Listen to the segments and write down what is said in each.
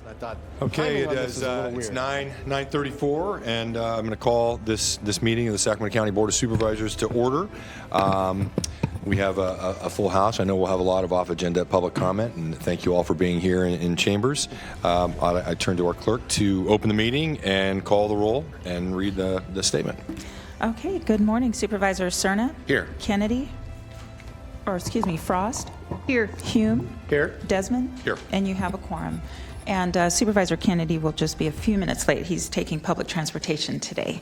I thought. Okay, timing on this is a little it's weird. 9:34, and I'm going to call this meeting of the Sacramento County Board of Supervisors to order. We have a full house. I know we'll have a lot of off-agenda public comment, and thank you all for being here in chambers. I turn to our clerk to open the meeting and call the roll and read the statement. Okay, good morning, Supervisor Cerna. Here. Kennedy, Frost. Here. Hume. Here. Desmond. Here. And you have a quorum. And Supervisor Kennedy will just be a few minutes late. He's taking public transportation today.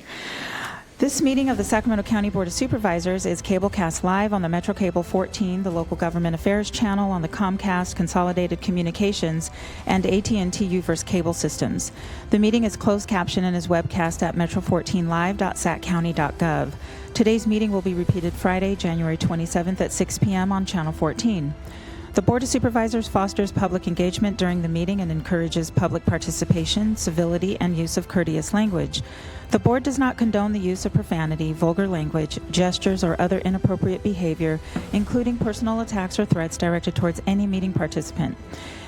This meeting of the Sacramento County Board of Supervisors is cablecast live on the Metro Cable 14, the Local Government Affairs channel on the Comcast Consolidated Communications, and AT&T UVerse cable systems. The meeting is closed caption and is webcast at metro14live.saccounty.gov. Today's meeting will be repeated Friday, January 27th at 6 p.m. on Channel 14. The Board of Supervisors fosters public engagement during the meeting and encourages public participation, civility, and use of courteous language. The Board does not condone the use of profanity, vulgar language, gestures, or other inappropriate behavior, including personal attacks or threats directed towards any meeting participant.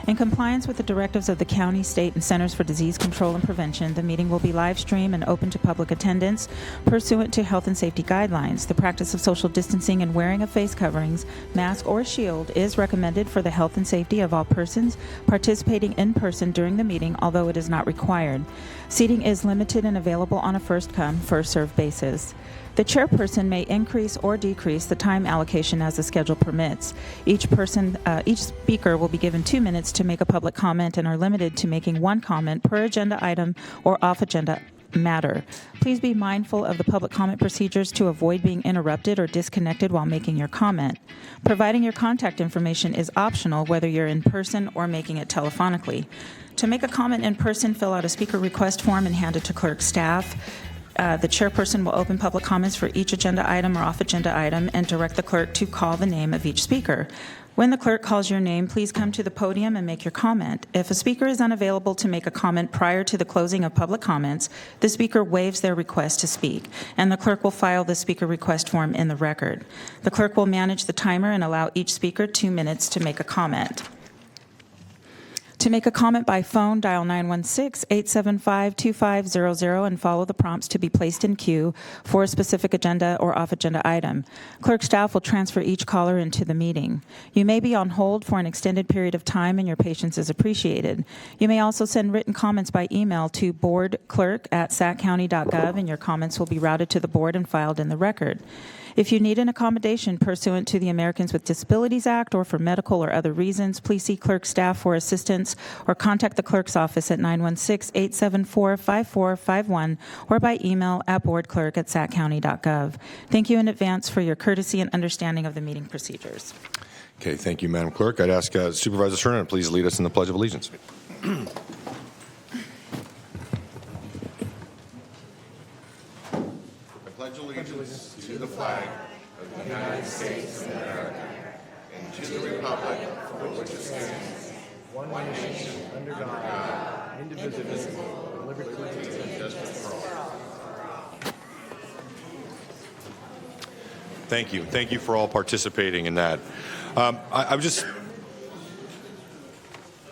In compliance with the directives of the county, state, and Centers for Disease Control and Prevention, the meeting will be live streamed and open to public attendance pursuant to health and safety guidelines. The practice of social distancing and wearing of face coverings, mask, or shield is recommended for the health and safety of all persons participating in person during the meeting, although it is not required. Seating is limited and available on a first-come, first-served basis. The chairperson may increase or decrease the time allocation as the schedule permits. Each speaker will be given 2 minutes to make a public comment and are limited to making one comment per agenda item or off-agenda matter. Please be mindful of the public comment procedures to avoid being interrupted or disconnected while making your comment. Providing your contact information is optional whether you're in person or making it telephonically. To make a comment in person, fill out a speaker request form and hand it to clerk staff. The chairperson will open public comments for each agenda item or off-agenda item and direct the clerk to call the name of each speaker. When the clerk calls your name, please come to the podium and make your comment. If a speaker is unavailable to make a comment prior to the closing of public comments, the speaker waives their request to speak, and the clerk will file the speaker request form in the record. The clerk will manage the timer and allow each speaker 2 minutes to make a comment. To make a comment by phone, dial 916-875-2500 and follow the prompts to be placed in queue for a specific agenda or off-agenda item. Clerk staff will transfer each caller into the meeting. You may be on hold for an extended period of time and your patience is appreciated. You may also send written comments by email to boardclerk@saccounty.gov and your comments will be routed to the board and filed in the record. If you need an accommodation pursuant to the Americans with Disabilities Act or for medical or other reasons, please see clerk staff for assistance or contact the clerk's office at 916-874-5451 or by email at boardclerk@saccounty.gov. Thank you in advance for your courtesy and understanding of the meeting procedures. Okay, thank you, Madam Clerk. I'd ask Supervisor Cerna to please lead us in the Pledge of Allegiance. I pledge allegiance to the flag of the United States of America and to the republic for which it stands, one nation, under God, indivisible, with liberty and justice for all. Thank you. Thank you for all participating in that.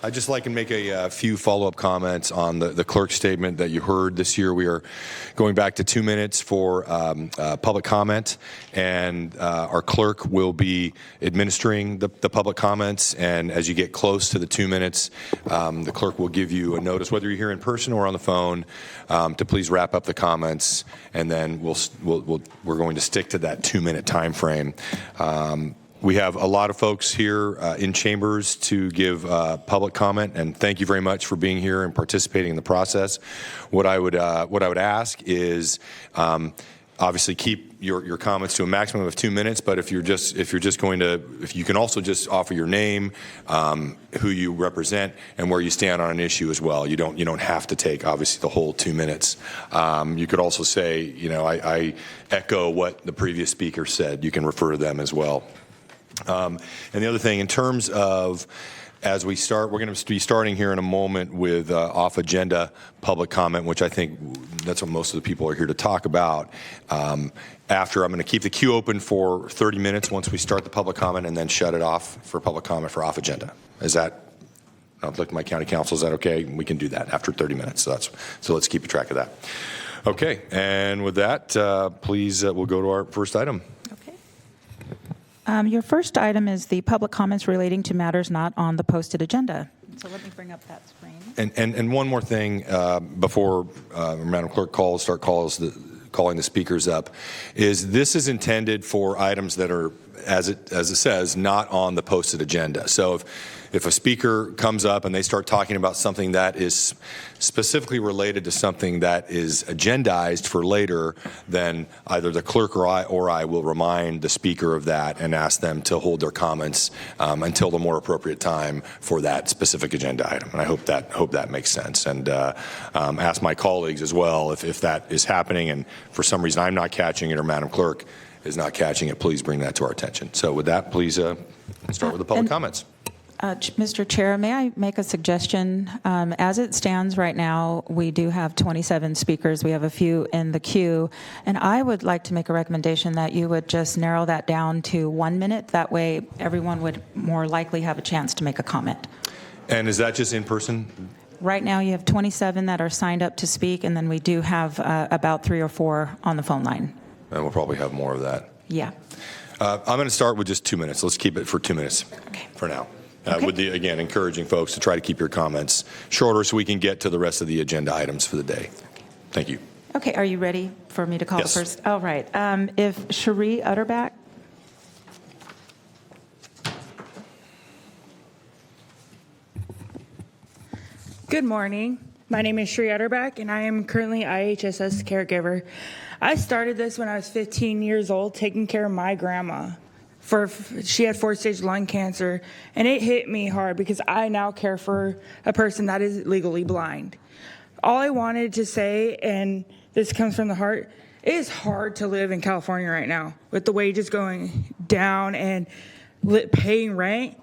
I'd just like to make a few follow-up comments on the clerk's statement that you heard. This year we are going back to 2 minutes for public comment, and our clerk will be administering the public comments, and as you get close to the 2 minutes, the clerk will give you a notice, whether you're here in person or on the phone, to please wrap up the comments, and then we're going to stick to that 2-minute time frame. We have a lot of folks here in chambers to give public comment, and thank you very much for being here and participating in the process. What I would ask is obviously keep your comments to a maximum of 2 minutes. But if you can also just offer your name, who you represent, and where you stand on an issue as well. You don't have to take obviously the whole 2 minutes. You could also say, I echo what the previous speaker said. You can refer to them as well. And the other thing, in terms of, as we start, we're going to be starting here in a moment with off-agenda public comment, which I think that's what most of the people are here to talk about. After, I'm going to keep the queue open for 30 minutes once we start the public comment and then shut it off for public comment for off-agenda. Is that I'll look at my county council. Is that okay? We can do that after 30 minutes. So let's keep track of that. Okay, and with that, please, we'll go to our first item. Okay. Your first item is the public comments relating to matters not on the posted agenda. So let me bring up that screen. And one more thing before Madam Clerk calling the speakers up, is this is intended for items that are, as it says, not on the posted agenda. So if a speaker comes up and they start talking about something that is specifically related to something that is agendized for later, then either the clerk or I will remind the speaker of that and ask them to hold their comments until the more appropriate time for that specific agenda item. And I hope that makes sense. And ask my colleagues as well if that is happening and for some reason I'm not catching it or Madam Clerk is not catching it, please bring that to our attention. So with that, please start with the public comments. Mr. Chair, may I make a suggestion? As it stands right now, we do have 27 speakers. We have a few in the queue. And I would like to make a recommendation that you would just narrow that down to 1 minute. That way, everyone would more likely have a chance to make a comment. And is that just in person? Right now, you have 27 that are signed up to speak, and then we do have about 3 or 4 on the phone line. And we'll probably have more of that. Yeah. I'm going to start with just 2 minutes. Let's keep it for 2 minutes for now. Okay. With the, again, encouraging folks to try to keep your comments shorter so we can get to the rest of the agenda items for the day. Thank you. Okay, are you ready for me to call Yes. the first? All right. If Cherie Utterback. Good morning. My name is Cherie Utterback, and I am currently IHSS caregiver. I started this when I was 15 years old, taking care of my grandma. She had 4-stage lung cancer, and it hit me hard because I now care for a person that is legally blind. All I wanted to say, and this comes from the heart, it is hard to live in California right now with the wages going down and paying rent.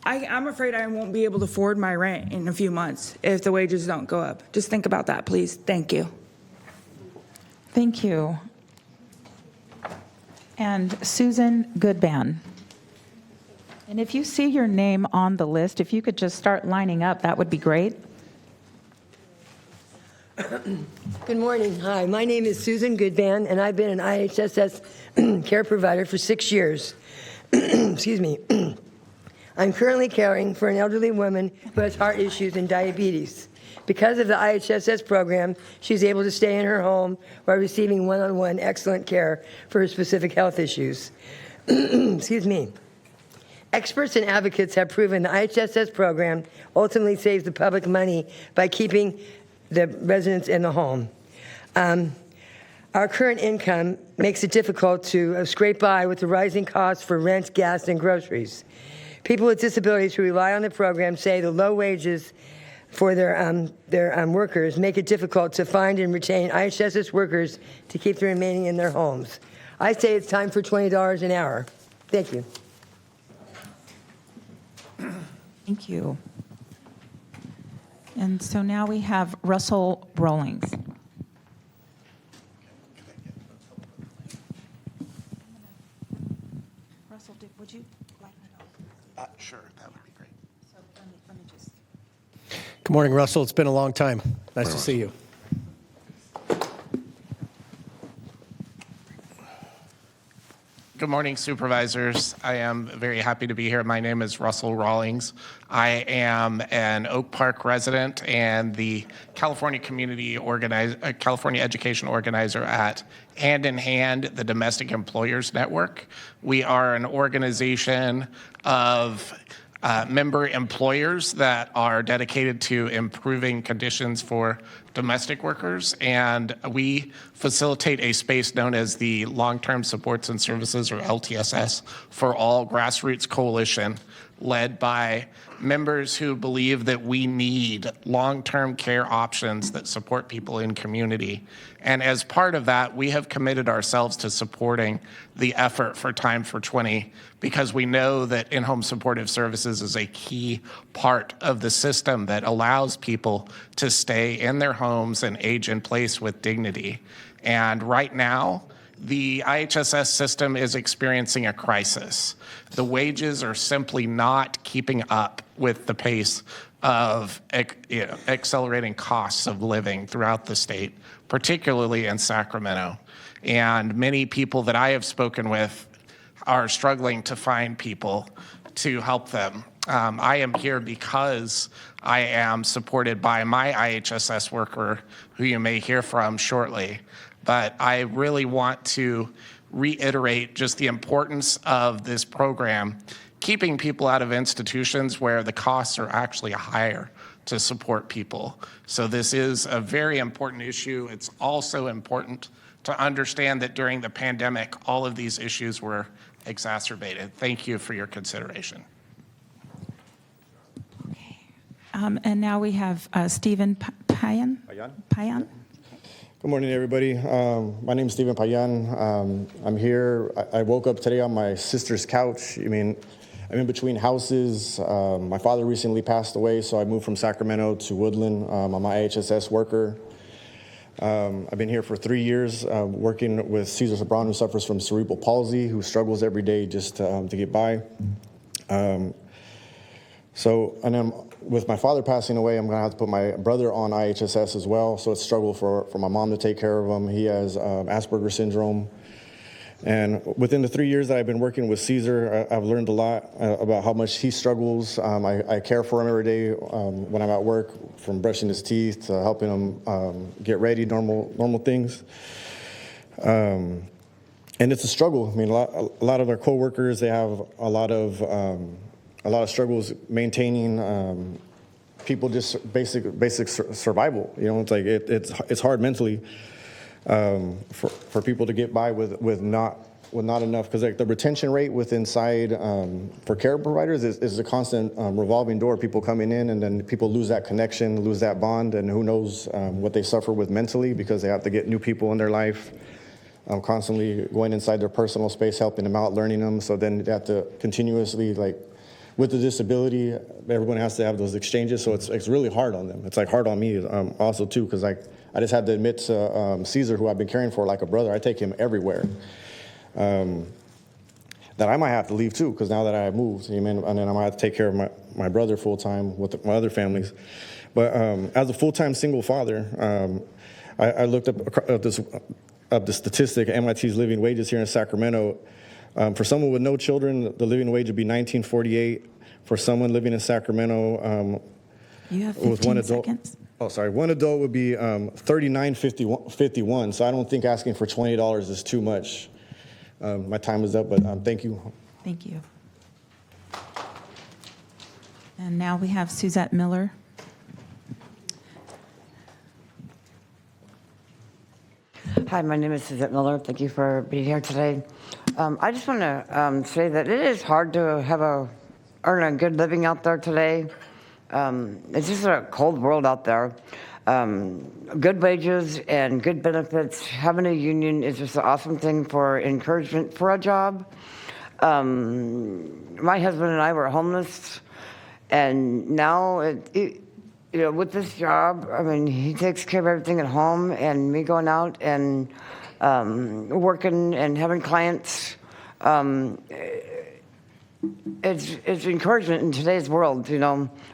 I'm afraid I won't be able to afford my rent in a few months if the wages don't go up. Just think about that, please. Thank you. Thank you. And Susan Goodban. And if you see your name on the list, if you could just start lining up, that would be great. Good morning. Hi, my name is Susan Goodban, and I've been an IHSS care provider for 6 years. Excuse me. I'm currently caring for an elderly woman who has heart issues and diabetes. Because of the IHSS program, she's able to stay in her home while receiving one-on-one excellent care for her specific health issues. Excuse me. Experts and advocates have proven the IHSS program ultimately saves the public money by keeping the residents in the home. Our current income makes it difficult to scrape by with the rising costs for rent, gas, and groceries. People with disabilities who rely on the program say the low wages for their workers make it difficult to find and retain IHSS workers to keep them remaining in their homes. I say it's time for $20 an hour. Thank you. Thank you. And so now we have Russell Rawlings. Russell, would you like me to? Sure, that would be great. So let me just. Good morning, Russell. It's been a long time. Nice to see you. Good morning, Supervisors. I am very happy to be here. My name is Russell Rawlings. I am an Oak Park resident and the California California Education Organizer at Hand in Hand, the Domestic Employers Network. We are an organization of member employers that are dedicated to improving conditions for domestic workers, and we facilitate a space known as the Long-Term Supports and Services, or LTSS, for All Grassroots Coalition, led by members who believe that we need long-term care options that support people in community. And as part of that, we have committed ourselves to supporting the effort for Time for 20 because we know that in-home supportive services is a key part of the system that allows people to stay in their homes and age in place with dignity. And right now, the IHSS system is experiencing a crisis. The wages are simply not keeping up with the pace of accelerating costs of living throughout the state, particularly in Sacramento. And many people that I have spoken with are struggling to find people to help them. I am here because I am supported by my IHSS worker, who you may hear from shortly. But I really want to reiterate just the importance of this program, keeping people out of institutions where the costs are actually higher to support people. So this is a very important issue. It's also important to understand that during the pandemic, all of these issues were exacerbated. Thank you for your consideration. And now we have Stephen Payan. Payan. Good morning, everybody. My name is Stephen Payan. I'm here. I woke up today on my sister's couch. I'm in between houses. My father recently passed away, so I moved from Sacramento to Woodland. I'm an IHSS worker. I've been here for 3 years working with Cesar Sabran, who suffers from cerebral palsy, who struggles every day just to get by. And then with my father passing away, I'm going to have to put my brother on IHSS as well. So it's a struggle for my mom to take care of him. He has Asperger's syndrome. And within the 3 years that I've been working with Cesar, I've learned a lot about how much he struggles. I care for him every day when I'm at work, from brushing his teeth to helping him get ready, normal things. And it's a struggle. A lot of our coworkers, they have a lot of struggles maintaining people just basic survival. It's like it's hard mentally for people to get by with not enough, because like the retention rate inside for care providers is a constant revolving door. People coming in, and then people lose that connection, lose that bond, and who knows what they suffer with mentally, because they have to get new people in their life. Constantly going inside their personal space, helping them out, learning them. So then they have to continuously, like, with the disability, everyone has to have those exchanges. So it's really hard on them. It's like hard on me also too, because I just had to admit to Cesar, who I've been caring for like a brother, I take him everywhere, that I might have to leave too, because now that I have moved, and then I might have to take care of my brother full time with my other families. But as a full-time single father, I looked up the statistic, MIT's living wages here in Sacramento. For someone with no children, the living wage would be $19.48. For someone living in Sacramento, You have with 15 seconds. One adult would be $39.51. So I don't think asking for $20 is too much. My time is up, but thank you. Thank you. And now we have Suzette Miller. Hi, my name is Suzette Miller. Thank you for being here today. I just want to say that it is hard to earn a good living out there today. It's just a cold world out there. Good wages and good benefits. Having a union is just an awesome thing for encouragement for a job. My husband and I were homeless, and now with this job, he takes care of everything at home, and me going out and working and having clients. It's encouragement in today's world.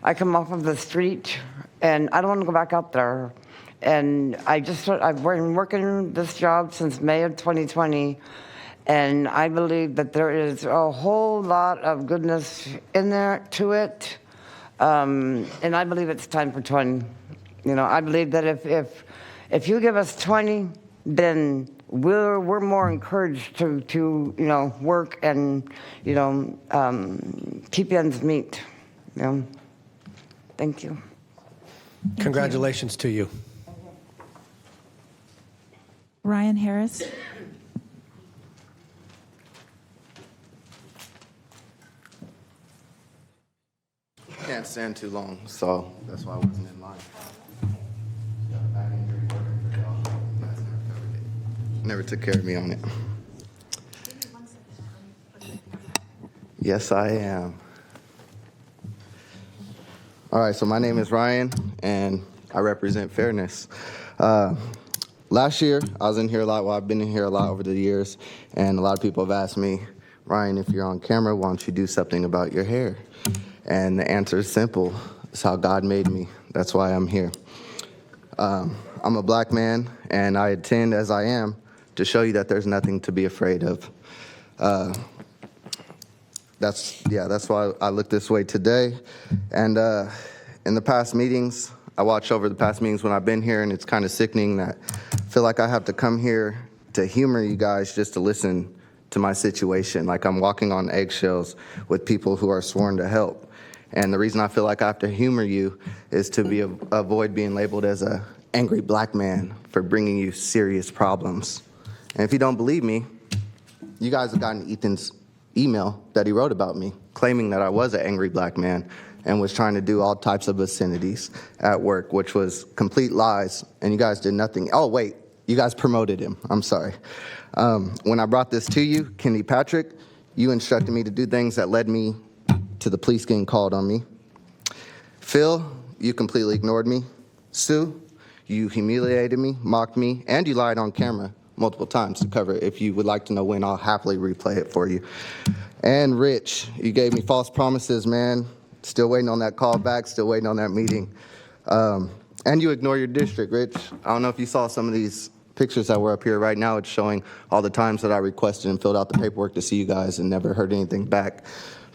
I come off of the street, and I don't want to go back out there. And I've been working this job since May of 2020, and I believe that there is a whole lot of goodness in there to it. And I believe it's time for 20. I believe that if you give us 20, then we're more encouraged to work and keep ends meet. Thank you. Congratulations to you. Ryan Harris. Can't stand too long, so that's why I wasn't in line. Never took care of me on it. Yes, I am. All right, so my name is Ryan, and I represent fairness. Last year, I was in here a lot. Well, I've been in here a lot over the years, and a lot of people have asked me, Ryan, if you're on camera, why don't you do something about your hair? And the answer is simple. It's how God made me. That's why I'm here. I'm a black man, and I attend as I am to show you that there's nothing to be afraid of. That's why I look this way today. And in the past meetings, I watch over the past meetings when I've been here, and it's kind of sickening that I feel like I have to come here to humor you guys just to listen to my situation. Like I'm walking on eggshells with people who are sworn to help. And the reason I feel like I have to humor you is to avoid being labeled as a angry black man for bringing you serious problems. And if you don't believe me, you guys have gotten Ethan's email that he wrote about me, claiming that I was an angry black man and was trying to do all types of obscenities at work, which was complete lies, and you guys did nothing. Oh, wait, you guys promoted him. I'm sorry. When I brought this to you, Kenny Patrick, you instructed me to do things that led me to the police getting called on me. Phil, you completely ignored me. Sue, you humiliated me, mocked me, and you lied on camera multiple times to cover it. If you would like to know when, I'll happily replay it for you. And Rich, you gave me false promises, man. Still waiting on that call back, still waiting on that meeting. And you ignore your district, Rich. I don't know if you saw some of these pictures that were up here right now. It's showing all the times that I requested and filled out the paperwork to see you guys and never heard anything back.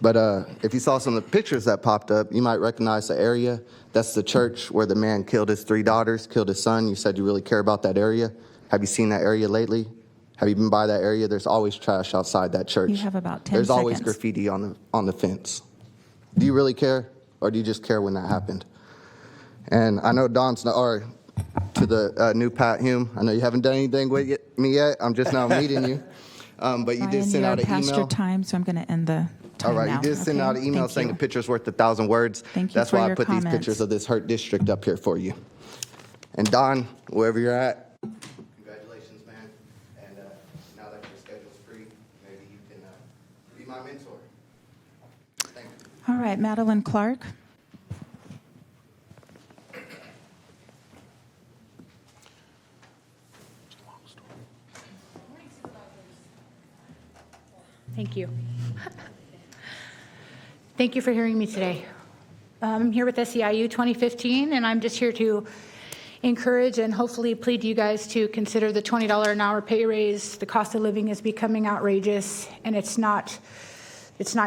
But if you saw some of the pictures that popped up, you might recognize the area. That's the church where the man killed his 3 daughters, killed his son. You said you really care about that area. Have you seen that area lately? Have you been by that area? There's always trash outside that church. You have about 10 There's seconds. always graffiti on the fence. Do you really care, or do you just care when that happened? And I know Don's not, or to the new Pat Hume, I know you haven't done anything with me yet. I'm just now meeting you. But you did send out an past email. your time, so I'm going to end the time All right, now. you did send out an email Thank saying you. a picture's worth 1,000 words. Thank you That's for why I your put these comments. pictures of this hurt district up here for you. And Don, wherever you're at, congratulations, man. And now that your schedule's free, maybe you can be my mentor. Thank you. All right, Madeline Clark. Thank you. Thank you for hearing me today. I'm here with SEIU 2015, and I'm just here to encourage and hopefully plead to you guys to consider the $20 an hour pay raise. The cost of living is becoming outrageous, and it's not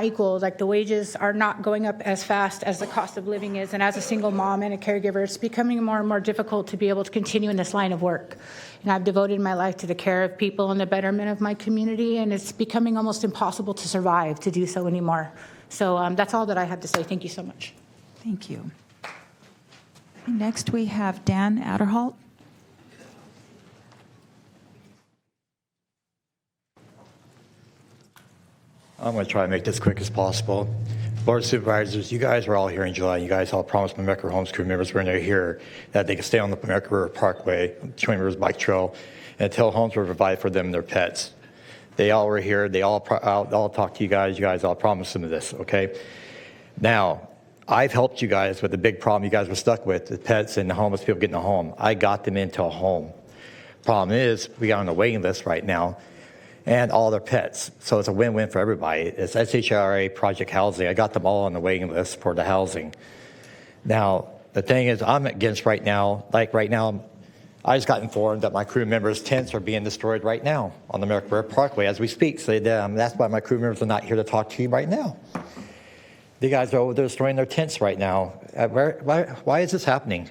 equal. Like, the wages are not going up as fast as the cost of living is, and as a single mom and a caregiver, it's becoming more and more difficult to be able to continue in this line of work. And I've devoted my life to the care of people and the betterment of my community, and it's becoming almost impossible to survive to do so anymore. So that's all that I have to say. Thank you so much. Thank you. Next, we have Dan Adderholt. I'm going to try to make this quick as possible. Board of Supervisors, you guys were all here in July. You guys all promised my America Homes crew members when they're here that they could stay on the America River Parkway, Twin Rivers Bike Trail, until homes were provided for them and their pets. They all were here. They all talked to you guys. You guys all promised them this, okay? Now, I've helped you guys with the big problem you guys were stuck with, the pets and the homeless people getting a home. I got them into a home. Problem is, we got on the waiting list right now, and all their pets. So it's a win-win for everybody. It's SHRA, Project Housing. I got them all on the waiting list for the housing. Now, the thing is, I'm against right now, I just got informed that my crew members' tents are being destroyed right now on the America River Parkway as we speak. So that's why my crew members are not here to talk to you right now. The guys are over there destroying their tents right now. Why is this happening?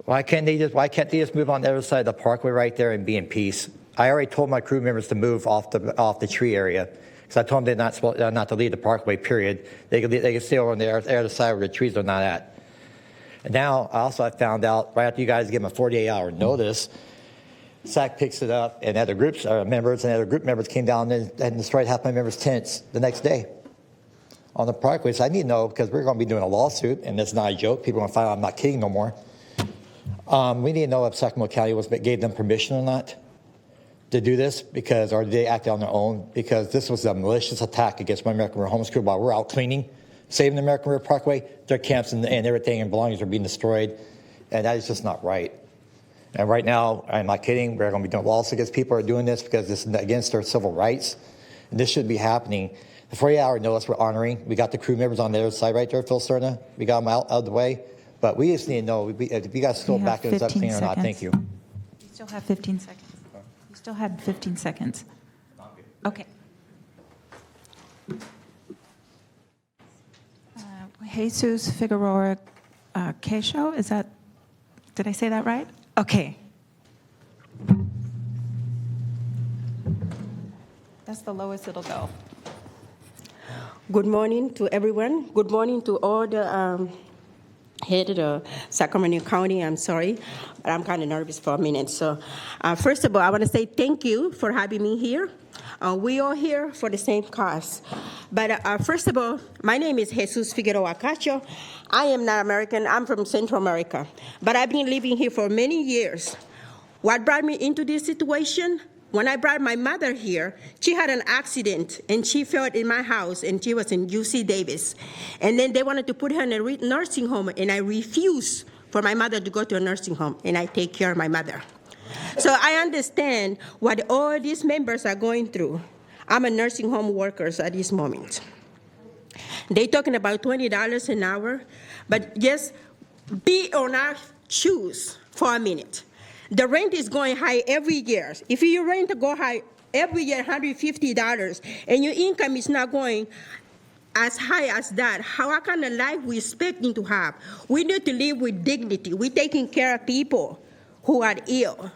Why can't they just move on the other side of the parkway right there and be in peace? I already told my crew members to move off the tree area because I told them they're not to leave the parkway. Period. They can stay over on the other side where the trees are not at. And now I found out right after you guys give them a 48-hour notice, SAC picks it up, and other group members came down and destroyed half my members' tents the next day on the parkway. So I need to know, because we're going to be doing a lawsuit, and it's not a joke. People are going to find out I'm not kidding no more. We need to know if Sacramento County gave them permission or not to do this, or did they act on their own? Because this was a malicious attack against my American River Homes crew while we're out cleaning, saving the American River Parkway. Their camps and everything and belongings are being destroyed, and that is just not right. And right now, I'm not kidding, we're going to be doing lawsuits against people who are doing this because this is against their civil rights. And this should be happening. The 48-hour notice we're honoring. We got the crew members on the other side right there, Phil Cerna. We got them out of the way. But we just need to know if you guys still We have back those up 15 clean or not. Thank you. You still have 15 seconds. You still had 15 seconds. Okay. Jesus Figueroa Queixo, did I say that right? Okay. That's the lowest it'll go. Good morning to everyone. Good morning to all the head of the Sacramento County. I'm sorry, but I'm kind of nervous for a minute. So first of all, I want to say thank you for having me here. We are here for the same cause. But first of all, my name is Jesus Figueroa Cacho. I am not American. I'm from Central America. But I've been living here for many years. What brought me into this situation? When I brought my mother here, she had an accident, and she fell in my house, and she was in UC Davis. And then they wanted to put her in a nursing home, and I refused for my mother to go to a nursing home, and I take care of my mother. So I understand what all these members are going through. I'm a nursing home worker at this moment. They're talking about $20 an hour, but just be on our shoes for a minute. The rent is going high every year. If your rent go high every year, $150, and your income is not going as high as that, how kind of life we expecting to have? We need to live with dignity. We're taking care of people who are ill.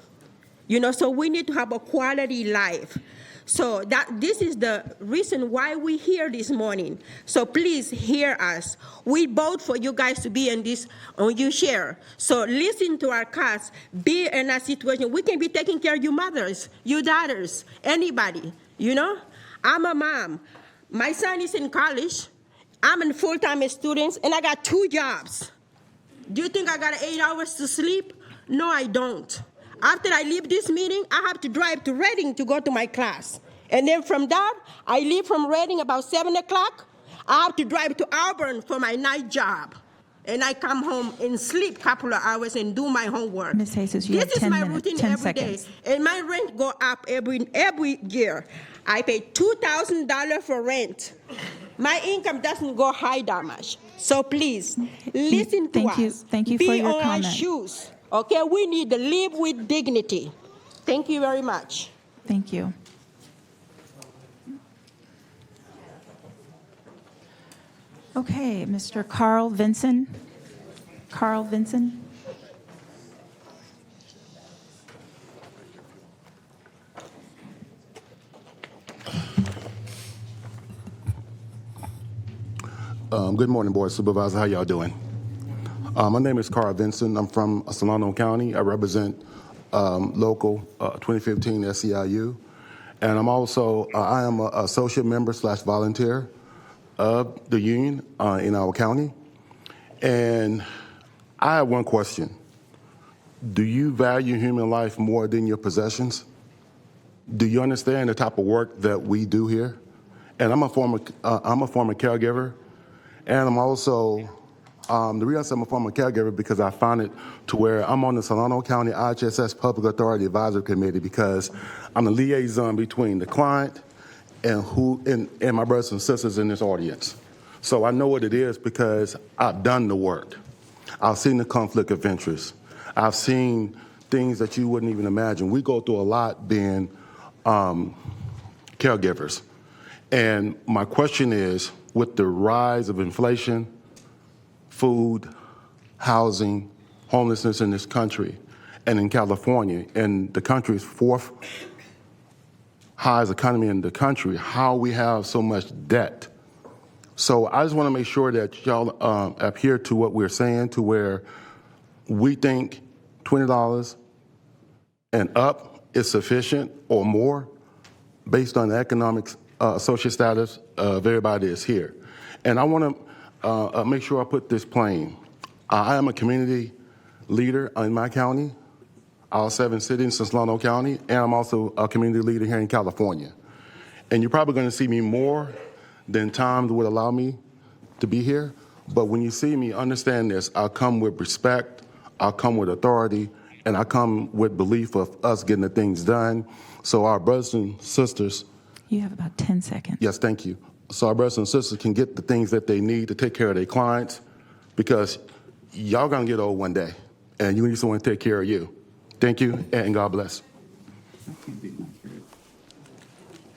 So we need to have a quality life. So this is the reason why we're here this morning. So please hear us. We vote for you guys to be on your share. So listen to our cause. Be in a situation. We can be taking care of your mothers, your daughters, anybody. I'm a mom. My son is in college. I'm a full-time student, and I got 2 jobs. Do you think I got 8 hours to sleep? No, I don't. After I leave this meeting, I have to drive to Reading to go to my class. And then from that, I leave from Reading about 7 o'clock. I have to drive to Auburn for my night job. And I come home and sleep a couple of hours and do my homework. Ms. Jesus, you have 10 minutes, 10 This is my routine every seconds. day. And my rent go up every year. I pay $2,000 for rent. My income doesn't go high that much. So please, listen to us. Thank you for your Be on comment. our shoes. Okay, we need to live with dignity. Thank you very much. Thank you. Okay, Mr. Carl Vinson. Carl Vinson. Good morning, Board of Supervisors. How y'all doing? My name is Carl Vinson. I'm from Solano County. I represent local 2015 SEIU. And I'm also, I am an associate member / volunteer of the union in our county. And I have one question. Do you value human life more than your possessions? Do you understand the type of work that we do here? And I'm a former caregiver. And I'm also, the reason I'm a former caregiver because I found it to where I'm on the Solano County IHSS Public Authority Advisory Committee because I'm the liaison between the client and my brothers and sisters in this audience. So I know what it is because I've done the work. I've seen the conflict of interest. I've seen things that you wouldn't even imagine. We go through a lot being caregivers. And my question is, with the rise of inflation, food, housing, homelessness in this country, and in California, and the country's 4th highest economy in the country, how we have so much debt. So I just want to make sure that y'all adhere to what we're saying, to where we think $20 and up is sufficient or more based on the economic social status of everybody that's here. And I want to make sure I put this plain. I am a community leader in my county, all 7 cities in Solano County, and I'm also a community leader here in California. And you're probably going to see me more than time would allow me to be here. But when you see me, understand this. I come with respect, I come with authority, and I come with belief of us getting the things done. So our brothers and sisters. You have about 10 seconds. Yes, thank you. so our brothers and sisters can get the things that they need to take care of their clients, because y'all gonna get old one day, and you need someone to take care of you. Thank you, and God bless.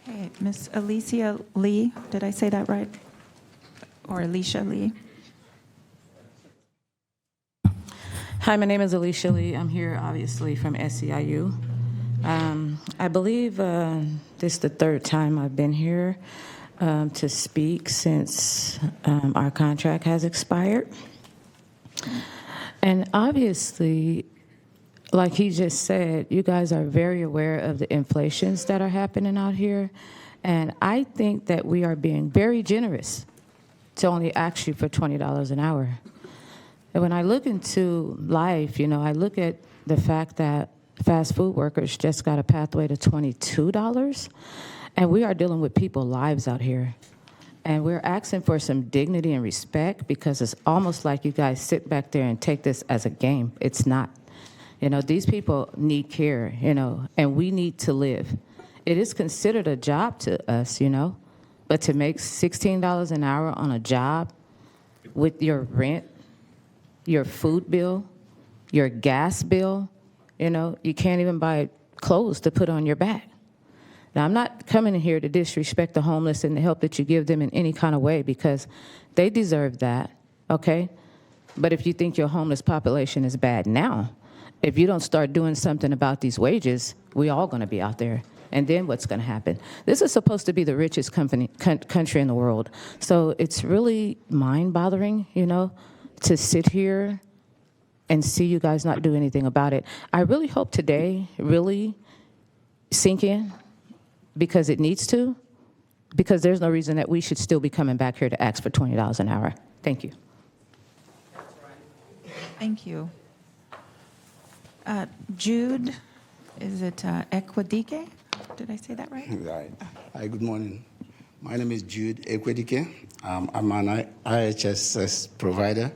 Okay, Miss Alicia Lee, did I say that right? Or Alicia Lee? Hi, my name is Alicia Lee. I'm here, obviously, from SEIU. I believe this is the third time I've been here to speak since our contract has expired. And obviously, like he just said, you guys are very aware of the inflations that are happening out here. And I think that we are being very generous to only ask you for $20 an hour. And when I look into life, you know, I look at the fact that fast food workers just got a pathway to $22, and we are dealing with people's lives out here. And we're asking for some dignity and respect, because it's almost like you guys sit back there and take this as a game. It's not. You know, these people need care, you know, and we need to live. It is considered a job to us, you know, but to make $16 an hour on a job with your rent, your food bill, your gas bill, you know, you can't even buy clothes to put on your back. Now, I'm not coming in here to disrespect the homeless and the help that you give them in any kind of way, because they deserve that, okay? But if you think your homeless population is bad now, if you don't start doing something about these wages, we all going to be out there. And then what's going to happen? This is supposed to be the richest country in the world. So it's really mind-bothering, you know, to sit here and see you guys not do anything about it. I really hope today really sink in, because it needs to, because there's no reason that we should still be coming back here to ask for $20 an hour. Thank you. Thank you. Jude, is it Equidike? Did I say that right? Right. Hi, good morning. My name is Jude Equidike. I'm an IHSS provider.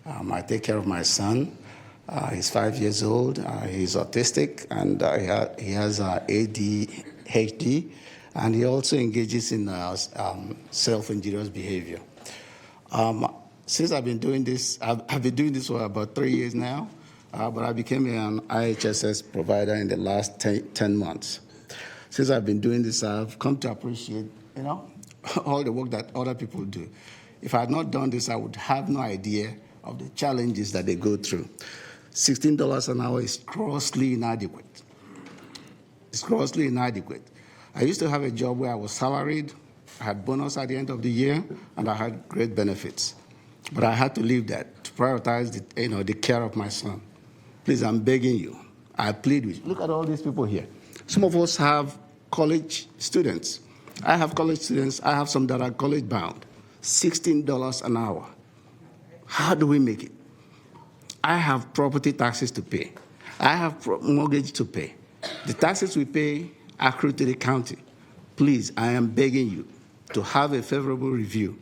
I take care of my son. He's 5 years old. He's autistic, and he has ADHD, and he also engages in self-injurious behavior. Since I've been doing this, I've been doing this for about 3 years now, but I became an IHSS provider in the last 10 months. Since I've been doing this, I've come to appreciate, you know, all the work that other people do. If I had not done this, I would have no idea of the challenges that they go through. $16 an hour is grossly inadequate. It's grossly inadequate. I used to have a job where I was salaried, I had bonus at the end of the year, and I had great benefits. But I had to leave that to prioritize the care of my son. Please, I'm begging you. I plead with you. Look at all these people here. Some of us have college students. I have college students. I have some that are college bound. $16 an hour. How do we make it? I have property taxes to pay. I have mortgage to pay. The taxes we pay accrue to the county. Please, I am begging you to have a favorable review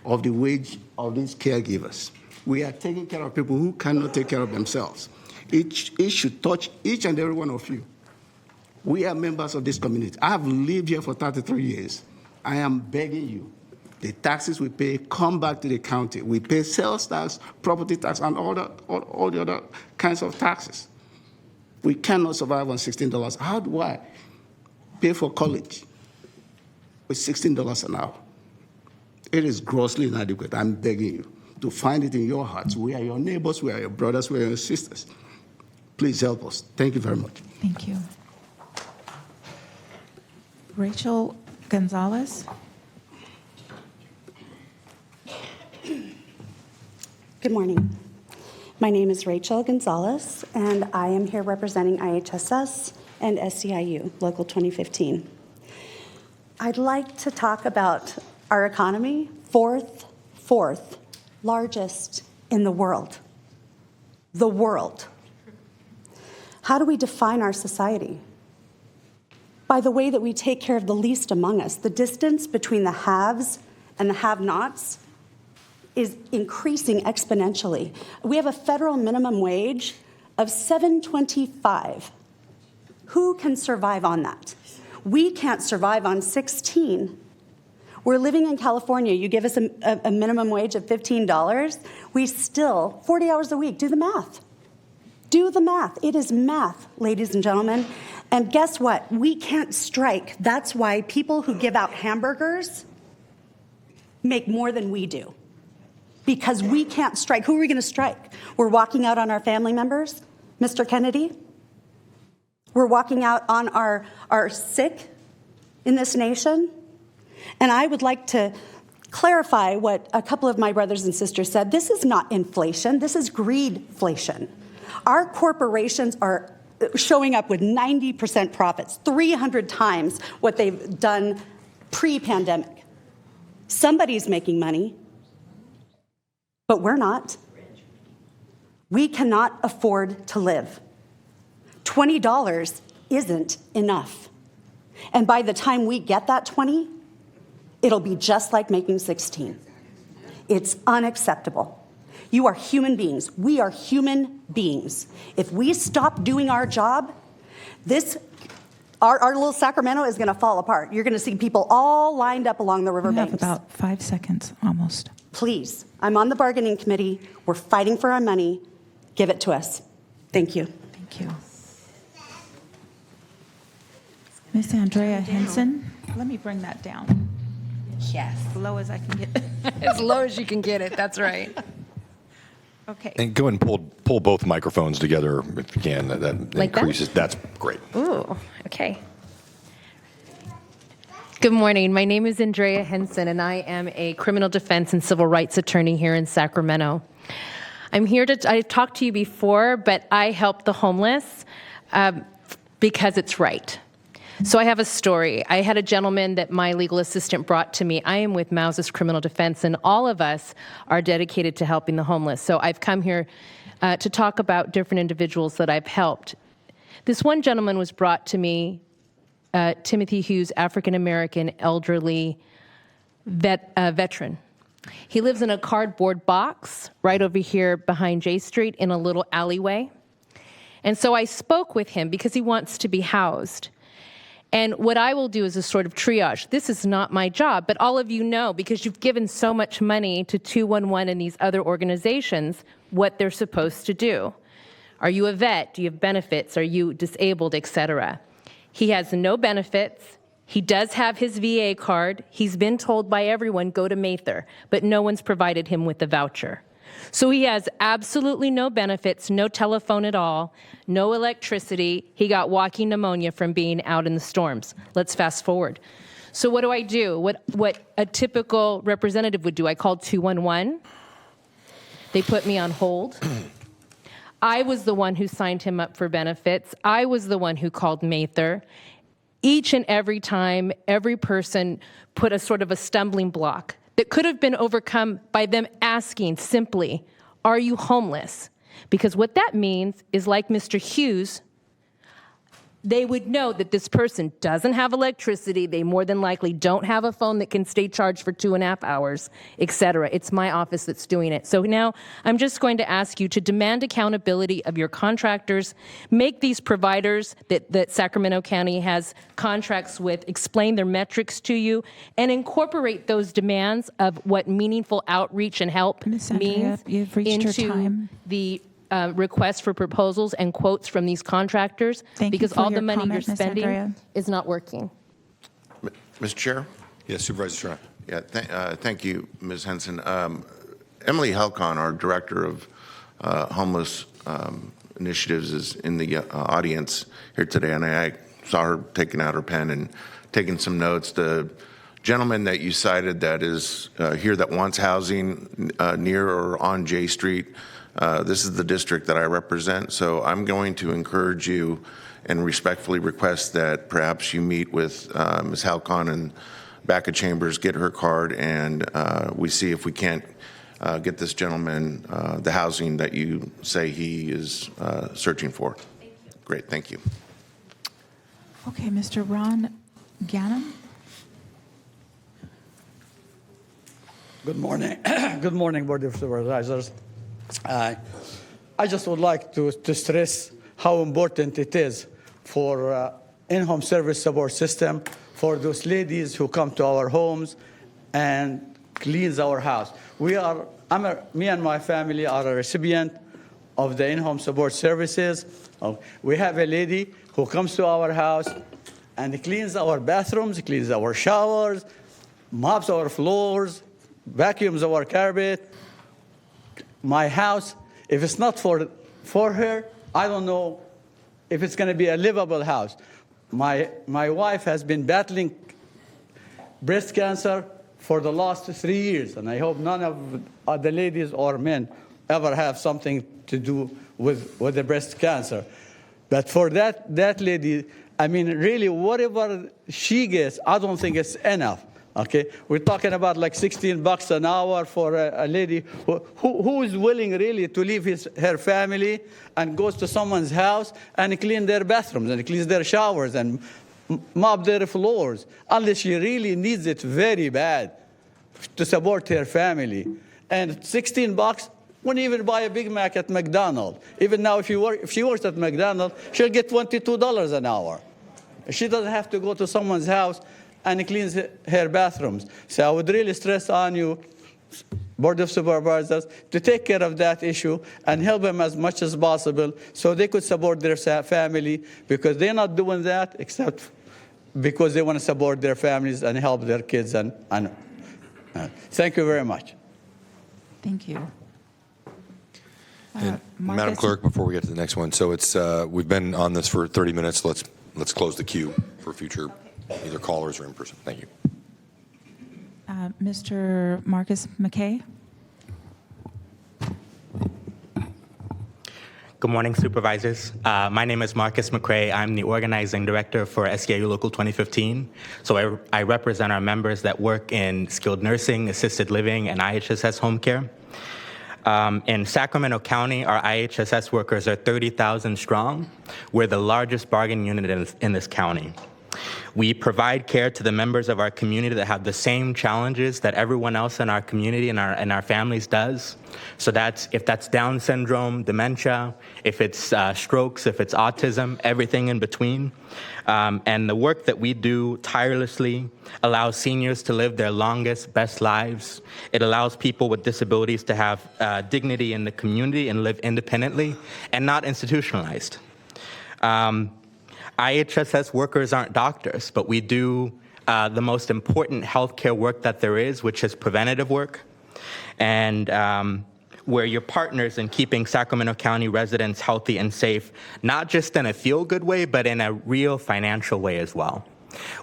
of the wage of these caregivers. We are taking care of people who cannot take care of themselves. It should touch each and every one of you. We are members of this community. I have lived here for 33 years. I am begging you. The taxes we pay come back to the county. We pay sales tax, property tax, and all the other kinds of taxes. We cannot survive on $16. How do I pay for college with $16 an hour? It is grossly inadequate. I'm begging you to find it in your hearts. We are your neighbors, we are your brothers, we are your sisters. Please help us. Thank you very much. Thank you. Rachel Gonzalez. Good morning. My name is Rachel Gonzalez, and I am here representing IHSS and SEIU, Local 2015. I'd like to talk about our economy, fourth largest in the world. The world. How do we define our society? By the way that we take care of the least among us. The distance between the haves and the have-nots is increasing exponentially. We have a federal minimum wage of $7.25. Who can survive on that? We can't survive on 16. We're living in California. You give us a minimum wage of $15. We still, 40 hours a week, do the math. Do the math. It is math, ladies and gentlemen. And guess what? We can't strike. That's why people who give out hamburgers make more than we do. Because we can't strike. Who are we going to strike? We're walking out on our family members, Mr. Kennedy? We're walking out on our sick in this nation? And I would like to clarify what a couple of my brothers and sisters said. This is not inflation. This is greedflation. Our corporations are showing up with 90% profits, 300 times what they've done pre-pandemic. Somebody's making money, but we're not. We cannot afford to live. $20 isn't enough. And by the time we get that 20, it'll be just like making 16. It's unacceptable. You are human beings. We are human beings. If we stop doing our job, our little Sacramento is going to fall apart. You're going to see people all lined up along the riverbanks. We have about 5 seconds, almost. Please, I'm on the bargaining committee. We're fighting for our money. Give it to us. Thank you. Thank you. Miss Andrea Henson, let me bring that down. Yes. As low as I can get. As low as you can get it, that's right. Okay. And go ahead and pull both microphones together if you can. That Like increases. That's great. Ooh, okay. Good morning. My name is Andrea Henson, and I am a criminal defense and civil rights attorney here in Sacramento. I'm here I've talked to you before, but I help the homeless because it's right. So I have a story. I had a gentleman that my legal assistant brought to me. I am with Mouse's Criminal Defense, and all of us are dedicated to helping the homeless. So I've come here to talk about different individuals that I've helped. This one gentleman was brought to me, Timothy Hughes, African-American, elderly veteran. He lives in a cardboard box right over here behind J Street in a little alleyway. And so I spoke with him because he wants to be housed. And what I will do is a sort of triage. This is not my job, but all of you know, because you've given so much money to 211 and these other organizations, what they're supposed to do. Are you a vet? Do you have benefits? Are you disabled, et cetera? He has no benefits. He does have his VA card. He's been told by everyone, go to Mather, but no one's provided him with a voucher. So he has absolutely no benefits, no telephone at all, no electricity. He got walking pneumonia from being out in the storms. Let's fast forward. So what do? What a typical representative would do. I called 211. They put me on hold. I was the one who signed him up for benefits. I was the one who called Mather. Each and every time, every person put a sort of a stumbling block that could have been overcome by them asking simply, are you homeless? Because what that means is, like Mr. Hughes, they would know that this person doesn't have electricity, they more than likely don't have a phone that can stay charged for 2.5 hours, et cetera. It's my office that's doing it. So now I'm just going to ask you to demand accountability of your contractors, make these providers that Sacramento County has contracts with explain their metrics to you, and incorporate those demands of what meaningful outreach and help Ms. Andrea, means you've reached your into time. the requests for proposals and quotes from these contractors, Thank you because for all the your money comment, you're Ms. spending Andrea. is not working. Mr. Chair? Yes, Supervisor Strong. Yeah, thank you, Ms. Henson. Emily Helcon, our Director of Homeless Initiatives, is in the audience here today, and I saw her taking out her pen and taking some notes. The gentleman that you cited that is here that wants housing near or on J Street, this is the district that I represent, so I'm going to encourage you and respectfully request that perhaps you meet with Ms. Halcon and back of chambers, get her card, and we see if we can't get this gentleman the housing that you say he is searching for. Thank you. Great, thank you. Okay, Mr. Ron Gannon. Good morning. Good morning, Board of Supervisors. I just would like to stress how important it is for in-home service support system for those ladies who come to our homes and cleans our house. Me and my family are a recipient of the in-home support services. We have a lady who comes to our house and cleans our bathrooms, cleans our showers, mops our floors, vacuums our carpet. My house, if it's not for her, I don't know if it's going to be a livable house. My wife has been battling breast cancer for the last 3 years, and I hope none of the ladies or men ever have something to do with the breast cancer. But for that lady, I mean, really, whatever she gets, I don't think it's enough. Okay, we're talking about like $16 an hour for a lady who is willing really to leave her family and goes to someone's house and clean their bathrooms and cleans their showers and mop their floors, unless she really needs it very bad to support her family. And $16 wouldn't even buy a Big Mac at McDonald's. Even now, if she works at McDonald's, she'll get $22 an hour. She doesn't have to go to someone's house and cleans her bathrooms. So I would really stress on you, Board of Supervisors, to take care of that issue and help them as much as possible so they could support their family, because they're not doing that except because they want to support their families and help their kids. Thank you very much. Thank you. And Madam Marcus? Clerk, before we get to the next one, so it's we've been on this for 30 minutes. Let's close the queue for future either callers or in person. Thank you. Mr. Marcus McKay? Good morning, Supervisors. My name is Marcus McCrae. I'm the Organizing Director for SEIU Local 2015. So I represent our members that work in skilled nursing, assisted living, and IHSS home care. In Sacramento County, our IHSS workers are 30,000 strong. We're the largest bargaining unit in this county. We provide care to the members of our community that have the same challenges that everyone else in our community and our families does. So if that's Down syndrome, dementia, if it's strokes, if it's autism, everything in between. And the work that we do tirelessly allows seniors to live their longest, best lives. It allows people with disabilities to have dignity in the community and live independently and not institutionalized. IHSS workers aren't doctors, but we do the most important healthcare work that there is, which is preventative work. And we're your partners in keeping Sacramento County residents healthy and safe, not just in a feel-good way, but in a real financial way as well.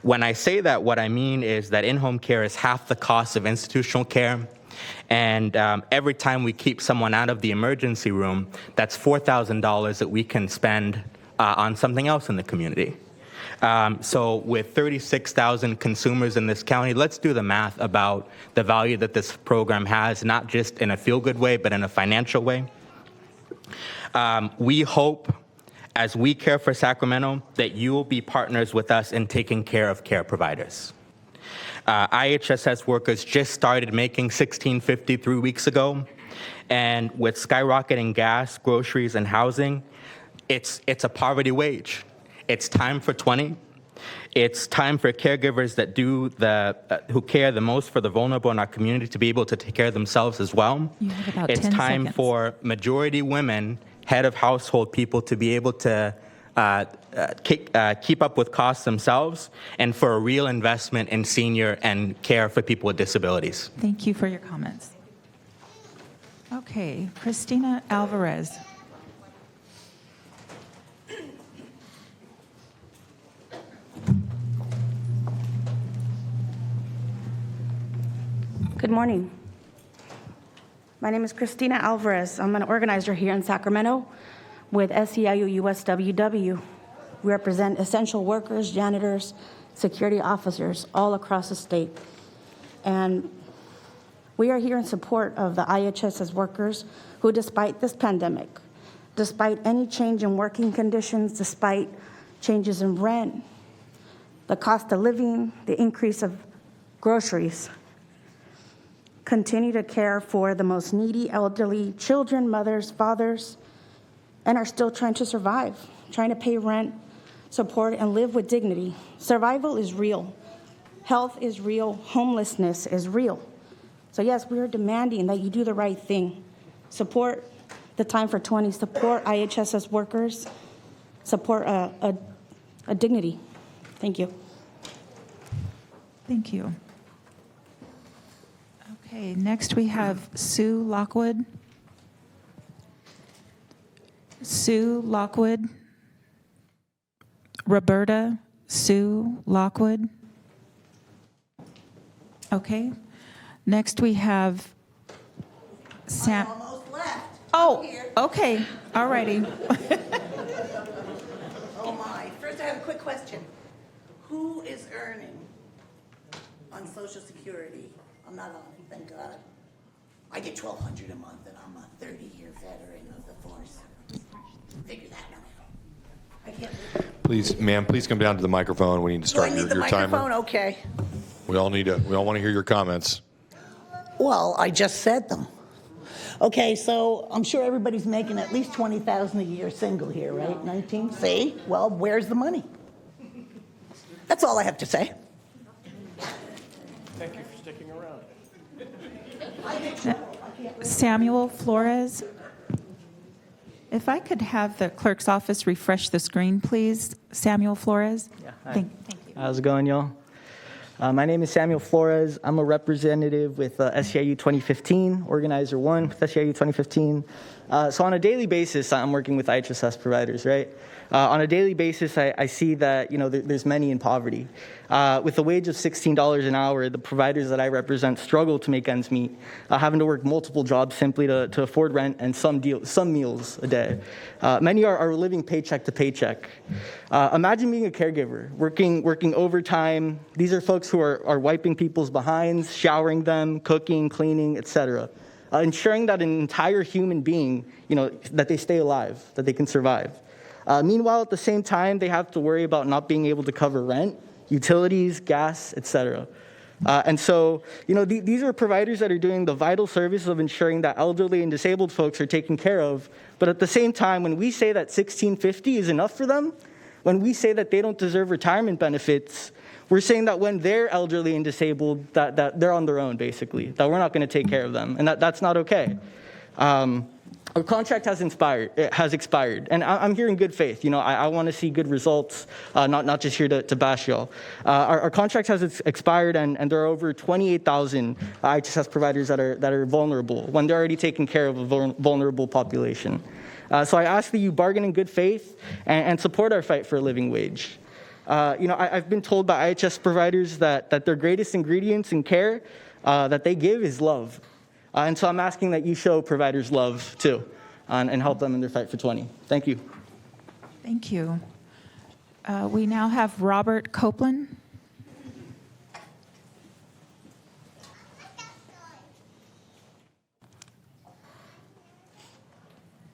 When I say that, what I mean is that in-home care is half the cost of institutional care. And every time we keep someone out of the emergency room, that's $4,000 that we can spend on something else in the community. So with 36,000 consumers in this county, let's do the math about the value that this program has, not just in a feel-good way, but in a financial way. We hope, as we care for Sacramento, that you will be partners with us in taking care of care providers. IHSS workers just started making $16.50 3 weeks ago, and with skyrocketing gas, groceries, and housing, it's a poverty wage. It's time for 20. It's time for caregivers that who care the most for the vulnerable in our community to be able to take care of themselves as well. You have about it's 10 time seconds. for majority women, head of household people, to be able to keep up with costs themselves, and for a real investment in senior and care for people with disabilities. Thank you for your comments. Okay, Christina Alvarez. Good morning. My name is Christina Alvarez. I'm an organizer here in Sacramento with SEIU USWW. We represent essential workers, janitors, security officers all across the state. And we are here in support of the IHSS workers who, despite this pandemic, despite any change in working conditions, despite changes in rent, the cost of living, the increase of groceries, continue to care for the most needy elderly, children, mothers, fathers, and are still trying to survive, trying to pay rent, support, and live with dignity. Survival is real. Health is real. Homelessness is real. So yes, we are demanding that you do the right thing. Support the Time for 20. Support IHSS workers. Support a dignity. Thank you. Thank you. Okay, next we have Sue Lockwood. Sue Lockwood. Roberta Sue Lockwood. Okay. Next we have Sam. I'm almost left. Oh, Here. okay. All righty. Oh my. First, I have a quick question. Who is earning on Social Security? I'm not on it, thank God. I get $1,200 a month, and I'm a 30-year veteran of the force. Figure that out. I can't. Please, ma'am, please come down to the microphone. We need to start Do I need your the timer. microphone? Okay. We all want to hear your comments. Well, I just said them. Okay, so I'm sure everybody's making at least $20,000 a year single here, right? 19? See? Well, where's the money? That's all I have to say. Thank you for sticking around. Samuel Flores. If I could have the clerk's office refresh the screen, please. Samuel Flores. Yeah, hi. Thank you. How's it going, y'all? My name is Samuel Flores. I'm a representative with SEIU 2015, Organizer 1 with SEIU 2015. So on a daily basis, I'm working with IHSS providers, right? On a daily basis, I see that, there's many in poverty. With a wage of $16 an hour, the providers that I represent struggle to make ends meet, having to work multiple jobs simply to afford rent and some meals a day. Many are living paycheck to paycheck. Imagine being a caregiver, working overtime. These are folks who are wiping people's behinds, showering them, cooking, cleaning, etc. Ensuring that an entire human being, that they stay alive, that they can survive. Meanwhile, at the same time, they have to worry about not being able to cover rent, utilities, gas, etc. And so, these are providers that are doing the vital service of ensuring that elderly and disabled folks are taken care of. But at the same time, when we say that $1,650 is enough for them, when we say that they don't deserve retirement benefits, we're saying that when they're elderly and disabled, that they're on their own, basically, that we're not going to take care of them, and that's not okay. Our contract has expired, and I'm here in good faith. I want to see good results, not just here to bash y'all. Our contract has expired, and there are over 28,000 IHSS providers that are vulnerable when they're already taking care of a vulnerable population. So I ask that you bargain in good faith and support our fight for a living wage. I've been told by IHS providers that their greatest ingredients in care that they give is love. And so I'm asking that you show providers love, too, and help them in their fight for 20. Thank you. Thank you. We now have Robert Copeland.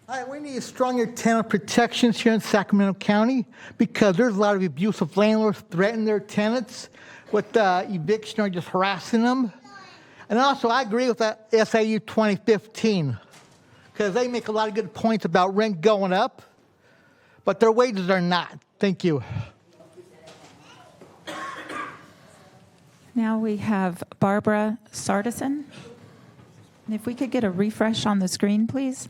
All right, we need stronger tenant protections here in Sacramento County because there's a lot of abusive landlords threatening their tenants with eviction or just harassing them. And also, I agree with that SAU 2015 because they make a lot of good points about rent going up, but their wages are not. Thank you. Now we have Barbara Sardison. And if we could get a refresh on the screen, please.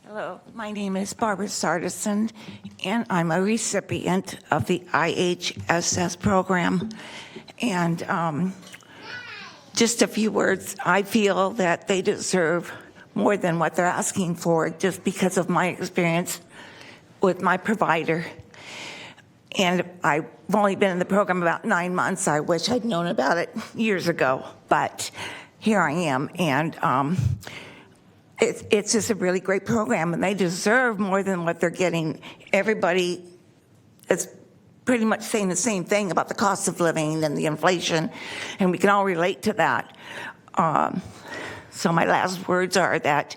Hello, my name is Barbara Sardison, and I'm a recipient of the IHSS program. And just a few words, I feel that they deserve more than what they're asking for just because of my experience with my provider. And I've only been in the program about 9 months. I wish I'd known about it years ago, but here I am. And it's just a really great program, and they deserve more than what they're getting. Everybody is pretty much saying the same thing about the cost of living and the inflation, and we can all relate to that. So my last words are that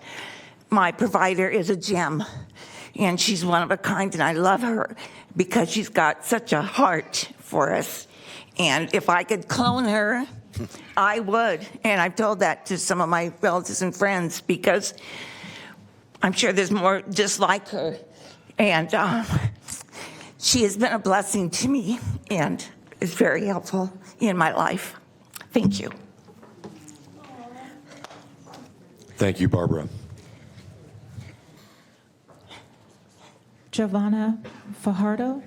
my provider is a gem. and she's one of a kind, and I love her because she's got such a heart for us. And if I could clone her, I would. And I've told that to some of my relatives and friends because I'm sure there's more just like her. And she has been a blessing to me and is very helpful in my life. Thank you. Thank you, Barbara. Giovanna Fajardo.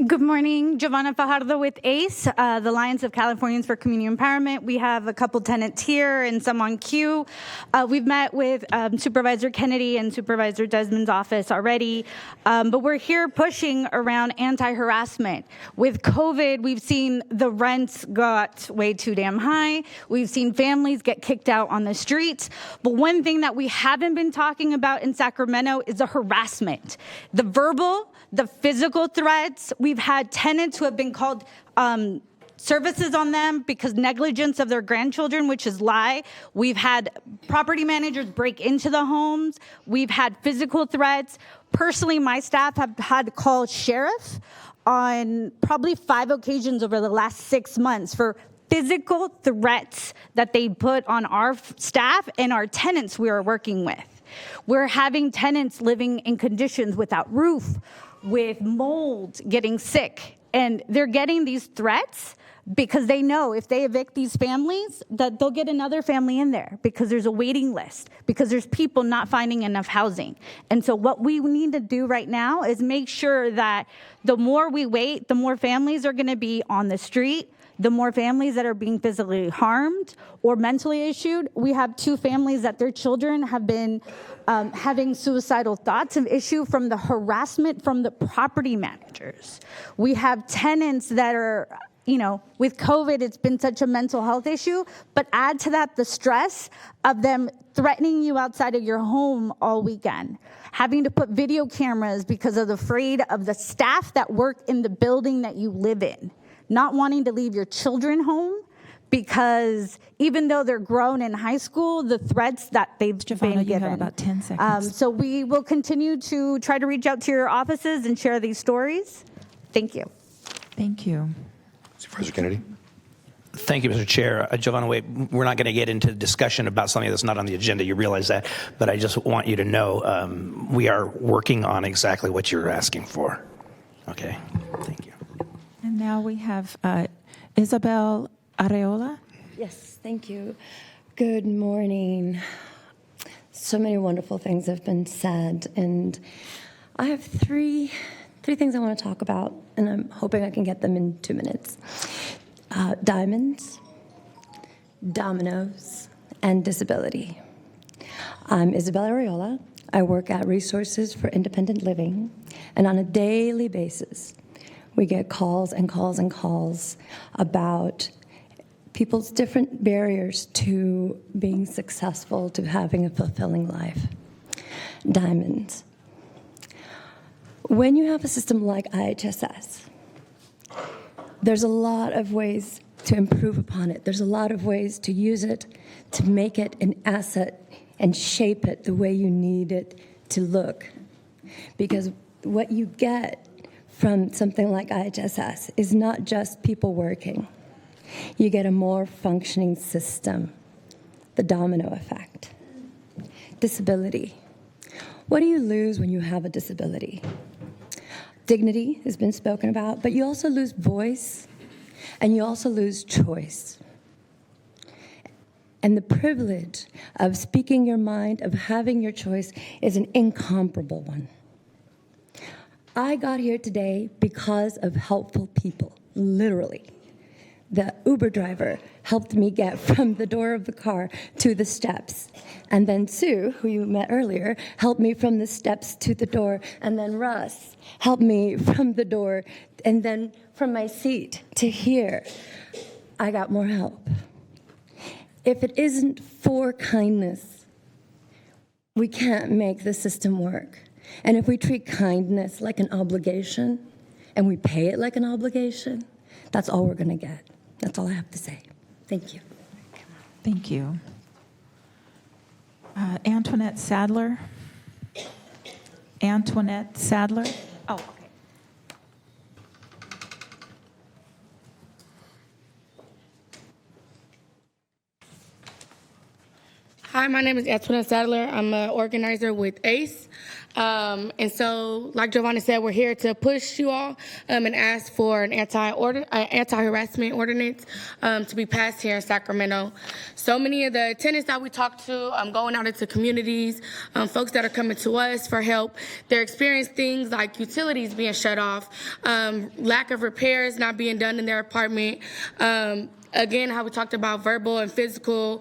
Good morning, Giovanna Fajardo with ACE, the Alliance of Californians for Community Empowerment. We have a couple tenants here and some on queue. We've met with Supervisor Kennedy and Supervisor Desmond's office already, but we're here pushing around anti-harassment. With COVID, we've seen the rents got way too damn high. We've seen families get kicked out on the streets. But one thing that we haven't been talking about in Sacramento is the harassment, the verbal, the physical threats. We've had tenants who have been called services on them because negligence of their grandchildren, which is lie. We've had property managers break into the homes. We've had physical threats. Personally, my staff have had to call sheriff on probably 5 occasions over the last 6 months for physical threats that they put on our staff and our tenants we are working with. We're having tenants living in conditions without roof, with mold, getting sick, and they're getting these threats because they know if they evict these families that they'll get another family in there because there's a waiting list, because there's people not finding enough housing. And so what we need to do right now is make sure that the more we wait, the more families are going to be on the street, the more families that are being physically harmed or mentally issued. We have 2 families that their children have been having suicidal thoughts of issue from the harassment from the property managers. We have tenants that are, with COVID, it's been such a mental health issue, but add to that the stress of them threatening you outside of your home all weekend, having to put video cameras because of the afraid of the staff that work in the building that you live in, not wanting to leave your children home because even though they're grown in high school, the threats that they've Giovanna, been given. you have about 10 seconds. So we will continue to try to reach out to your offices and share these stories. Thank you. Thank you. Supervisor Kennedy. Thank you, Mr. Chair. Giovanna, we're not going to get into discussion about something that's not on the agenda. You realize that. But I just want you to know we are working on exactly what you're asking for. Okay. Thank you. And now we have Isabel Areola. Yes, thank you. Good morning. So many wonderful things have been said, and I have three things I want to talk about, and I'm hoping I can get them in 2 minutes. Diamonds, dominoes, and disability. I'm Isabel Areola. I work at Resources for Independent Living, and on a daily basis, we get calls and calls and calls about people's different barriers to being successful, to having a fulfilling life. Diamonds. When you have a system like IHSS, there's a lot of ways to improve upon it. There's a lot of ways to use it, to make it an asset and shape it the way you need it to look. Because what you get from something like IHSS is not just people working. You get a more functioning system, the domino effect. Disability. What do you lose when you have a disability? Dignity has been spoken about, but you also lose voice, and you also lose choice. And the privilege of speaking your mind, of having your choice, is an incomparable one. I got here today because of helpful people, literally. The Uber driver helped me get from the door of the car to the steps. And then Sue, who you met earlier, helped me from the steps to the door. And then Russ helped me from the door. And then from my seat to here, I got more help. If it isn't for kindness, we can't make the system work. And if we treat kindness like an obligation, and we pay it like an obligation, that's all we're going to get. That's all I have to say. Thank you. Thank you. Antoinette Sadler. Antoinette Sadler. Oh, okay. Hi, my name is Antoinette Sadler. I'm an organizer with ACE. And so, like Giovanna said, we're here to push you all and ask for an anti-harassment ordinance to be passed here in Sacramento. So many of the tenants that we talk to, going out into communities, folks that are coming to us for help, they're experiencing things like utilities being shut off, lack of repairs not being done in their apartment, again, how we talked about verbal and physical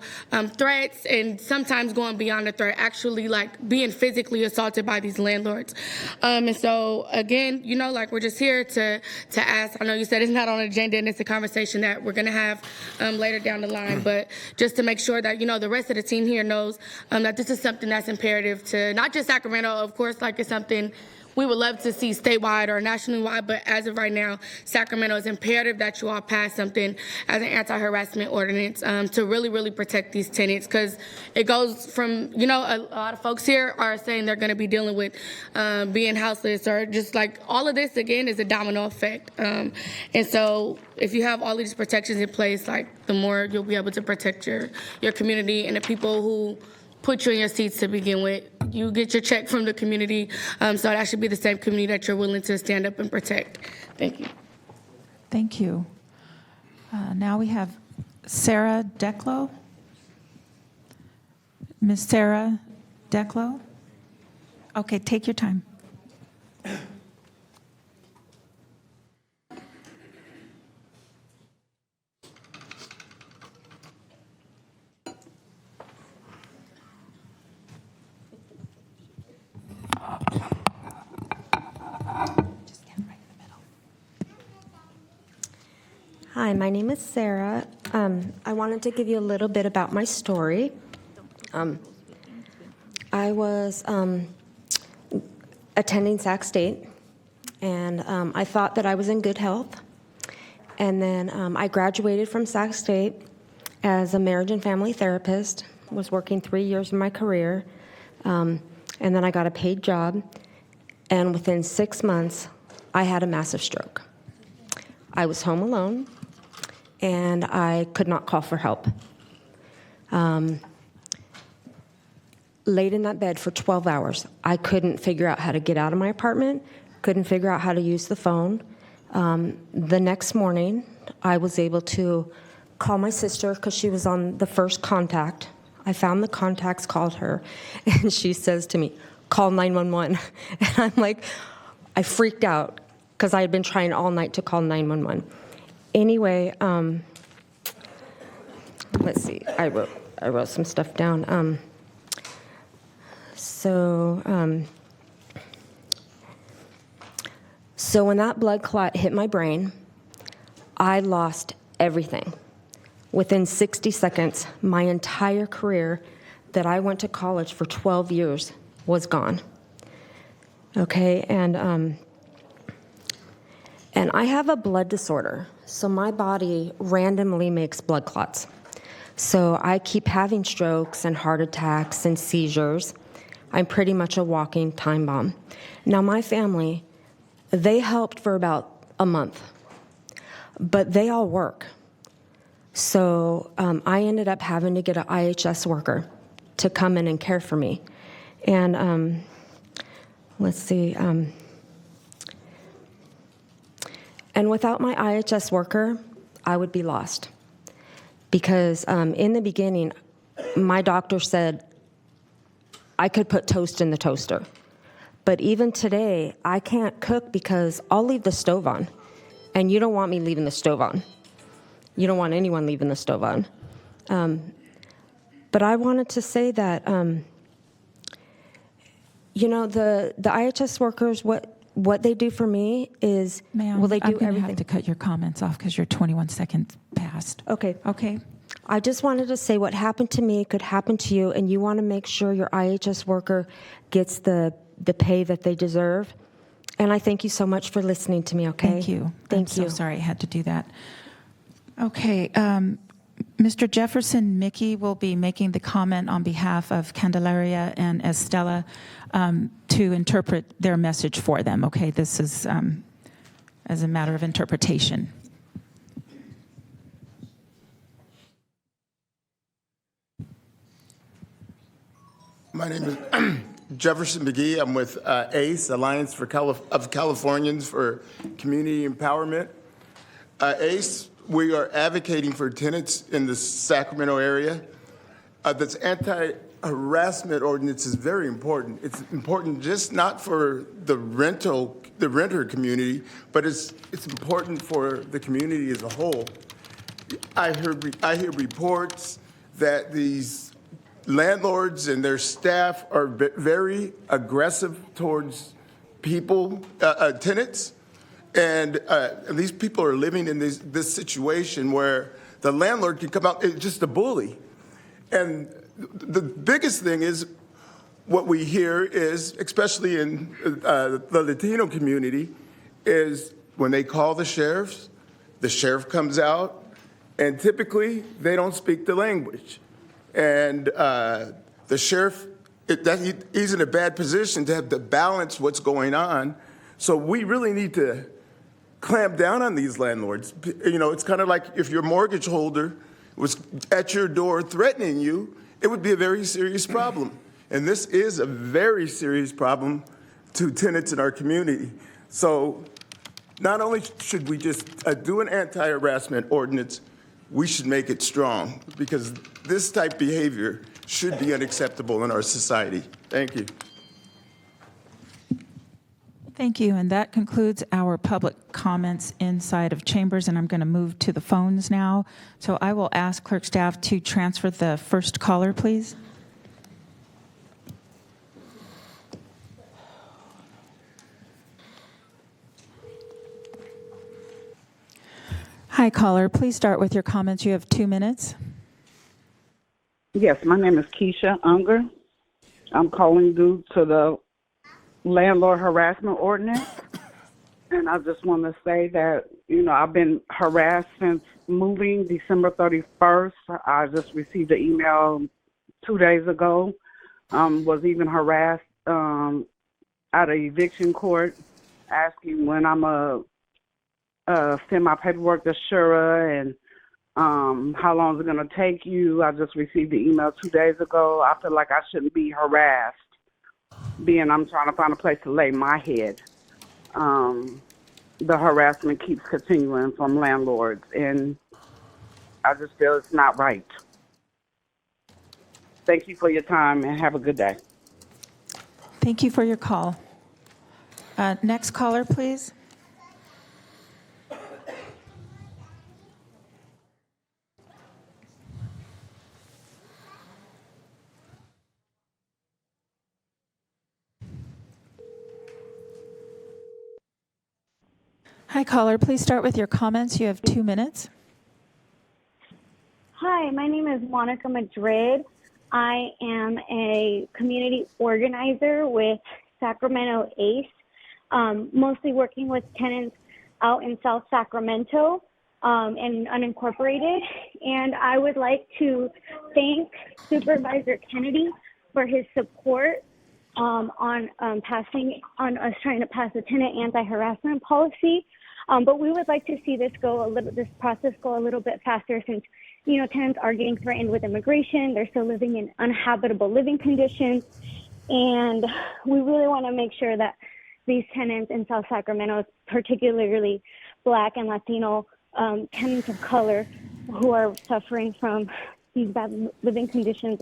threats, and sometimes going beyond the threat, actually like being physically assaulted by these landlords. And so, again, you know, like we're just here to ask. I know you said it's not on the agenda, and it's a conversation that we're going to have later down the line, but just to make sure that, you know, the rest of the team here knows that this is something that's imperative to not just Sacramento, of course, like it's something we would love to see statewide or nationally wide, but as of right now, Sacramento, is imperative that you all pass something as an anti-harassment ordinance to really, really protect these tenants, because it goes from, you know, a lot of folks here are saying they're going to be dealing with being houseless, or just like all of this, again, is a domino effect. And so if you have all these protections in place, like the more you'll be able to protect your community and the people who put you in your seats to begin with. You get your check from the community, so that should be the same community that you're willing to stand up and protect. Thank you. Thank you. Now we have Sarah Declo. Ms. Sarah Declo. Okay, take your time. Hi, my name is Sarah. I wanted to give you a little bit about my story. I was attending Sac State, and I thought that I was in good health. And then I graduated from Sac State as a marriage and family therapist, was working 3 years in my career, and then I got a paid job, and within 6 months, I had a massive stroke. I was home alone, and I could not call for help. Laid in that bed for 12 hours. I couldn't figure out how to get out of my apartment, couldn't figure out how to use the phone. The next morning, I was able to call my sister because she was on the first contact. I found the contacts, called her, and she says to me, "Call 911." And I'm like, I freaked out because I had been trying all night to call 911. Anyway, let's see. I wrote some stuff down. So when that blood clot hit my brain, I lost everything. Within 60 seconds, my entire career that I went to college for 12 years was gone. Okay, and I have a blood disorder, so my body randomly makes blood clots. So I keep having strokes and heart attacks and seizures. I'm pretty much a walking time bomb. Now, my family, they helped for about a month, but they all work. So I ended up having to get an IHS worker to come in and care for me. And let's see. And without my IHS worker, I would be lost. Because in the beginning, my doctor said I could put toast in the toaster. But even today, I can't cook because I'll leave the stove on. And you don't want me leaving the stove on. You don't want anyone leaving the stove on. But I wanted to say that, you know, the IHS workers, what they do for me is, Ma'am, well, they do I'm going to everything. have to cut your comments off because you're 21 seconds past. Okay. Okay. I just wanted to say what happened to me could happen to you, and you want to make sure your IHS worker gets the pay that they deserve. And I thank you so much for listening to me, okay? Thank you. Thank you. I'm so sorry I had to do that. Okay. Mr. Jefferson Mickey will be making the comment on behalf of Candelaria and Estella to interpret their message for them. Okay, this is as a matter of interpretation. My name is Jefferson McGee. I'm with ACE, Alliance of Californians for Community Empowerment. ACE, we are advocating for tenants in the Sacramento area. This anti-harassment ordinance is very important. It's important just not for the renter community, but it's important for the community as a whole. I hear reports that these landlords and their staff are very aggressive towards people, tenants, and these people are living in this situation where the landlord can come out, it's just a bully. And the biggest thing is what we hear is, especially in the Latino community, is when they call the sheriff comes out, and typically they don't speak the language. And the sheriff, he's in a bad position to have to balance what's going on. So we really need to clamp down on these landlords. You know, it's kind of like if your mortgage holder was at your door threatening you, it would be a very serious problem. And this is a very serious problem to tenants in our community. So not only should we just do an anti-harassment ordinance, we should make it strong, because this type of behavior should be unacceptable in our society. Thank you. Thank you, and that concludes our public comments inside of chambers, and I'm going to move to the phones now. So I will ask clerk staff to transfer the first caller, please. Hi, caller. Please start with your comments. You have 2 minutes. Yes, my name is Keisha Unger. I'm calling due to the landlord harassment ordinance. And I just want to say that, you know, I've been harassed since moving December 31st. I just received an email 2 days ago. Was even harassed at an eviction court asking when I'm send my paperwork to Shura and how long is it going to take you. I just received the email 2 days ago. I feel like I shouldn't be harassed, being I'm trying to find a place to lay my head. The harassment keeps continuing from landlords, and I just feel it's not right. Thank you for your time, and have a good day. Thank you for your call. Next caller, please. Hi, caller. Please start with your comments. You have 2 minutes. Hi, my name is Monica Madrid. I am a community organizer with Sacramento ACE, mostly working with tenants out in South Sacramento and unincorporated. And I would like to thank Supervisor Kennedy for his support on us trying to pass a tenant anti-harassment policy. But we would like to see this process go a little bit faster, since, you know, tenants are getting threatened with immigration. They're still living in uninhabitable living conditions. And we really want to make sure that these tenants in South Sacramento, particularly Black and Latino tenants of color who are suffering from these bad living conditions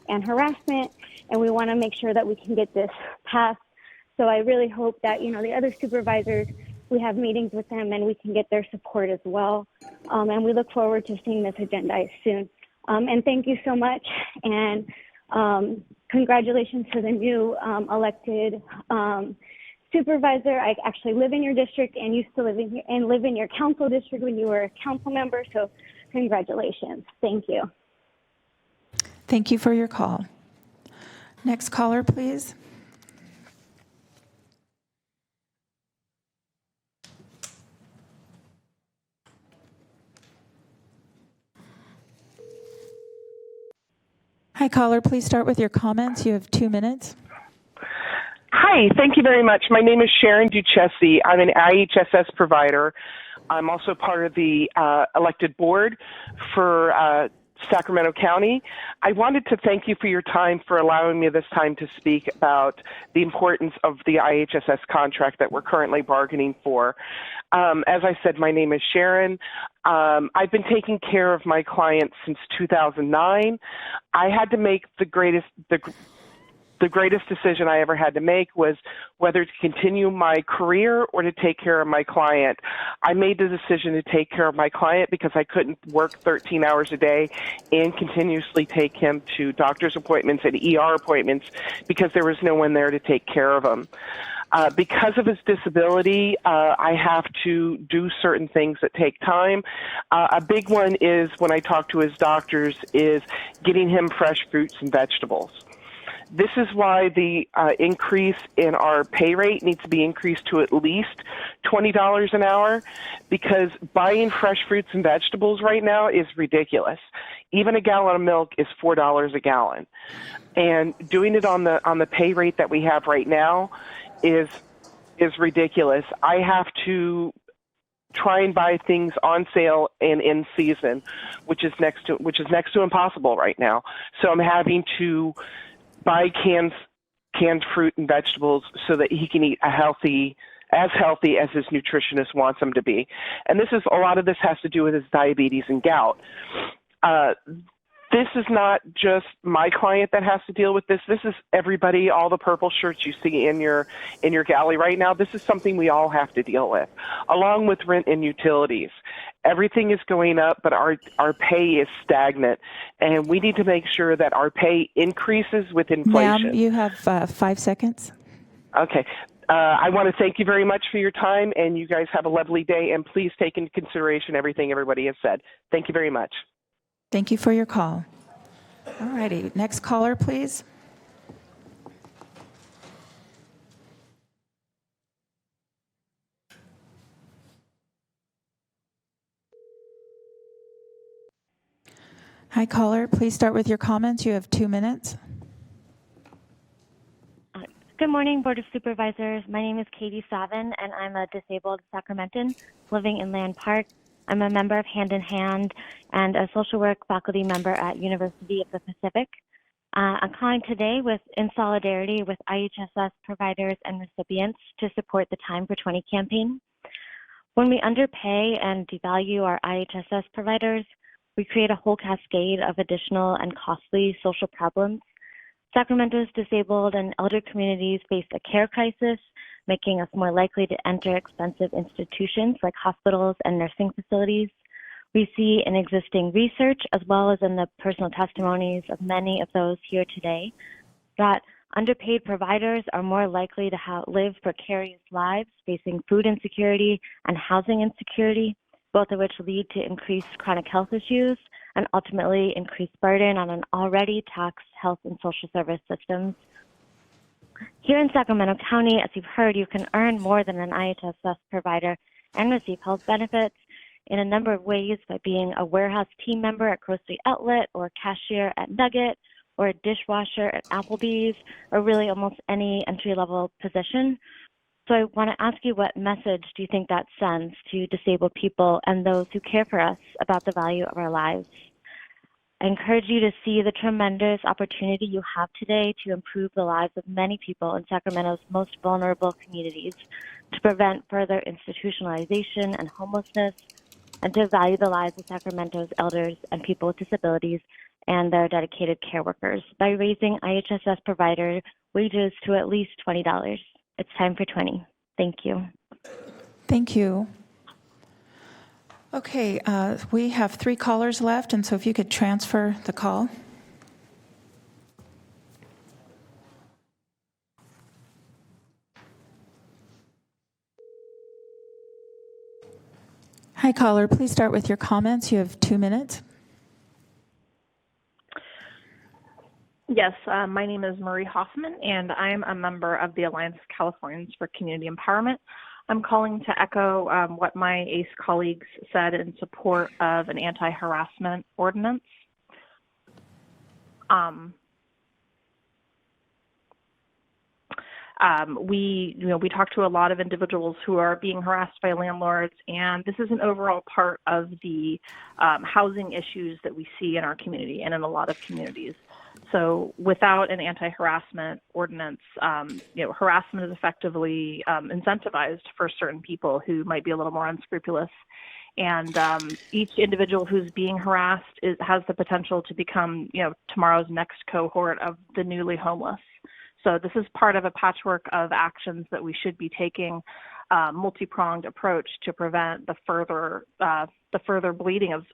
and harassment, and we want to make sure that we can get this passed. So I really hope that, you know, the other supervisors, we have meetings with them and we can get their support as well. And we look forward to seeing this agendized soon. And thank you so much. And congratulations to the new elected supervisor. I actually live in your district and used to live in your council district when you were a council member. So congratulations. Thank you. Thank you for your call. Next caller, please. Hi, caller. Please start with your comments. You have 2 minutes. Hi, thank you very much. My name is Sharon Duchessi. I'm an IHSS provider. I'm also part of the elected board for Sacramento County. I wanted to thank you for your time, for allowing me this time to speak about the importance of the IHSS contract that we're currently bargaining for. As I said, my name is Sharon. I've been taking care of my clients since 2009. I had to make the greatest decision I ever had to make was whether to continue my career or to take care of my client. I made the decision to take care of my client because I couldn't work 13 hours a day and continuously take him to doctor's appointments and ER appointments because there was no one there to take care of him. Because of his disability, I have to do certain things that take time. A big one is when I talk to his doctors is getting him fresh fruits and vegetables. This is why the increase in our pay rate needs to be increased to at least $20 an hour, because buying fresh fruits and vegetables right now is ridiculous. Even a gallon of milk is $4 a gallon, and doing it on the pay rate that we have right now is ridiculous. I have to try and buy things on sale and in season, which is next to impossible right now. So I'm having to buy canned fruit and vegetables so that he can eat as healthy as his nutritionist wants him to be. And a lot of this has to do with his diabetes and gout. This is not just my client that has to deal with this. This is everybody, all the purple shirts you see in your galley right now. This is something we all have to deal with, along with rent and utilities. Everything is going up, but our pay is stagnant, and we need to make sure that our pay increases with inflation. Ma'am, you have 5 seconds. Okay. I want to thank you very much for your time, and you guys have a lovely day, and please take into consideration everything everybody has said. Thank you very much. Thank you for your call. All righty. Next caller, please. Hi, caller. Please start with your comments. You have 2 minutes. Good morning, Board of Supervisors. My name is Katie Savin, and I'm a disabled Sacramentan living in Land Park. I'm a member of Hand in Hand and a social work faculty member at University of the Pacific. I'm calling today in solidarity with IHSS providers and recipients to support the Time for 20 campaign. When we underpay and devalue our IHSS providers, we create a whole cascade of additional and costly social problems. Sacramento's disabled and elder communities face a care crisis, making us more likely to enter expensive institutions like hospitals and nursing facilities. We see in existing research, as well as in the personal testimonies of many of those here today, that underpaid providers are more likely to live precarious lives, facing food insecurity and housing insecurity, both of which lead to increased chronic health issues and ultimately increased burden on an already taxed health and social service systems. Here in Sacramento County, as you've heard, you can earn more than an IHSS provider and receive health benefits in a number of ways, by being a warehouse team member at Grocery Outlet, or cashier at Nugget, or a dishwasher at Applebee's, or really almost any entry-level position. So I want to ask you, what message do you think that sends to disabled people and those who care for us about the value of our lives? I encourage you to see the tremendous opportunity you have today to improve the lives of many people in Sacramento's most vulnerable communities, to prevent further institutionalization and homelessness, and to value the lives of Sacramento's elders and people with disabilities and their dedicated care workers by raising IHSS provider wages to at least $20. It's time for 20. Thank you. Thank you. Okay, we have 3 callers left, and so if you could transfer the call. Hi, caller. Please start with your comments. You have 2 minutes. Yes, my name is Marie Hoffman, and I'm a member of the Alliance of Californians for Community Empowerment. I'm calling to echo what my ACE colleagues said in support of an anti-harassment ordinance. We talk to a lot of individuals who are being harassed by landlords, and this is an overall part of the housing issues that we see in our community and in a lot of communities. So without an anti-harassment ordinance, harassment is effectively incentivized for certain people who might be a little more unscrupulous. And each individual who's being harassed has the potential to become, tomorrow's next cohort of the newly homeless. So this is part of a patchwork of actions that we should be taking, multi-pronged approach to prevent the further bleeding of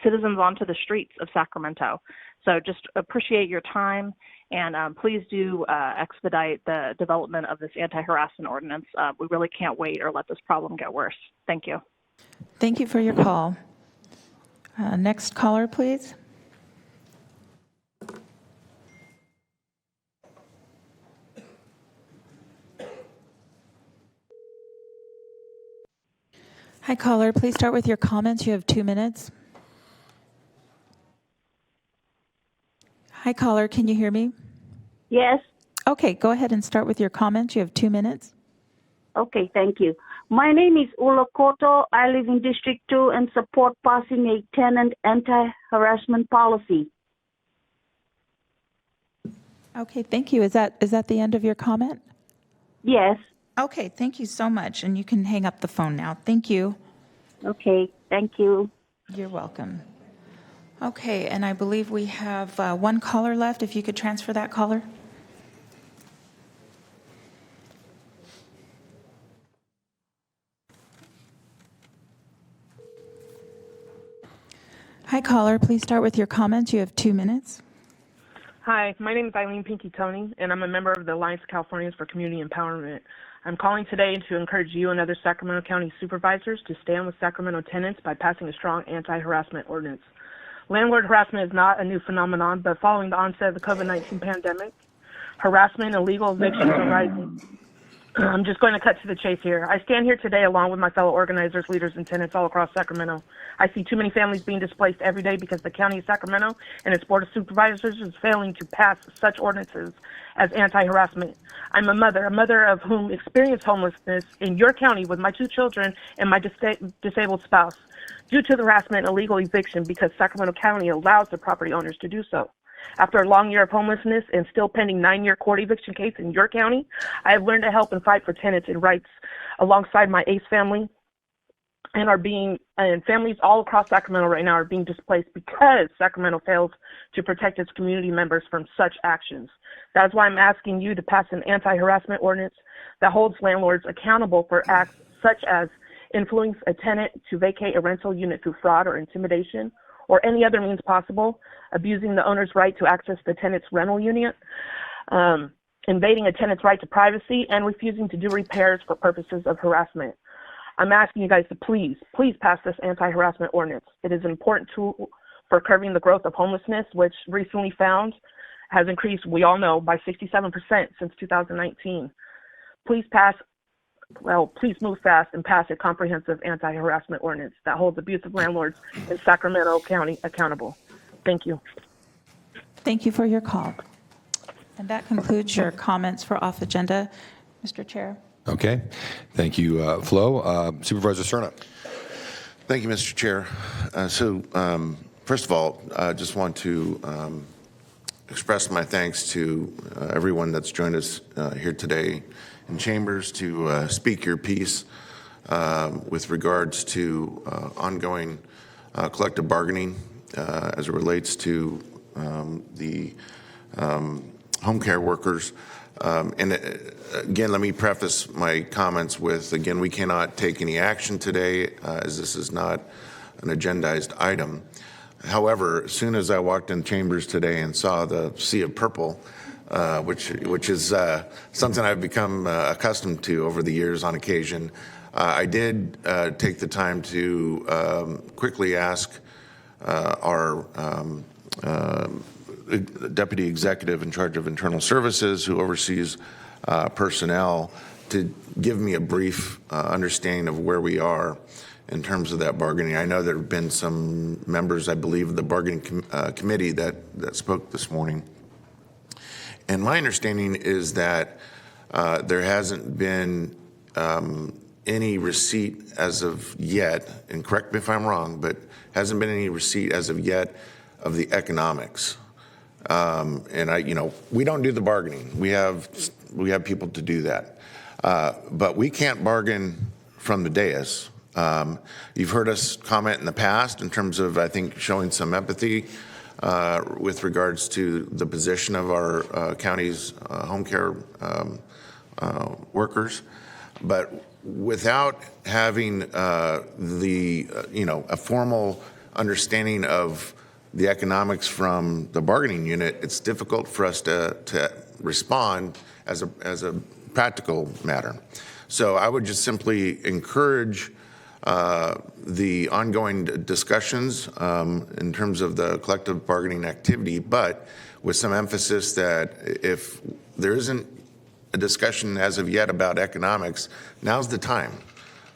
citizens onto the streets of Sacramento. So just appreciate your time, and please do expedite the development of this anti-harassment ordinance. We really can't wait or let this problem get worse. Thank you. Thank you for your call. Next caller, please. Hi, caller. Please start with your comments. You have 2 minutes. Hi, caller. Can you hear me? Yes. Okay, go ahead and start with your comments. You have 2 minutes. Okay, thank you. My name is Ula Koto. I live in District 2 and support passing a tenant anti-harassment policy. Okay, thank you. Is that the end of your comment? Yes. Okay, thank you so much. And you can hang up the phone now. Thank you. Okay, thank you. You're welcome. Okay, and I believe we have one caller left. If you could transfer that caller. Hi, caller. Please start with your comments. You have 2 minutes. Hi, my name is Eileen Pinky Tony, and I'm a member of the Alliance of Californians for Community Empowerment. I'm calling today to encourage you and other Sacramento County supervisors to stand with Sacramento tenants by passing a strong anti-harassment ordinance. Landlord harassment is not a new phenomenon, but following the onset of the COVID-19 pandemic, harassment and illegal evictions are rising. I'm just going to cut to the chase here. I stand here today along with my fellow organizers, leaders, and tenants all across Sacramento. I see too many families being displaced every day because the County of Sacramento and its Board of Supervisors is failing to pass such ordinances as anti-harassment. I'm a mother of whom experienced homelessness in your county with my 2 children and my disabled spouse due to the harassment and illegal eviction because Sacramento County allows the property owners to do so. After a long year of homelessness and still pending 9-year court eviction case in your county, I have learned to help and fight for tenants and rights alongside my ACE family and families all across Sacramento right now are being displaced because Sacramento fails to protect its community members from such actions. That's why I'm asking you to pass an anti-harassment ordinance that holds landlords accountable for acts such as influencing a tenant to vacate a rental unit through fraud or intimidation, or any other means possible, abusing the owner's right to access the tenant's rental unit, invading a tenant's right to privacy, and refusing to do repairs for purposes of harassment. I'm asking you guys to please pass this anti-harassment ordinance. It is an important tool for curbing the growth of homelessness, which recently found has increased, we all know, by 67% since 2019. Please move fast and pass a comprehensive anti-harassment ordinance that holds abusive landlords in Sacramento County accountable. Thank you. Thank you for your call. And that concludes your comments for off agenda, Mr. Chair. Okay. Thank you, Flo. Supervisor Cerna. Thank you, Mr. Chair. First of all, I just want to express my thanks to everyone that's joined us here today in chambers to speak your piece with regards to ongoing collective bargaining as it relates to the home care workers. Again, let me preface my comments with, again, we cannot take any action today as this is not an agendized item. However, as soon as I walked in chambers today and saw the sea of purple, which is something I've become accustomed to over the years on occasion, I did take the time to quickly ask our Deputy Executive in charge of Internal Services, who oversees personnel, to give me a brief understanding of where we are in terms of that bargaining. I know there have been some members, I believe, of the bargaining committee that spoke this morning. And my understanding is that there hasn't been any receipt as of yet, and correct me if I'm wrong, but hasn't been any receipt as of yet of the economics. And we don't do the bargaining. We have people to do that. But we can't bargain from the dais. You've heard us comment in the past in terms of, I think, showing some empathy with regards to the position of our county's home care workers. But without having a formal understanding of the economics from the bargaining unit, it's difficult for us to respond as a practical matter. So I would just simply encourage the ongoing discussions in terms of the collective bargaining activity, but with some emphasis that if there isn't a discussion as of yet about economics, now's the time.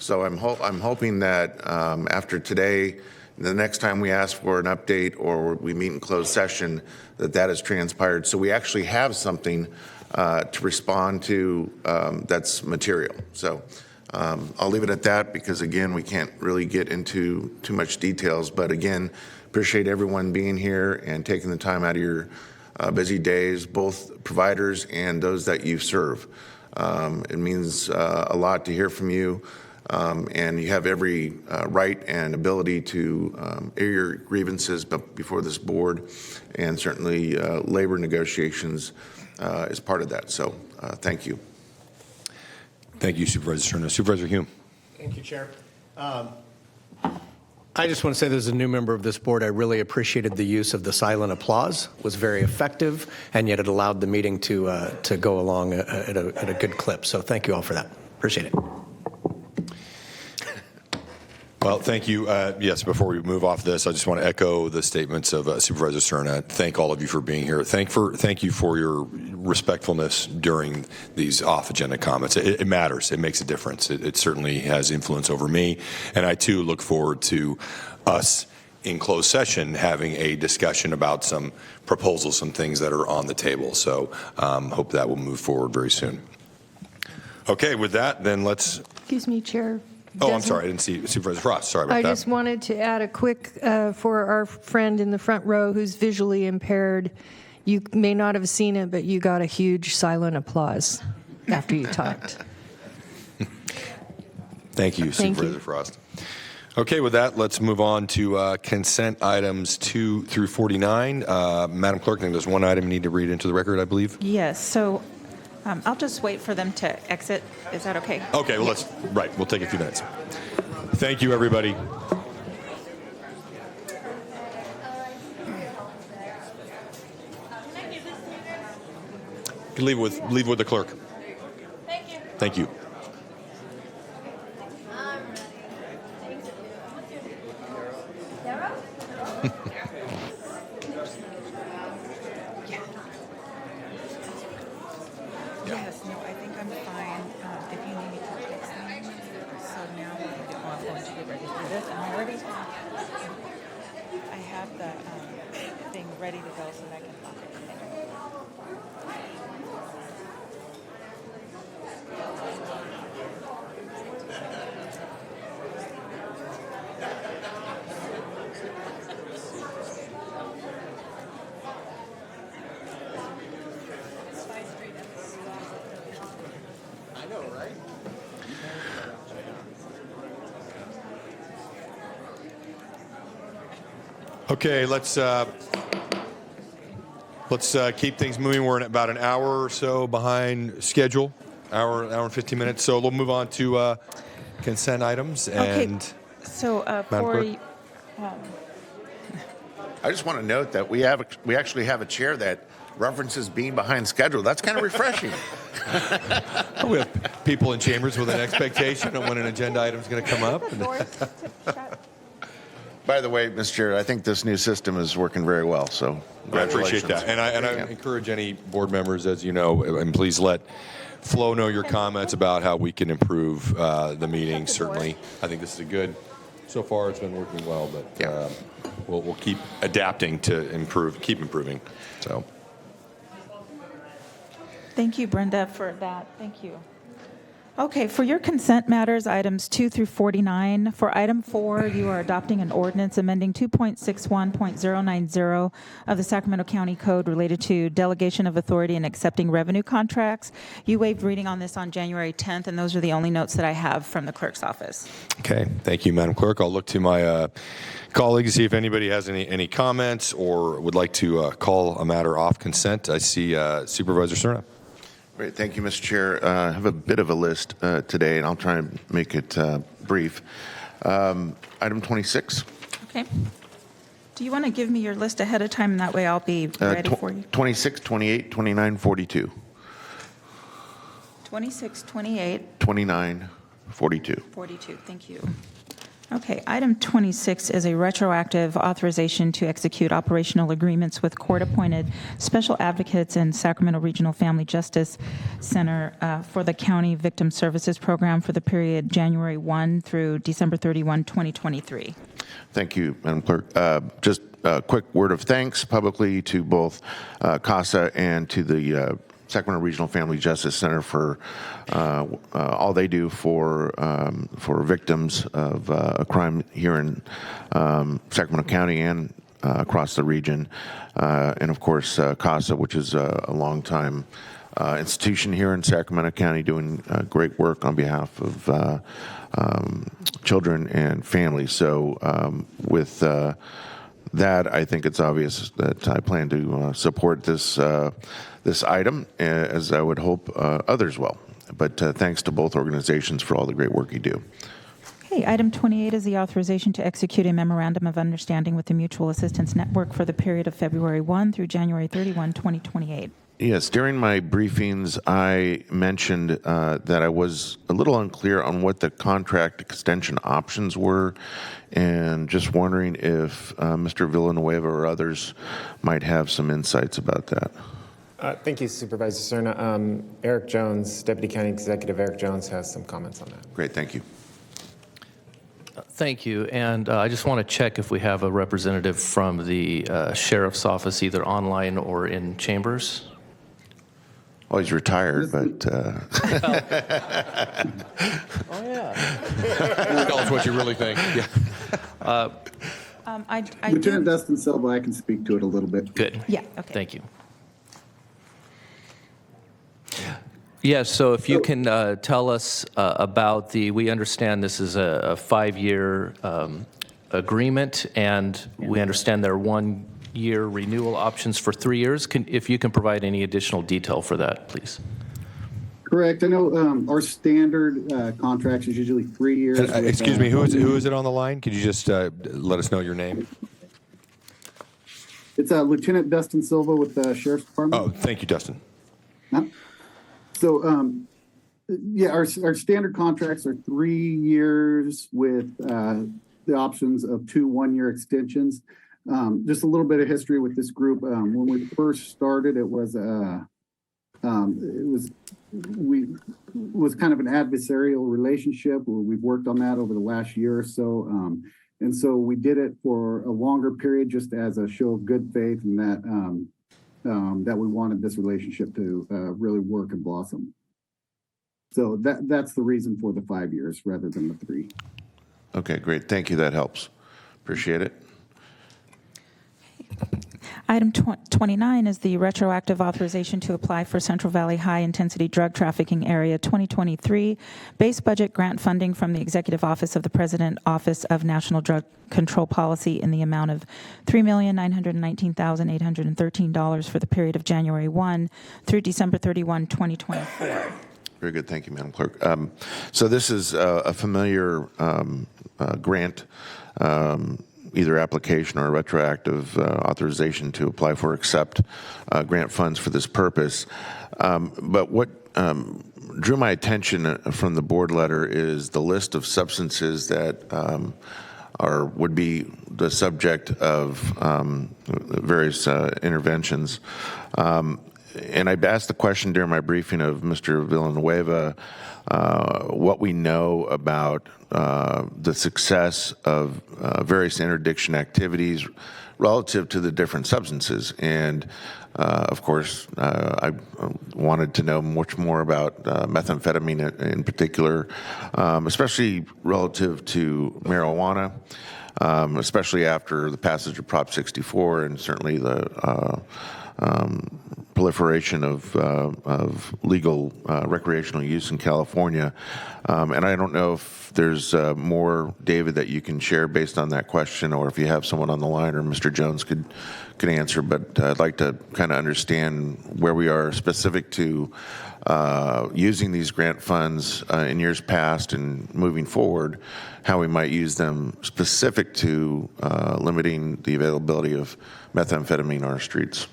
So I'm hoping that after today, the next time we ask for an update or we meet in closed session, that has transpired. So we actually have something to respond to that's material. So I'll leave it at that because, again, we can't really get into too much details. But, again, appreciate everyone being here and taking the time out of your busy days, both providers and those that you serve. It means a lot to hear from you. And you have every right and ability to air your grievances before this board, and certainly labor negotiations is part of that. So thank you. Thank you, Supervisor Cerna. Supervisor Hume. Thank you, Chair. I just want to say, as a new member of this board, I really appreciated the use of the silent applause. It was very effective, and yet it allowed the meeting to go along at a good clip. So thank you all for that. Appreciate it. Well, thank you. Yes, before we move off this, I just want to echo the statements of Supervisor Cerna. Thank all of you for being here. Thank you for your respectfulness during these off-agenda comments. It matters. It makes a difference. It certainly has influence over me. And I, too, look forward to us in closed session having a discussion about some proposals, some things that are on the table. So hope that will move forward very soon. Okay, with that, then let's... Excuse me, Chair. Oh, I'm sorry. I didn't see Supervisor Frost. Sorry about that. I just wanted to add a quick, for our friend in the front row who's visually impaired, you may not have seen it, but you got a huge silent applause after you talked. Thank you, Supervisor Frost. Okay, with that, let's move on to consent items 2 through 49. Madam Clerk, I think there's one item you need to read into the record, I believe. Yes, so I'll just wait for them to exit. Is that okay? Okay, well, we'll take a few minutes. Thank you, everybody. You can leave with the clerk. Thank you. Thank you. Yes, no, I think I'm fine. If you need me to text me, so now I'm going to get ready to do this. And I have the thing ready to go so that I can lock it. Okay, let's keep things moving. We're in about an hour or so behind schedule, hour and 15 minutes. So we'll move on to consent items. And okay, so for I just want to note that we actually have a chair that references being behind schedule. That's kind of refreshing. We have people in chambers with an expectation of when an agenda item is going to come up. By the way, Mr. Chair, I think this new system is working very well. So I appreciate that, and I encourage any board members, as you know, and please let Flo know your comments about how we can improve the meeting. Certainly, I think this is a good So far, it's been working well, but we'll keep adapting to keep improving. So, Thank you, Brenda, for that. Thank you. Okay, for your consent matters, items 2 through 49. For item 4, you are adopting an ordinance amending 2.61.090 of the Sacramento County Code related to delegation of authority and accepting revenue contracts. You waived reading on this on January 10th, and those are the only notes that I have from the clerk's office. okay. Thank you, Madam Clerk. I'll look to my colleagues to see if anybody has any comments or would like to call a matter off consent. I see Supervisor Cerna. Great. Thank you, Mr. Chair. I have a bit of a list today, and I'll try and make it brief. Item 26. Okay. Do you want to give me your list ahead of time, and that way I'll be ready for you? 26, 28, 29, 42. 26, 28, 29, 42. 42. Thank you. Okay, item 26 is a retroactive authorization to execute operational agreements with court-appointed special advocates and Sacramento Regional Family Justice Center for the County Victim Services Program for the period January 1 through December 31, 2023. Thank you, Madam Clerk. Just a quick word of thanks publicly to both CASA and to the Sacramento Regional Family Justice Center for all they do for victims of a crime here in Sacramento County and across the region. And of course, CASA, which is a longtime institution here in Sacramento County doing great work on behalf of children and families. So with that, I think it's obvious that I plan to support this item, as I would hope others will. But thanks to both organizations for all the great work you do. Okay, item 28 is the authorization to execute a memorandum of understanding with the Mutual Assistance Network for the period of February 1 through January 31, 2028. Yes, during my briefings, I mentioned that I was a little unclear on what the contract extension options were, and just wondering if Mr. Villanueva or others might have some insights about that. Thank you, Supervisor Cerna. Eric Jones, Deputy County Executive Eric Jones, has some comments on that. Great, thank you. Thank you. And I just want to check if we have a representative from the Sheriff's Office, either online or in chambers. Well, he's retired, but... Oh, yeah. Tell us what you really think. Yeah. Lieutenant Dustin Silva, I can speak to it a little bit. Good. Yeah, okay. Thank you. Yes, so if you can tell us about we understand this is a 5-year agreement, and we understand there are 1-year renewal options for 3 years. If you can provide any additional detail for that, please. Correct. I know our standard contracts is usually 3 years. Excuse me, who is it on the line? Could you just let us know your name? It's Lieutenant Dustin Silva with the Sheriff's Department. Oh, thank you, Dustin. So, our standard contracts are 3 years with the options of 2 1-year extensions. Just a little bit of history with this group. When we first started, it was kind of an adversarial relationship. We've worked on that over the last year or so. And so we did it for a longer period just as a show of good faith and that we wanted this relationship to really work and blossom. So that's the reason for the 5 years rather than the 3. Okay, great. Thank you. That helps. Appreciate it. Item 29 is the retroactive authorization to apply for Central Valley High Intensity Drug Trafficking Area 2023 base budget grant funding from the Executive Office of the President, Office of National Drug Control Policy in the amount of $3,919,813 for the period of January 1 through December 31, 2024. Very good. Thank you, Madam Clerk. So this is a familiar grant, either application or retroactive authorization to apply for accept grant funds for this purpose. But what drew my attention from the board letter is the list of substances that would be the subject of various interventions. and I asked the question during my briefing of Mr. Villanueva, what we know about the success of various interdiction activities relative to the different substances. And of course, I wanted to know much more about methamphetamine in particular, especially relative to marijuana, especially after the passage of Prop 64 and certainly the proliferation of legal recreational use in California. And I don't know if there's more, David, that you can share based on that question, or if you have someone on the line, or Mr. Jones could answer. But I'd like to kind of understand where we are specific to using these grant funds in years past and moving forward, how we might use them specific to limiting the availability of methamphetamine on our streets.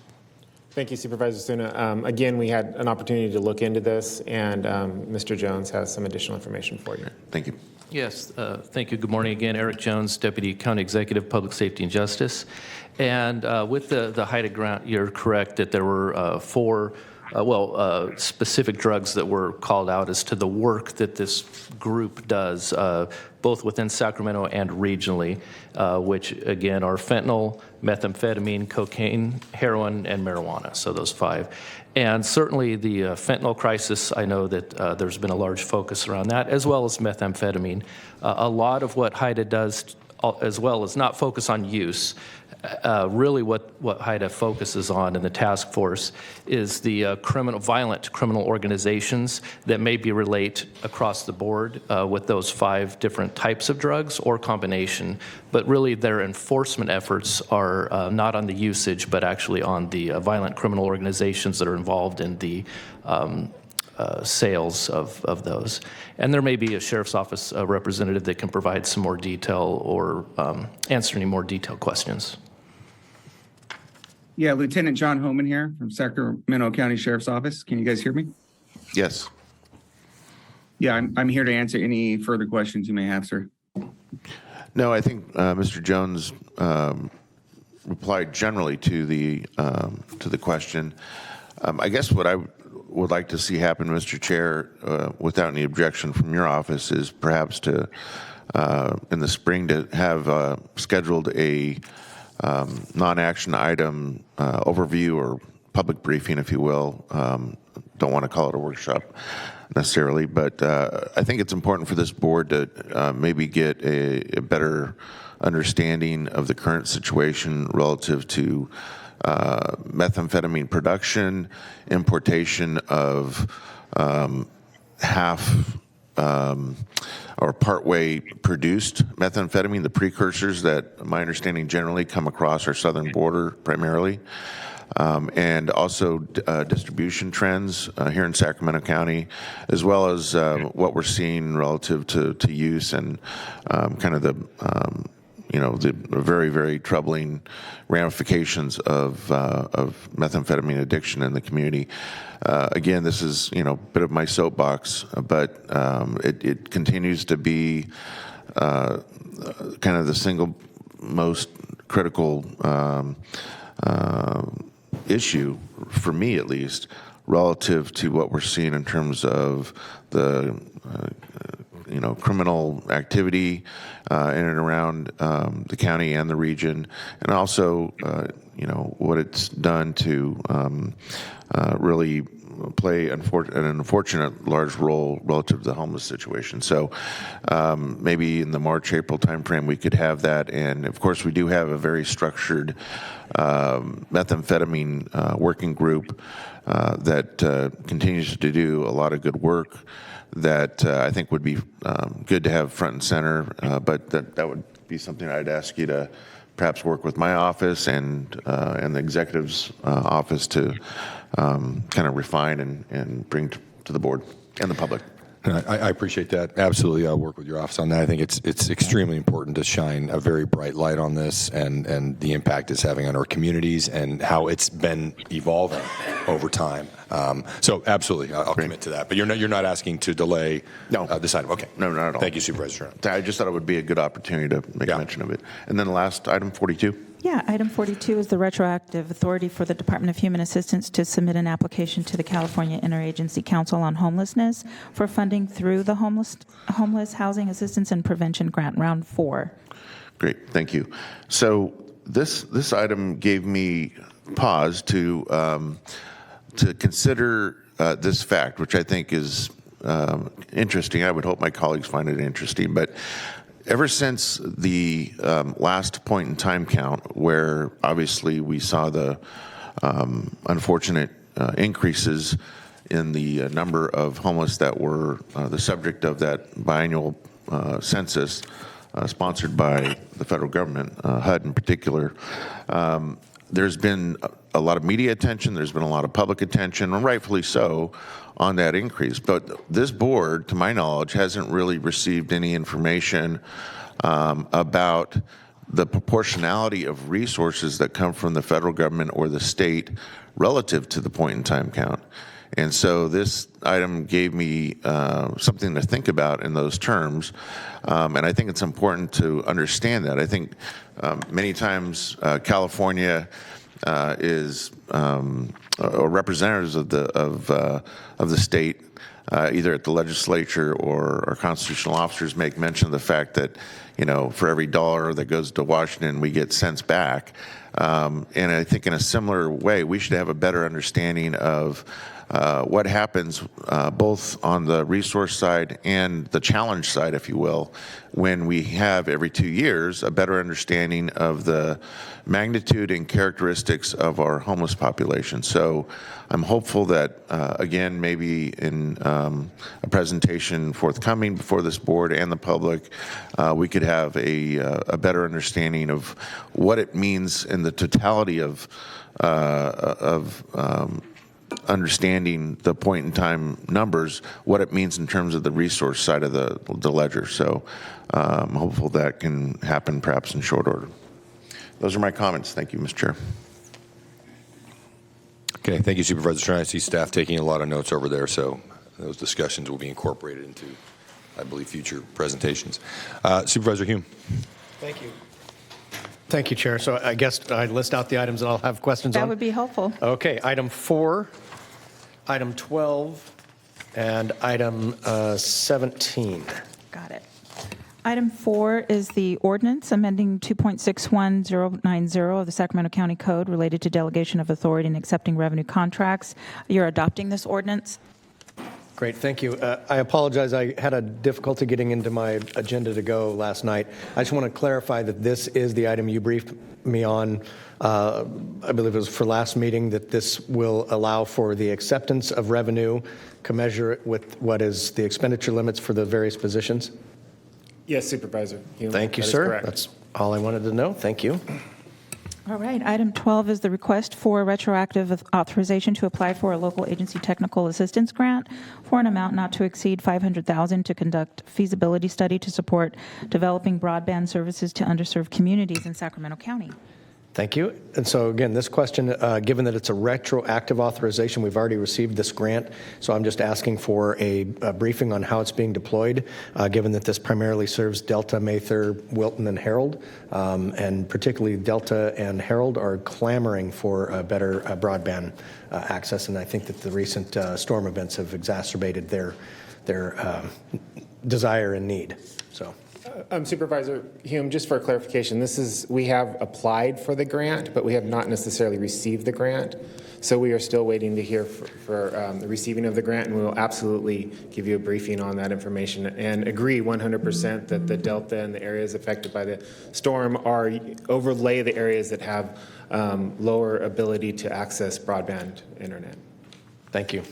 Thank you, Supervisor Suna. Again, we had an opportunity to look into this, and Mr. Jones has some additional information for you. Thank you. Yes, thank you. Good morning again. Eric Jones, Deputy County Executive, Public Safety and Justice. And with the HIDA grant, you're correct that there were four specific drugs that were called out as to the work that this group does, both within Sacramento and regionally, which again are fentanyl, methamphetamine, cocaine, heroin, and marijuana, so those five. And certainly the fentanyl crisis, I know that there's been a large focus around that, as well as methamphetamine. A lot of what HIDA does as well is not focus on use. Really what HIDA focuses on in the task force is the violent criminal organizations that maybe relate across the board with those five different types of drugs or combination, but really their enforcement efforts are not on the usage, but actually on the violent criminal organizations that are involved in the sales of those. And there may be a sheriff's office representative that can provide some more detail or answer any more detailed questions. Yeah, Lieutenant John Homan here from Sacramento County Sheriff's Office. Can you guys hear me? Yes. Yeah, I'm here to answer any further questions you may have, sir. No, I think Mr. Jones replied generally to the question. I guess what I would like to see happen, Mr. Chair, without any objection from your office, is perhaps to in the spring to have scheduled a non-action item overview or public briefing, if you will. Don't want to call it a workshop necessarily, but I think it's important for this board to maybe get a better understanding of the current situation relative to methamphetamine production, importation of half or partway produced methamphetamine, the precursors that my understanding generally come across our southern border primarily, and also distribution trends here in Sacramento County, as well as what we're seeing relative to use and kind of the very, very troubling ramifications of methamphetamine addiction in the community. Again, this is a bit of my soapbox, but it continues to be kind of the single most critical issue, for me at least, relative to what we're seeing in terms of the criminal activity in and around the county and the region, and also what it's done to really play an unfortunate large role relative to the homeless situation. So maybe in the March-April timeframe we could have that, and of course we do have a very structured methamphetamine working group that continues to do a lot of good work that I think would be good to have front and center, but that would be something I'd ask you to perhaps work with my office and the executive's office to kind of refine and bring to the board and the public. I appreciate that. Absolutely, I'll work with your office on that. I think it's extremely important to shine a very bright light on this and the impact it's having on our communities and how it's been evolving over time. So absolutely, I'll commit to that. But you're not asking to delay this item. Okay. No, not at all. Thank you, Supervisor. I just thought it would be a good opportunity to make mention of it. And then last item 42. Yeah, item 42 is the retroactive authority for the Department of Human Assistance to submit an application to the California Interagency Council on Homelessness for funding through the Homeless Housing Assistance and Prevention Grant, Round 4. Great, thank you. So this item gave me pause to consider this fact, which I think is interesting. I would hope my colleagues find it interesting, but ever since the last point in time count, where obviously we saw the unfortunate increases in the number of homeless that were the subject of that biannual census sponsored by the federal government, HUD in particular, there's been a lot of media attention, there's been a lot of public attention, and rightfully so, on that increase. But this board, to my knowledge, hasn't really received any information about the proportionality of resources that come from the federal government or the state relative to the point in time count. And so this item gave me something to think about in those terms. And I think it's important to understand that. I think many times California is or representatives of the state, either at the legislature or our constitutional officers, make mention of the fact that, you know, for every dollar that goes to Washington, we get cents back. And I think in a similar way, we should have a better understanding of what happens both on the resource side and the challenge side, if you will, when we have every 2 years a better understanding of the magnitude and characteristics of our homeless population. So I'm hopeful that, again, maybe in a presentation forthcoming before this board and the public, we could have a better understanding of what it means in the totality of understanding the point in time numbers, what it means in terms of the resource side of the ledger. So I'm hopeful that can happen perhaps in short order. Those are my comments. Thank you, Mr. Chair. Okay, thank you, Supervisor. I see staff taking a lot of notes over there, so those discussions will be incorporated into, I believe, future presentations. Supervisor Hume. Thank you. Thank you, Chair. So I guess I list out the items and I'll have questions on. That would be helpful. Okay, item 4, item 12, and item 17. Got it. Item 4 is the ordinance amending 2.61090 of the Sacramento County Code related to delegation of authority and accepting revenue contracts. You're adopting this ordinance. Great, thank you. I apologize, I had a difficulty getting into my agenda to go last night. I just want to clarify that this is the item you briefed me on, I believe it was for last meeting, that this will allow for the acceptance of revenue commensurate with what is the expenditure limits for the various positions? Yes, Supervisor. Thank you, sir. That's all I wanted to know. Thank you. All right. Item 12 is the request for retroactive authorization to apply for a local agency technical assistance grant for an amount not to exceed $500,000 to conduct feasibility study to support developing broadband services to underserved communities in Sacramento County. Thank you. And so again, this question, given that it's a retroactive authorization, we've already received this grant, so I'm just asking for a briefing on how it's being deployed, given that this primarily serves Delta, Mather, Wilton, and Herald, and particularly Delta and Herald are clamoring for better broadband access, and I think that the recent storm events have exacerbated their desire and need. So. Supervisor Hume, just for clarification, we have applied for the grant, but we have not necessarily received the grant. So we are still waiting to hear for the receiving of the grant, and we will absolutely give you a briefing on that information and agree 100% that the Delta and the areas affected by the storm overlay the areas that have lower ability to access broadband internet. Thank you.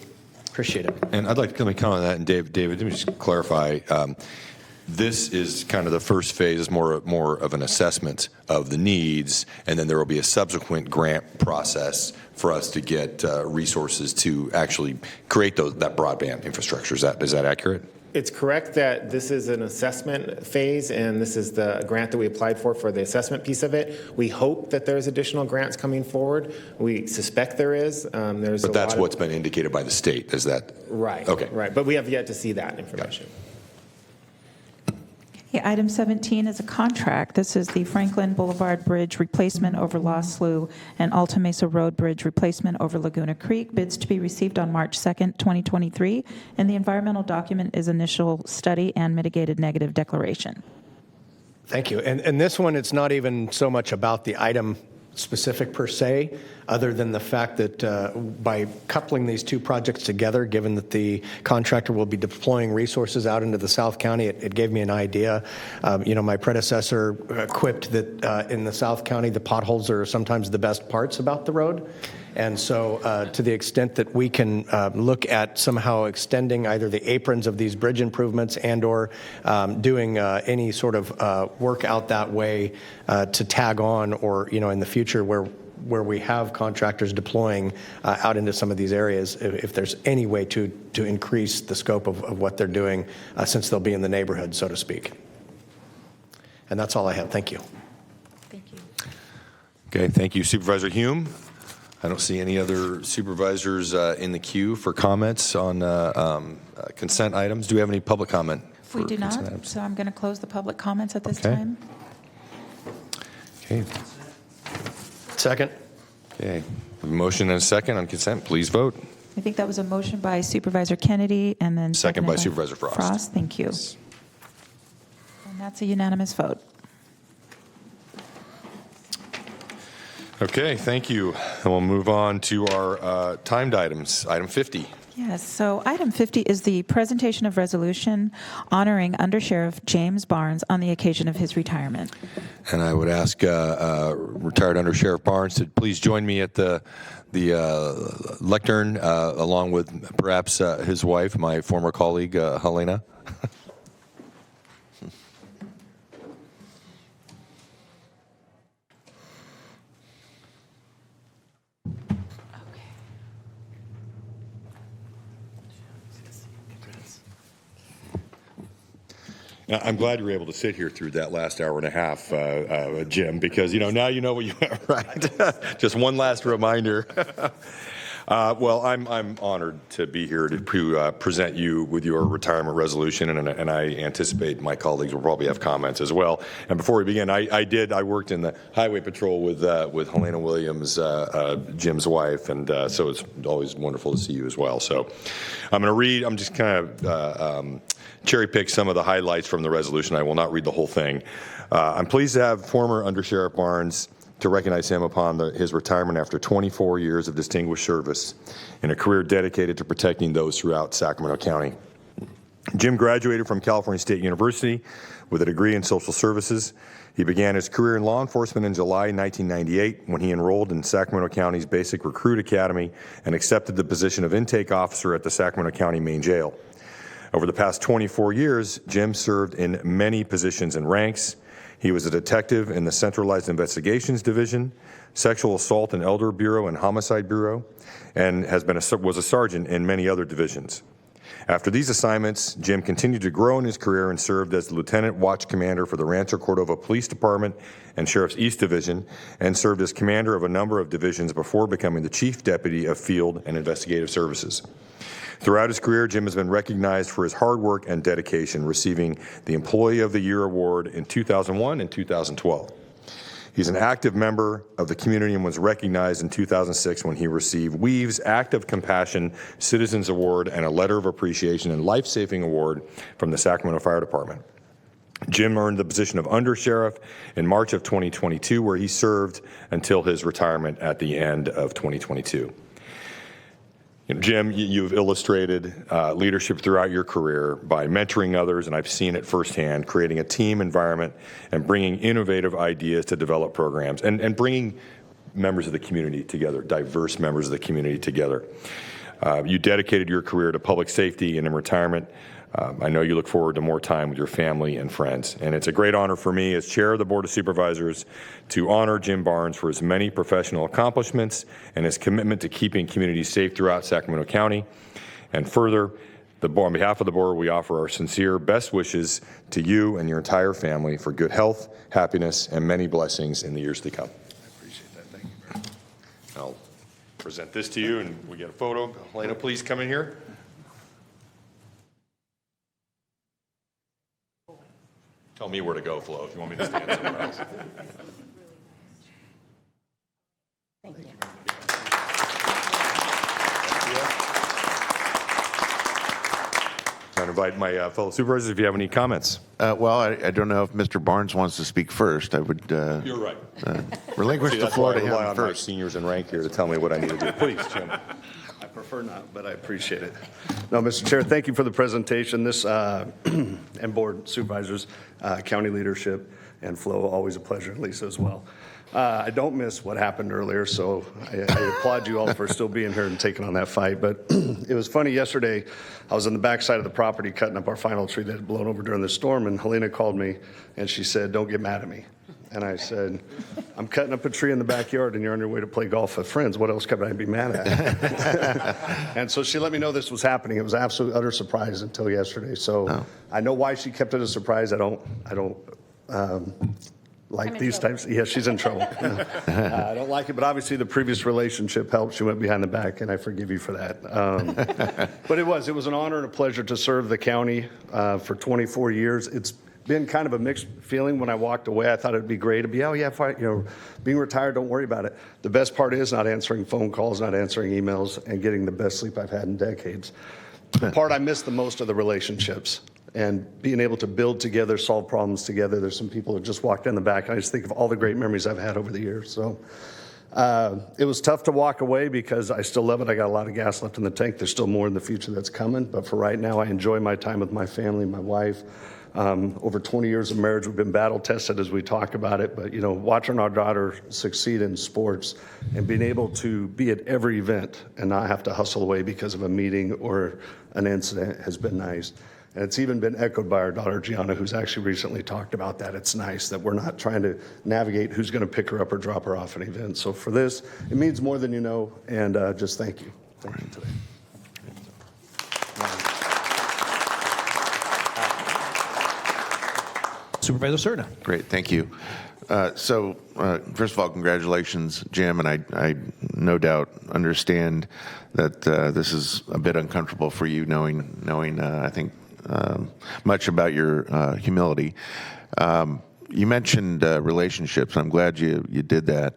Appreciate it. And I'd like to comment on that. And David, let me just clarify. This is kind of the first phase, is more of an assessment of the needs, and then there will be a subsequent grant process for us to get resources to actually create that broadband infrastructure. Is that accurate? It's correct that this is an assessment phase, and this is the grant that we applied for the assessment piece of it. We hope that there's additional grants coming forward. We suspect there is. But that's what's been indicated by the state, is that? Right. Okay. Right. But we have yet to see that information. Okay, item 17 is a contract. This is the Franklin Boulevard Bridge replacement over Lost Slough and Alta Mesa Road Bridge replacement over Laguna Creek. Bids to be received on March 2nd, 2023. And the environmental document is initial study and mitigated negative declaration. Thank you. And this one, it's not even so much about the item specific per se, other than the fact that by coupling these two projects together, given that the contractor will be deploying resources out into the South County, it gave me an idea. My predecessor quipped that in the South County, the potholes are sometimes the best parts about the road. And so to the extent that we can look at somehow extending either the aprons of these bridge improvements and or doing any sort of work out that way to tag on, or, in the future where we have contractors deploying out into some of these areas, if there's any way to increase the scope of what they're doing, since they'll be in the neighborhood, so to speak. And that's all I have. Thank you. Thank you. Okay, thank you, Supervisor Hume. I don't see any other supervisors in the queue for comments on consent items. Do we have any public comment? We do not, items? so I'm going to close the public comments at this Okay. time. Okay. Second. Okay. A motion and a second on consent. Please vote. I think that was a motion by Supervisor Kennedy and then Second by seconded Supervisor Frost. Thank you. And that's a unanimous vote. Okay, thank you. And we'll move on to our timed items. Item 50. Yes, so item 50 is the presentation of resolution honoring Under Sheriff James Barnes on the occasion of his retirement. And I would ask retired Under Sheriff Barnes to please join me at the lectern, along with perhaps his wife, my former colleague, Helena. I'm glad you were able to sit here through that last hour and a half, Jim, because now you know what you have, right? Just one last reminder. Well, I'm honored to be here to present you with your retirement resolution, and I anticipate my colleagues will probably have comments as well. And before we begin, I worked in the Highway Patrol with Helena Williams, Jim's wife, and so it's always wonderful to see you as well. So I'm just kind of cherry pick some of the highlights from the resolution. I will not read the whole thing. I'm pleased to have former Under Sheriff Barnes to recognize him upon his retirement after 24 years of distinguished service in a career dedicated to protecting those throughout Sacramento County. Jim graduated from California State University with a degree in social services. He began his career in law enforcement in July 1998 when he enrolled in Sacramento County's Basic Recruit Academy and accepted the position of intake officer at the Sacramento County Main Jail. Over the past 24 years, Jim served in many positions and ranks. He was a detective in the Centralized Investigations Division, Sexual Assault and Elder Bureau and Homicide Bureau, and was a sergeant in many other divisions. After these assignments, Jim continued to grow in his career and served as the Lieutenant Watch Commander for the Rancho Cordova Police Department and Sheriff's East Division, and served as commander of a number of divisions before becoming the Chief Deputy of Field and Investigative Services. Throughout his career, Jim has been recognized for his hard work and dedication, receiving the Employee of the Year award in 2001 and 2012. He's an active member of the community and was recognized in 2006 when he received Weave's Act of Compassion Citizens Award and a Letter of Appreciation and Life-Saving Award from the Sacramento Fire Department. Jim earned the position of Under Sheriff in March of 2022, where he served until his retirement at the end of 2022. Jim, you've illustrated leadership throughout your career by mentoring others, and I've seen it firsthand, creating a team environment and bringing innovative ideas to develop programs and bringing members of the community together, diverse members of the community together. You dedicated your career to public safety, and in retirement, I know you look forward to more time with your family and friends. And it's a great honor for me as chair of the Board of Supervisors to honor Jim Barnes for his many professional accomplishments and his commitment to keeping communities safe throughout Sacramento County. And further, On behalf of the board, we offer our sincere best wishes to you and your entire family for good health, happiness, and many blessings in the years to come. I appreciate that. Thank you. I'll present this to you, and we get a photo. Elena, please come in here. Tell me where to go, Flo, if you want me to stand somewhere else. Thank you. I invite my fellow supervisors if you have any comments. Well, I don't know if Mr. Barnes wants to speak first. I would You're right. relinquish the floor to I rely him on my first. seniors in rank here to tell me what I need to do. Please, Jim. I prefer not, but I appreciate it. No, Mr. Chair, thank you for the presentation. This and board supervisors, county leadership, and Flo, always a pleasure. Lisa as well. I don't miss what happened earlier, so I applaud you all for still being here and taking on that fight. But it was funny yesterday. I was on the backside of the property cutting up our final tree that had blown over during the storm, and Helena called me and she said, "Don't get mad at me." And I said, "I'm cutting up a tree in the backyard and you're on your way to play golf with friends. What else could I be mad at?" And so she let me know this was happening. It was absolute utter surprise until yesterday. So I know why she kept it a surprise. I don't like these types. Yeah, she's in trouble. I don't like it, but obviously the previous relationship helped. She went behind the back, and I forgive you for that. But it was an honor and a pleasure to serve the county for 24 years. It's been kind of a mixed feeling when I walked away. I thought it'd be great to be, oh yeah, fine, being retired, don't worry about it. The best part is not answering phone calls, not answering emails, and getting the best sleep I've had in decades. The part I miss the most are the relationships and being able to build together, solve problems together. There's some people that just walked in the back, and I just think of all the great memories I've had over the years. So it was tough to walk away because I still love it. I got a lot of gas left in the tank. There's still more in the future that's coming. But for right now, I enjoy my time with my family, my wife. Over 20 years of marriage, we've been battle tested as we talk about it. But, watching our daughter succeed in sports and being able to be at every event and not have to hustle away because of a meeting or an incident has been nice. And it's even been echoed by our daughter, Gianna, who's actually recently talked about that. It's nice that we're not trying to navigate who's going to pick her up or drop her off at an event. So for this, it means more than you know, and just thank you. Thank you today. Supervisor Serta. Great, thank you. First of all, congratulations, Jim, and I no doubt understand that this is a bit uncomfortable for you, knowing I think much about your humility. You mentioned relationships. I'm glad you did that.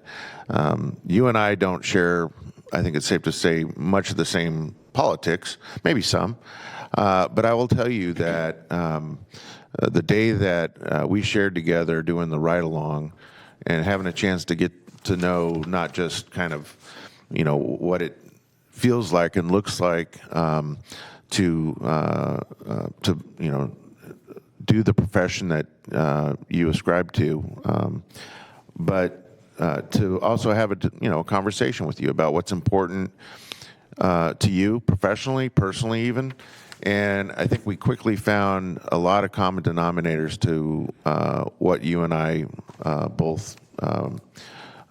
You and I don't share, I think it's safe to say, much of the same politics, maybe some, but I will tell you that the day that we shared together doing the ride-along and having a chance to get to know not just kind of, what it feels like and looks like to do the profession that you ascribe to, but to also have a conversation with you about what's important to you professionally, personally even. And I think we quickly found a lot of common denominators to what you and I both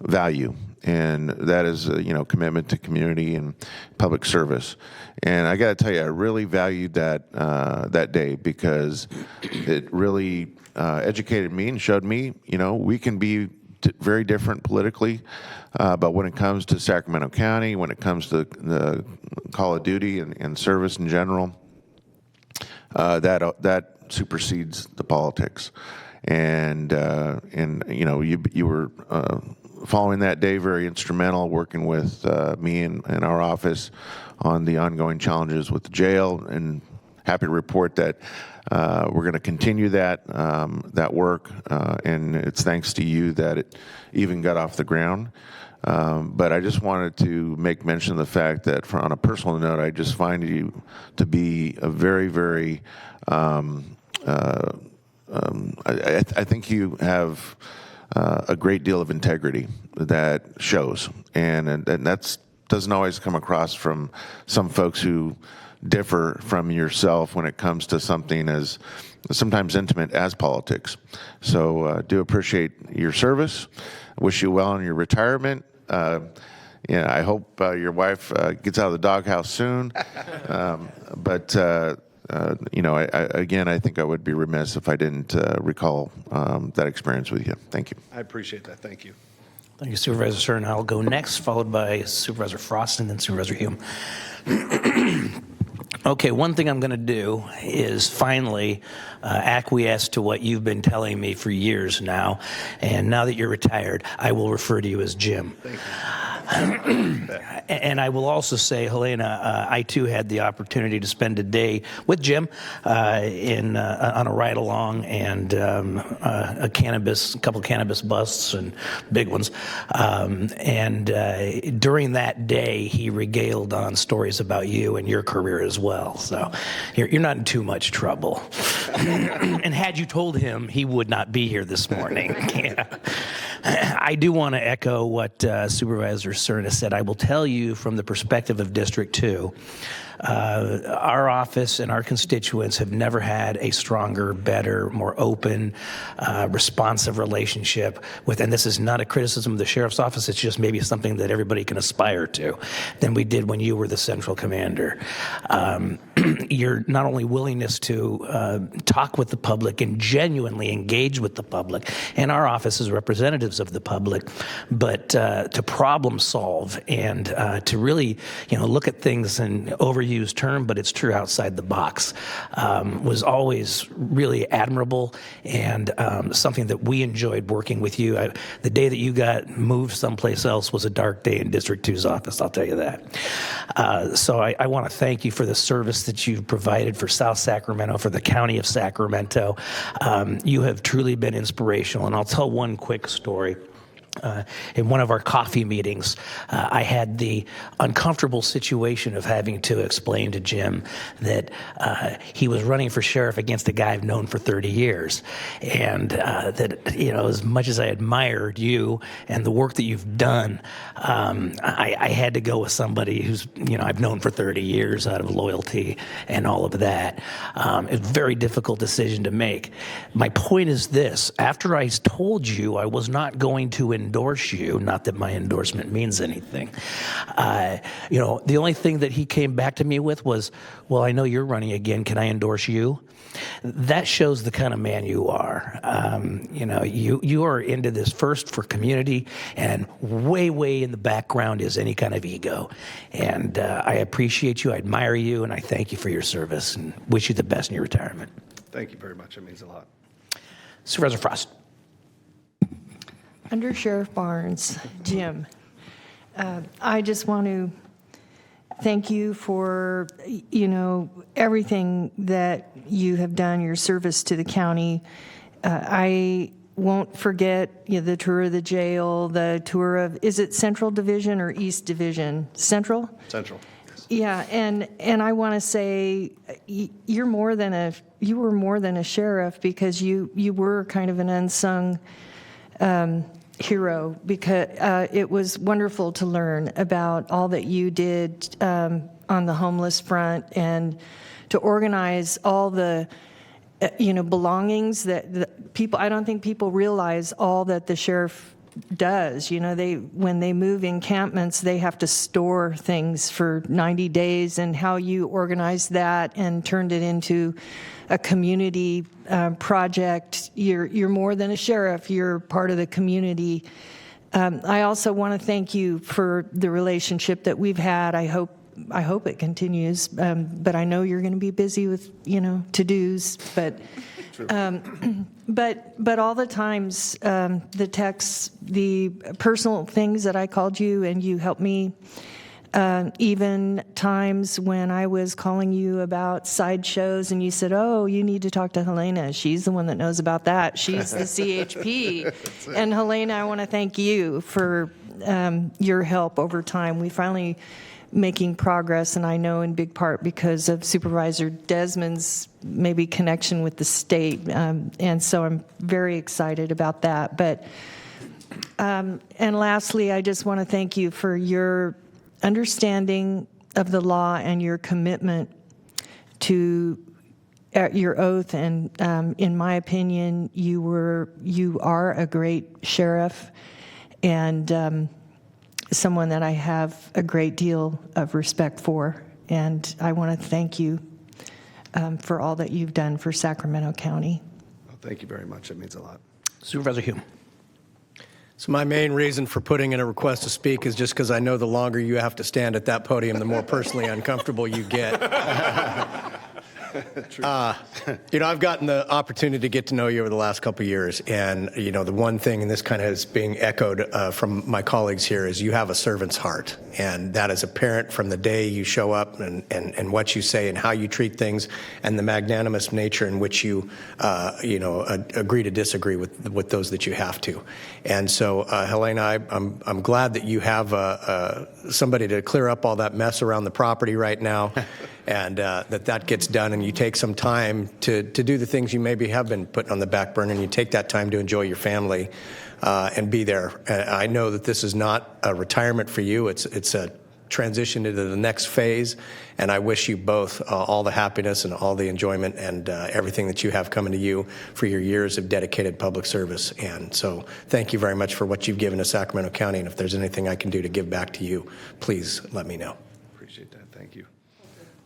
value, and that is commitment to community and public service. And I got to tell you, I really valued that that day because it really educated me and showed me, we can be very different politically, but when it comes to Sacramento County, when it comes to the call of duty and service in general, that supersedes the politics. And you were following that day very instrumental, working with me and our office on the ongoing challenges with the jail, and happy to report that we're going to continue that work, and it's thanks to you that it even got off the ground. But I just wanted to make mention of the fact that, on a personal note, I just find you to be a very, very, I think you have a great deal of integrity that shows, and that doesn't always come across from some folks who differ from yourself when it comes to something as sometimes intimate as politics. So do appreciate your service. Wish you well in your retirement. Yeah, I hope your wife gets out of the doghouse soon. But I think I would be remiss if I didn't recall that experience with you. Thank you. I appreciate that. Thank you. Thank you, Supervisor Stern. I'll go next, followed by Supervisor Frost and then Supervisor Hume. Okay, one thing I'm going to do is finally acquiesce to what you've been telling me for years now. And now that you're retired, I will refer to you as Jim. Thank you. And I will also say, Helena, I too had the opportunity to spend a day with Jim on a ride along and a couple cannabis busts and big ones. During that day, he regaled on stories about you and your career as well. So you're not in too much trouble. And had you told him, he would not be here this morning. Yeah. I do want to echo what Supervisor Cerna said. I will tell you from the perspective of District 2, our office and our constituents have never had a stronger, better, more open, responsive relationship with, and this is not a criticism of the Sheriff's Office, it's just maybe something that everybody can aspire to, than we did when you were the Central Commander. Your not only willingness to talk with the public and genuinely engage with the public, and our office as representatives of the public, but to problem solve and to really, look at things in overused term, but it's true outside the box, was always really admirable and something that we enjoyed working with you. The day that you got moved someplace else was a dark day in District 2's office, I'll tell you that. So I want to thank you for the service that you've provided for South Sacramento, for the County of Sacramento. You have truly been inspirational, and I'll tell one quick story. In one of our coffee meetings, I had the uncomfortable situation of having to explain to Jim that he was running for sheriff against a guy I've known for 30 years. And that, as much as I admired you and the work that you've done, I had to go with somebody who's, I've known for 30 years out of loyalty and all of that. It's a very difficult decision to make. My point is this: after I told you I was not going to endorse you, not that my endorsement means anything, the only thing that he came back to me with was, well, I know you're running again, can I endorse you? That shows the kind of man you are. You are into this first for community, and way in the background is any kind of ego. And I appreciate you, I admire you, and I thank you for your service and wish you the best in your retirement. Thank you very much. It means a lot. Supervisor Frost. Under Sheriff Barnes, Jim, I just want to thank you for, everything that you have done, your service to the county. I won't forget the tour of the jail, the tour of, is it Central Division or East Division? Central? Central. Yeah, and I want to say you were more than a sheriff, because you were kind of an unsung hero, because it was wonderful to learn about all that you did on the homeless front, and to organize all the belongings that people, I don't think people realize all that the sheriff does. When they move encampments, they have to store things for 90 days, and how you organized that and turned it into a community project. You're more than a sheriff, you're part of the community. I also want to thank you for the relationship that we've had. I hope it continues, but I know you're going to be busy with to-dos, but all the times, the texts, the personal things that I called you and you helped me, even times when I was calling you about sideshows and you said, oh, you need to talk to Helena. She's the one that knows about that. She's the CHP. And Helena, I want to thank you for your help over time. We finally making progress, and I know in big part because of Supervisor Desmond's maybe connection with the state, and so I'm very excited about that. But and lastly, I just want to thank you for your understanding of the law and your commitment to your oath. And in my opinion, you are a great sheriff, and someone that I have a great deal of respect for, and I want to thank you for all that you've done for Sacramento County. Well, thank you very much. It means a lot. Supervisor Hume. So my main reason for putting in a request to speak is just because I know the longer you have to stand at that podium, the more personally uncomfortable you get. I've gotten the opportunity to get to know you over the last couple of years, and the one thing, and this kind of is being echoed from my colleagues here, is you have a servant's heart, and that is apparent from the day you show up and what you say and how you treat things, and the magnanimous nature in which you agree to disagree with those that you have to. And so, Helena, I'm glad that you have somebody to clear up all that mess around the property right now. And that gets done, and you take some time to do the things you maybe have been putting on the back burner, and you take that time to enjoy your family and be there. I know that this is not a retirement for you. It's a transition into the next phase, and I wish you both all the happiness and all the enjoyment and everything that you have coming to you for your years of dedicated public service. And so thank you very much for what you've given to Sacramento County, and if there's anything I can do to give back to you, please let me know. Appreciate that. Thank you.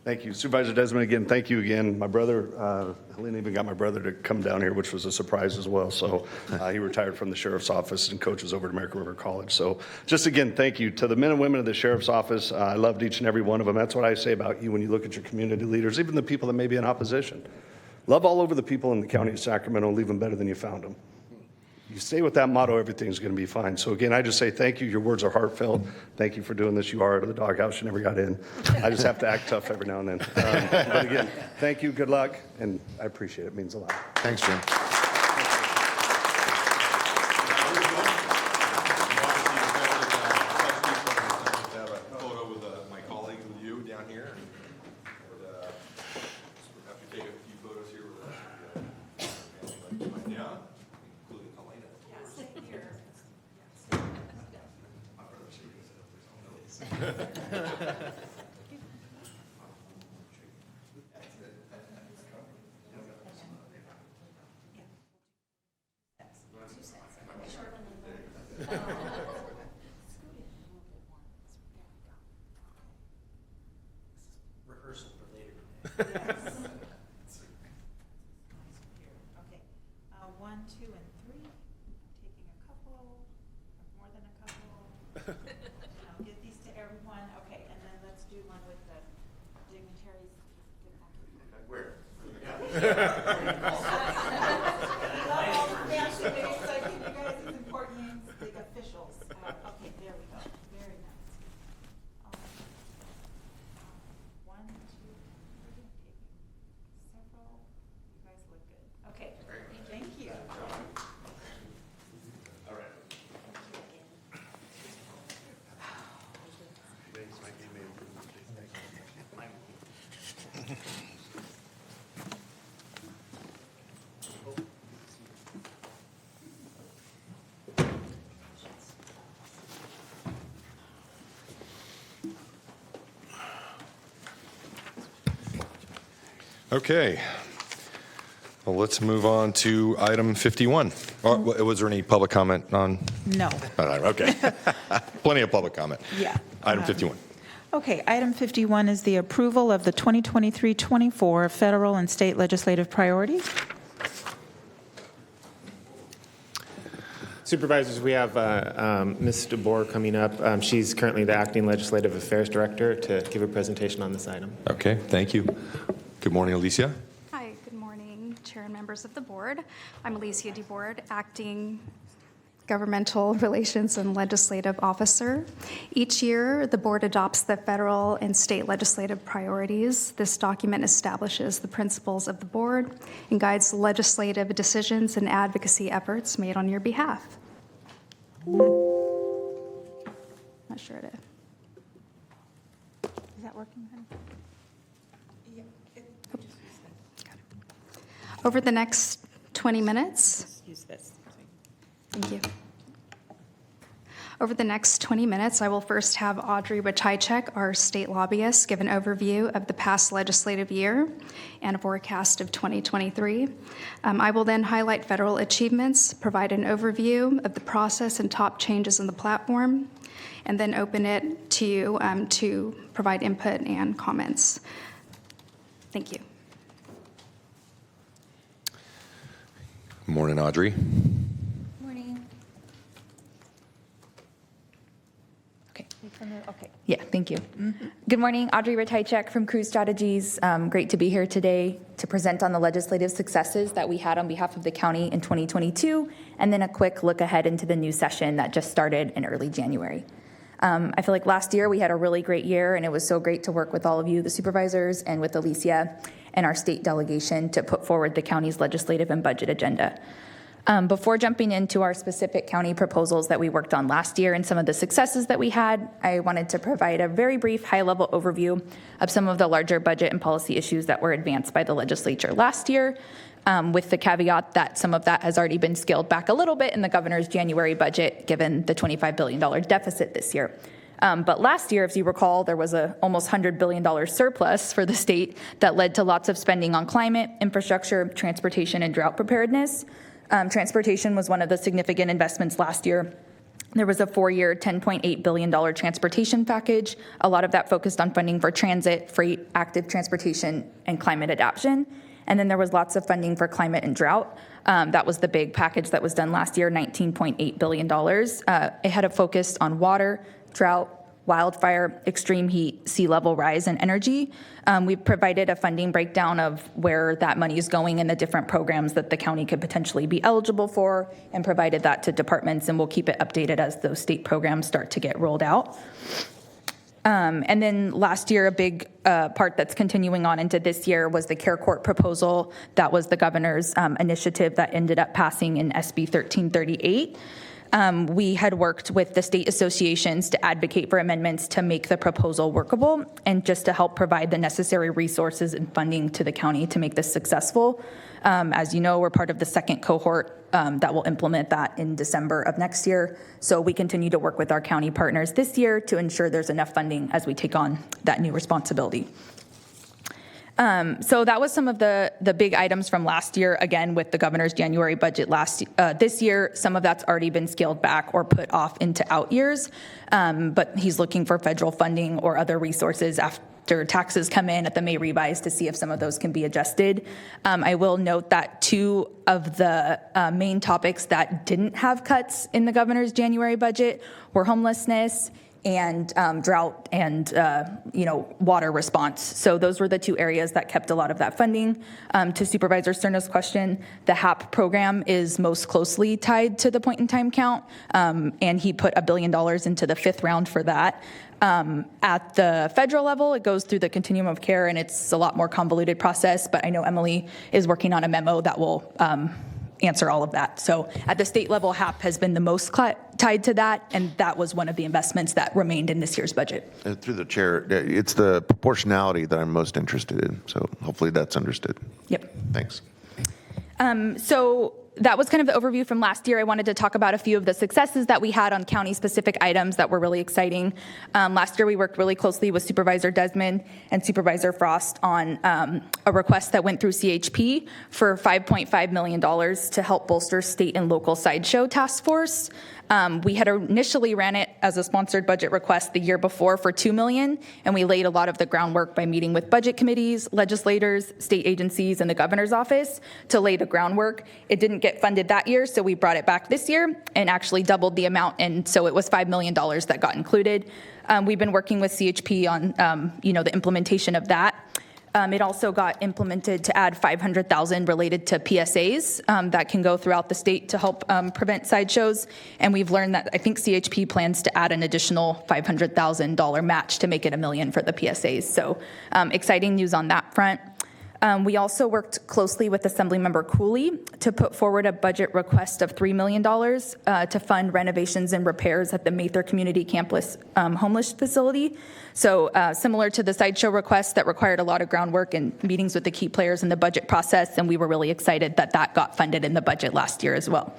Thank you. Supervisor Desmond, again, thank you again. My brother, Helena even got my brother to come down here, which was a surprise as well. So he retired from the sheriff's office and coaches over at American River College. So just again, thank you to the men and women of the sheriff's office. I loved each and every one of them. That's what I say about you when you look at your community leaders, even the people that may be in opposition. Love all over the people in the county of Sacramento and leave them better than you found them. You stay with that motto, everything's going to be fine. So again, I just say thank you. Your words are heartfelt. Thank you for doing this. You are out of the doghouse. You never got in. I just have to act tough every now and then. But again, thank you. Good luck. And I appreciate it. It means a lot. Thanks, Jim. Rehearsal for later. Okay. 1, 2, and 3. Taking a couple, more than a couple. I'll give these to everyone. Okay, and then let's do one with the dignitaries. Where? Officials. Okay, there we go. Very nice. One, two, three, taking several. You guys look good. Okay, thank you. All right. Okay. Well, let's move on to item 51. Was there any public comment on? No. Okay. Plenty of public comment. Yeah. Item 51. Okay, item 51 is the approval of the 2023-24 federal and state legislative priorities. Supervisors, we have Ms. DeBoer coming up. She's currently the acting legislative affairs director to give a presentation on this item. Okay, thank you. Good morning, Alicia. Hi, good morning, Chair and members of the board. I'm Alicia DeBoer, acting Governmental Relations and Legislative Officer. Each year, the board adopts the federal and state legislative priorities. This document establishes the principles of the board and guides legislative decisions and advocacy efforts made on your behalf. Not sure it is. Is that working, honey? Over the next 20 minutes, Use this. thank you. Over the next 20 minutes, I will first have Audrey Wachajchek, our state lobbyist, give an overview of the past legislative year and a forecast of 2023. I will then highlight federal achievements, provide an overview of the process and top changes in the platform, and then open it to you to provide input and comments. Thank you. Morning, Audrey. Morning. Okay. Yeah, thank you. Good morning, Audrey Ratajczak from Cruise Strategies. Great to be here today to present on the legislative successes that we had on behalf of the county in 2022, and then a quick look ahead into the new session that just started in early January. I feel like last year we had a really great year, and it was so great to work with all of you, the supervisors, and with Alicia and our state delegation to put forward the county's legislative and budget agenda. Before jumping into our specific county proposals that we worked on last year and some of the successes that we had, I wanted to provide a very brief high-level overview of some of the larger budget and policy issues that were advanced by the legislature last year, with the caveat that some of that has already been scaled back a little bit in the governor's January budget, given the $25 billion deficit this year. But last year, if you recall, there was a almost $100 billion surplus for the state that led to lots of spending on climate, infrastructure, transportation, and drought preparedness. Transportation was one of the significant investments last year. There was a 4-year, $10.8 billion transportation package. A lot of that focused on funding for transit, freight, active transportation, and climate adaptation. And then there was lots of funding for climate and drought. That was the big package that was done last year, $19.8 billion. It had a focus on water, drought, wildfire, extreme heat, sea level rise, and energy. We've provided a funding breakdown of where that money is going and the different programs that the county could potentially be eligible for, and provided that to departments, and we'll keep it updated as those state programs start to get rolled out. And then last year, a big part that's continuing on into this year was the Care Court proposal. That was the governor's initiative that ended up passing in SB 1338. We had worked with the state associations to advocate for amendments to make the proposal workable and just to help provide the necessary resources and funding to the county to make this successful. As you know, we're part of the second cohort that will implement that in December of next year. So we continue to work with our county partners this year to ensure there's enough funding as we take on that new responsibility. So that was some of the big items from last year, again, with the governor's January budget this year. Some of that's already been scaled back or put off into out years, but he's looking for federal funding or other resources after taxes come in at the May revise to see if some of those can be adjusted. I will note that 2 of the main topics that didn't have cuts in the governor's January budget were homelessness and drought and water response. So those were the 2 areas that kept a lot of that funding. To Supervisor Cerna's question, the HAP program is most closely tied to the point-in-time count, and he put $1 billion into the 5th round for that. At the federal level, it goes through the continuum of care, and it's a lot more convoluted process, but I know Emily is working on a memo that will answer all of that. So at the state level, HAP has been the most tied to that, and that was one of the investments that remained in this year's budget. Through the chair, it's the proportionality that I'm most interested in, so hopefully that's understood. Yep. Thanks. So that was kind of the overview from last year. I wanted to talk about a few of the successes that we had on county-specific items that were really exciting. Last year, we worked really closely with Supervisor Desmond and Supervisor Frost on a request that went through CHP for $5.5 million to help bolster state and local sideshow task force. We had initially ran it as a sponsored budget request the year before for $2 million, and we laid a lot of the groundwork by meeting with budget committees, legislators, state agencies, and the governor's office to lay the groundwork. It didn't get funded that year, so we brought it back this year and actually doubled the amount, and so it was $5 million that got included. We've been working with CHP on the implementation of that. It also got implemented to add $500,000 related to PSAs that can go throughout the state to help prevent sideshows. And we've learned that I think CHP plans to add an additional $500,000 match to make it $1 million for the PSAs. So exciting news on that front. We also worked closely with Assemblymember Cooley to put forward a budget request of $3 million to fund renovations and repairs at the Mather Community Campus homeless facility. So similar to the sideshow request that required a lot of groundwork and meetings with the key players in the budget process, and we were really excited that that got funded in the budget last year as well.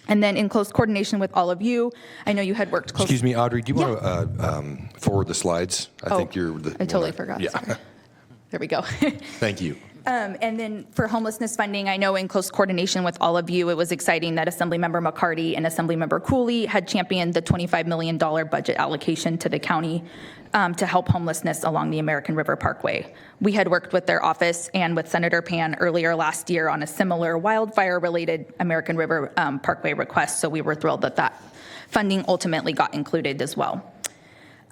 And then in close coordination with all of you, I know you had worked closely. Excuse me, Audrey, do you want to forward the slides? I think you're the I totally forgot. Yeah. Sorry. There we go. Thank you. And then for homelessness funding, I know in close coordination with all of you, it was exciting that Assemblymember McCarty and Assemblymember Cooley had championed the $25 million budget allocation to the county to help homelessness along the American River Parkway. We had worked with their office and with Senator Pan earlier last year on a similar wildfire-related American River Parkway request, so we were thrilled that that funding ultimately got included as well.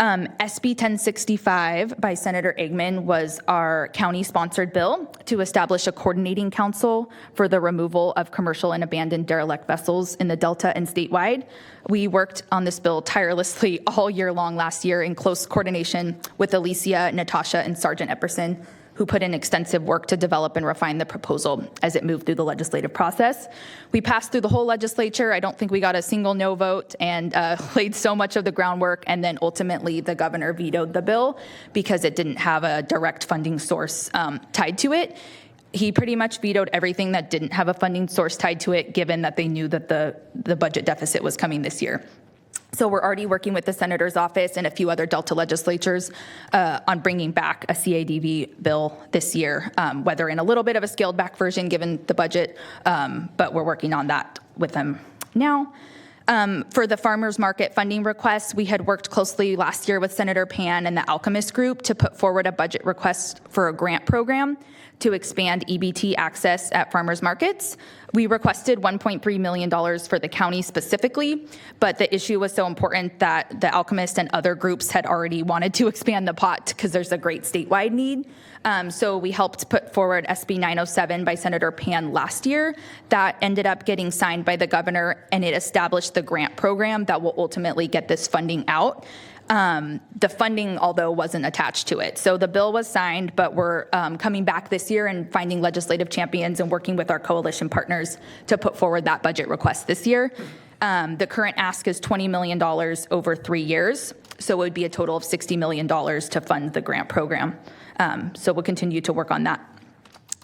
SB 1065 by Senator Eggman was our county-sponsored bill to establish a coordinating council for the removal of commercial and abandoned derelict vessels in the Delta and statewide. We worked on this bill tirelessly all year long last year in close coordination with Alicia, Natasha, and Sergeant Epperson, who put in extensive work to develop and refine the proposal as it moved through the legislative process. We passed through the whole legislature. I don't think we got a single no vote, and laid so much of the groundwork, and then ultimately the governor vetoed the bill because it didn't have a direct funding source tied to it. He pretty much vetoed everything that didn't have a funding source tied to it, given that they knew that the budget deficit was coming this year. So we're already working with the senator's office and a few other Delta legislatures on bringing back a CADV bill this year, whether in a little bit of a scaled back version given the budget, but we're working on that with them now. For the farmers market funding request, we had worked closely last year with Senator Pan and the Alchemist Group to put forward a budget request for a grant program to expand EBT access at farmers markets. We requested $1.3 million for the county specifically, but the issue was so important that the Alchemist and other groups had already wanted to expand the pot because there's a great statewide need. So we helped put forward SB 907 by Senator Pan last year. That ended up getting signed by the governor, and it established the grant program that will ultimately get this funding out. The funding, although, wasn't attached to it. So the bill was signed, but we're coming back this year and finding legislative champions and working with our coalition partners to put forward that budget request this year. The current ask is $20 million over 3 years. So it would be a total of $60 million to fund the grant program. So we'll continue to work on that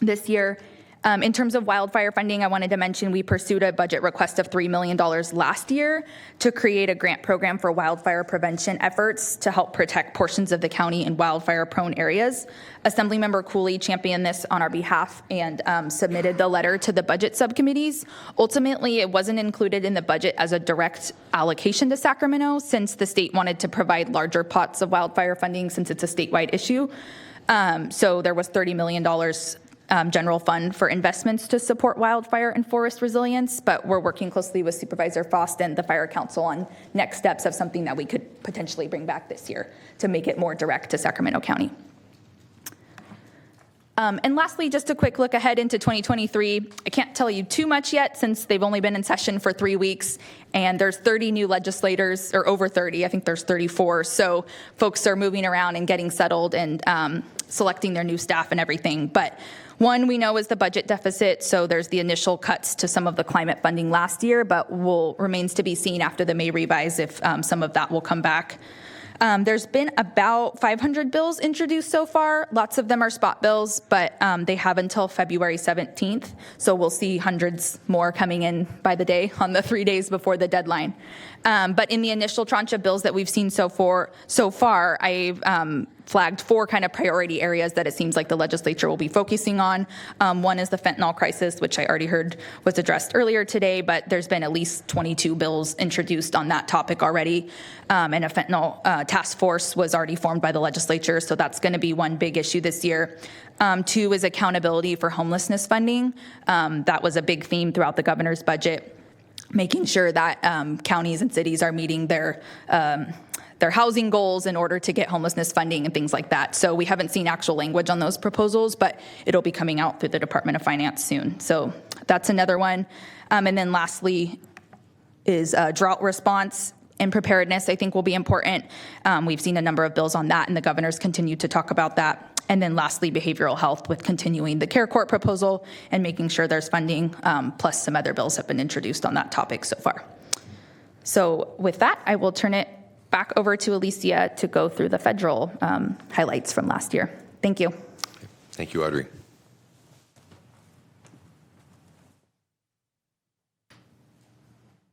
this year. In terms of wildfire funding, I wanted to mention we pursued a budget request of $3 million last year to create a grant program for wildfire prevention efforts to help protect portions of the county in wildfire-prone areas. Assemblymember Cooley championed this on our behalf and submitted the letter to the budget subcommittees. Ultimately, it wasn't included in the budget as a direct allocation to Sacramento since the state wanted to provide larger pots of wildfire funding since it's a statewide issue. So there was $30 million general fund for investments to support wildfire and forest resilience, but we're working closely with Supervisor Faust and the Fire Council on next steps of something that we could potentially bring back this year to make it more direct to Sacramento County. And lastly, just a quick look ahead into 2023. I can't tell you too much yet since they've only been in session for 3 weeks, and there's 30 new legislators, or over 30, I think there's 34. So folks are moving around and getting settled and selecting their new staff and everything. But one we know is the budget deficit, so there's the initial cuts to some of the climate funding last year, but remains to be seen after the May revise if some of that will come back. There's been about 500 bills introduced so far. Lots of them are spot bills, but they have until February 17th, so we'll see hundreds more coming in by the day on the 3 days before the deadline. But in the initial tranche of bills that we've seen so far, I've flagged 4 kind of priority areas that it seems like the legislature will be focusing on. One is the fentanyl crisis, which I already heard was addressed earlier today, but there's been at least 22 bills introduced on that topic already. And a fentanyl task force was already formed by the legislature, so that's going to be one big issue this year. 2 is accountability for homelessness funding. That was a big theme throughout the governor's budget, making sure that counties and cities are meeting their housing goals in order to get homelessness funding and things like that. So we haven't seen actual language on those proposals, but it'll be coming out through the Department of Finance soon. So that's another one. And then lastly is drought response and preparedness, I think will be important. We've seen a number of bills on that, and the governors continue to talk about that. And then lastly, behavioral health with continuing the Care Court proposal and making sure there's funding, plus some other bills have been introduced on that topic so far. So with that, I will turn it back over to Alicia to go through the federal highlights from last year. Thank you. Thank you, Audrey.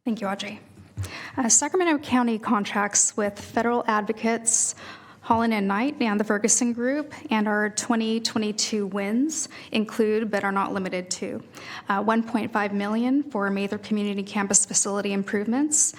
Thank you, Audrey. Sacramento County contracts with federal advocates Holland and Knight and the Ferguson Group, and our 2022 wins include, but are not limited to, $1.5 million for Mather Community Campus facility improvements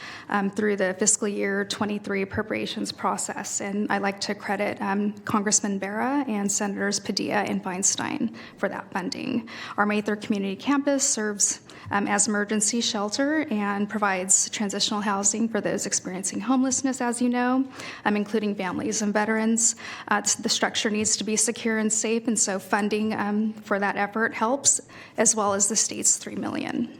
through the fiscal year 23 appropriations process. And I'd like to credit Congressman Barra and Senators Padilla and Feinstein for that funding. Our Mather Community Campus serves as emergency shelter and provides transitional housing for those experiencing homelessness, as you know, including families and veterans. The structure needs to be secure and safe, and so funding for that effort helps, as well as the state's $3 million.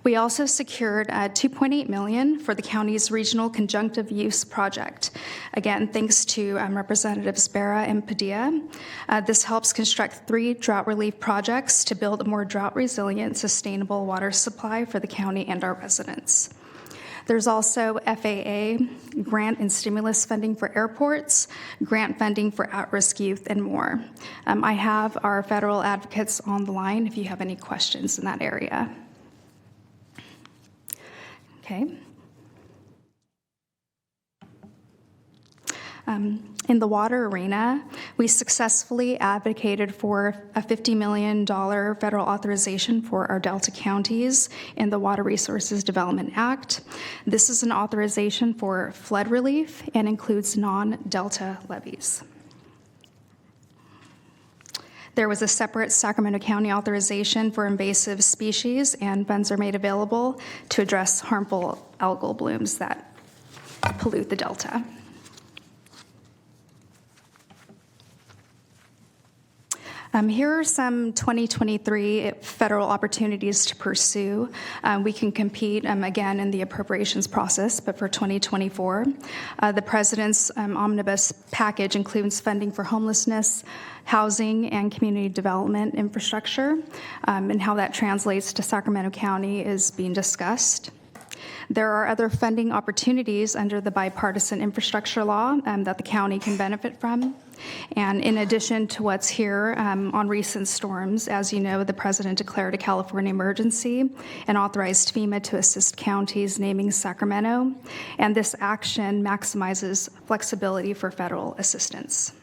We also secured $2.8 million for the county's regional conjunctive use project. Again, thanks to Representatives Barra and Padilla. This helps construct 3 drought relief projects to build a more drought-resilient, sustainable water supply for the county and our residents. There's also FAA grant and stimulus funding for airports, grant funding for at-risk youth, and more. I have our federal advocates on the line if you have any questions in that area. Okay. In the water arena, we successfully advocated for a $50 million federal authorization for our Delta counties in the Water Resources Development Act. This is an authorization for flood relief and includes non-Delta levees. There was a separate Sacramento County authorization for invasive species, and funds are made available to address harmful algal blooms that pollute the Delta. Here are some 2023 federal opportunities to pursue. We can compete, again, in the appropriations process, but for 2024, the President's omnibus package includes funding for homelessness, housing, and community development infrastructure, and how that translates to Sacramento County is being discussed. There are other funding opportunities under the bipartisan infrastructure law that the county can benefit from. And in addition to what's here on recent storms, as you know, the President declared a California emergency and authorized FEMA to assist counties, naming Sacramento. And this action maximizes flexibility for federal assistance.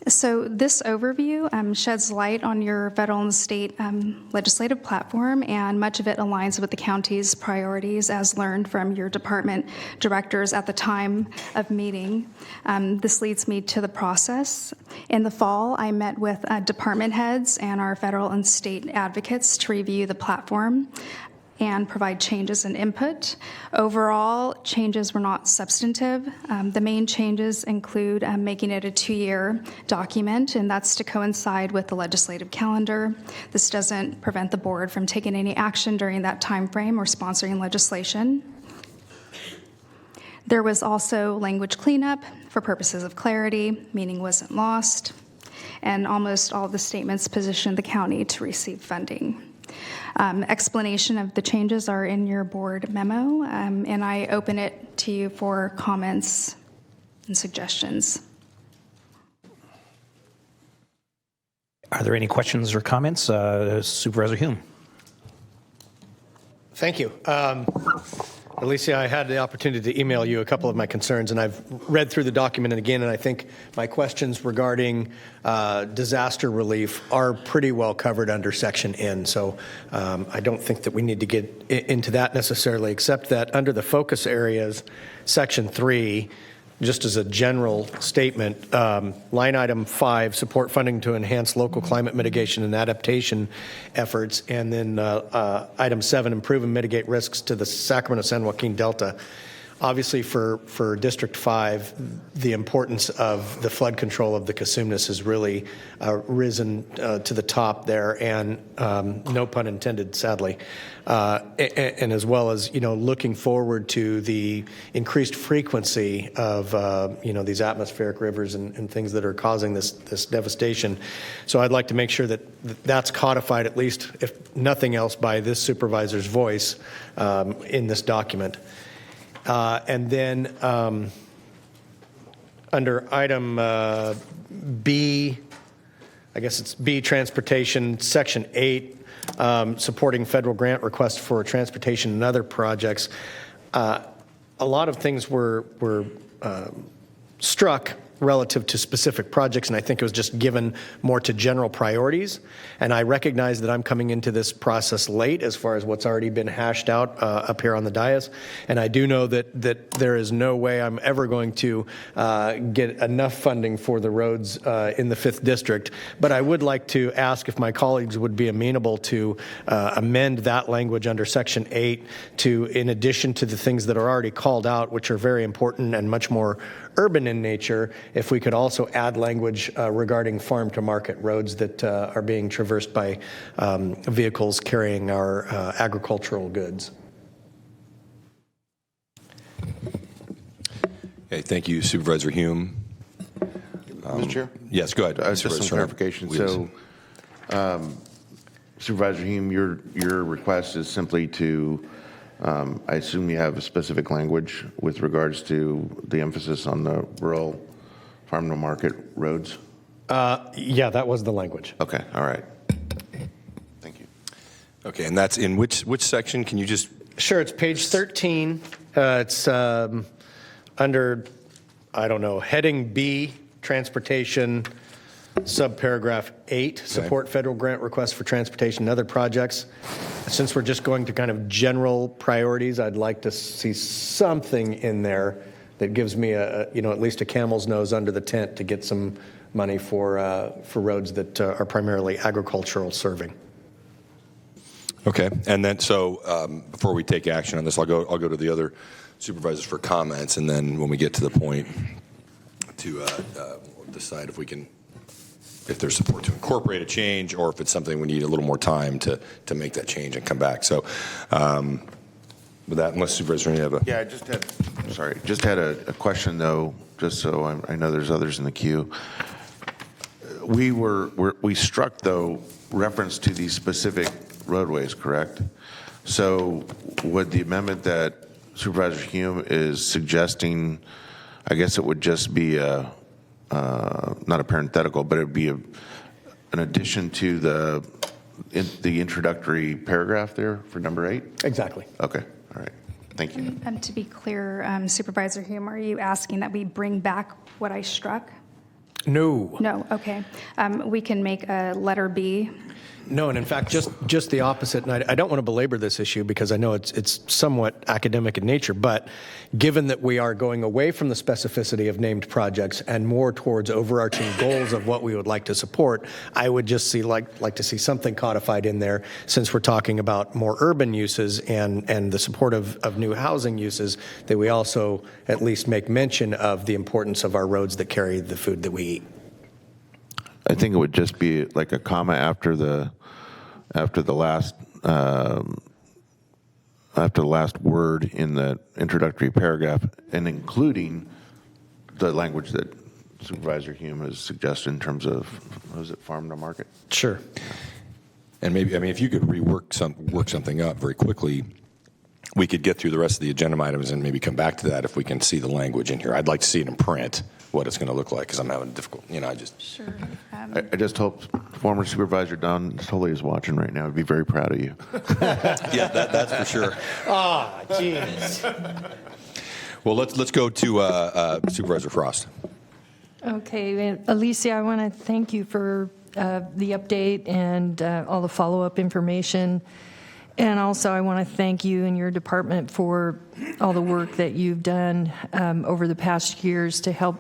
So this overview sheds light on your federal and state legislative platform, and much of it aligns with the county's priorities as learned from your department directors at the time of meeting. This leads me to the process. In the fall, I met with department heads and our federal and state advocates to review the platform and provide changes and input. Overall, changes were not substantive. The main changes include making it a 2-year document, and that's to coincide with the legislative calendar. This doesn't prevent the board from taking any action during that time frame or sponsoring legislation. There was also language cleanup for purposes of clarity, meaning wasn't lost, and almost all of the statements positioned the county to receive funding. Explanation of the changes are in your board memo, and I open it to you for comments and suggestions. Are there any questions or comments? Supervisor Hume. Thank you. Alicia, I had the opportunity to email you a couple of my concerns, and I've read through the document again, and I think my questions regarding disaster relief are pretty well covered under Section N. So I don't think that we need to get into that necessarily, except that under the focus areas, Section 3, just as a general statement, line item 5, support funding to enhance local climate mitigation and adaptation efforts, and then item 7, improve and mitigate risks to the Sacramento-San Joaquin Delta. Obviously, for District 5, the importance of the flood control of the Cosumnes has really risen to the top there, and no pun intended, sadly. And as well as, looking forward to the increased frequency of, these atmospheric rivers and things that are causing this devastation. So I'd like to make sure that that's codified, at least, if nothing else, by this supervisor's voice in this document. And then under item B, I guess it's B, transportation, Section 8, supporting federal grant requests for transportation and other projects. A lot of things were struck relative to specific projects, and I think it was just given more to general priorities. And I recognize that I'm coming into this process late as far as what's already been hashed out up here on the dais. And I do know that there is no way I'm ever going to get enough funding for the roads in the 5th District. But I would like to ask if my colleagues would be amenable to amend that language under Section 8 to, in addition to the things that are already called out, which are very important and much more urban in nature, if we could also add language regarding farm-to-market roads that are being traversed by vehicles carrying our agricultural goods. Okay, thank you, Supervisor Hume. Mr. Chair? Yes, go ahead. Just some clarification. Please. So, Supervisor Hume, your request is simply to, I assume you have a specific language with regards to the emphasis on the rural farm-to-market roads? Yeah, that was the language. Okay, all right. Thank you. Okay, and that's in which section? Can you just... Sure, it's page 13. It's under, I don't know, heading B, transportation, subparagraph 8, support federal grant requests for transportation and other projects. Since we're just going to kind of general priorities, I'd like to see something in there that gives me at least a camel's nose under the tent to get some money for roads that are primarily agricultural serving. Okay, and then so before we take action on this, I'll go to the other supervisors for comments, and then when we get to the point to decide if there's support to incorporate a change, or if it's something we need a little more time to make that change and come back. So with that, unless Supervisor, you have a... Yeah, I just had a question though, just so I know there's others in the queue. We struck though reference to these specific roadways, correct? So would the amendment that Supervisor Hume is suggesting, I guess it would just be not a parenthetical, but it would be an addition to the introductory paragraph there for number 8? Exactly. Okay, all right. Thank you. To be clear, Supervisor Hume, are you asking that we bring back what I struck? No. No, okay. We can make a letter B. No, and in fact, just the opposite. And I don't want to belabor this issue because I know it's somewhat academic in nature, but given that we are going away from the specificity of named projects and more towards overarching goals of what we would like to support, I would just like to see something codified in there, since we're talking about more urban uses and the support of new housing uses, that we also at least make mention of the importance of our roads that carry the food that we eat. I think it would just be like a comma after the last word in the introductory paragraph, and including the language that Supervisor Hume has suggested in terms of, what is it, farm to market? Sure. And maybe, if you could work something up very quickly, we could get through the rest of the agenda items and maybe come back to that if we can see the language in here. I'd like to see it in print, what it's going to look like, because I'm having difficult, Sure. I just hope former Supervisor Don Tully is watching right now. I'd be very proud of you. Yeah, that's for sure. Jeez. Well, let's go to Supervisor Frost. Okay, and Alicia, I want to thank you for the update and all the follow-up information. And also, I want to thank you and your department for all the work that you've done over the past years to help,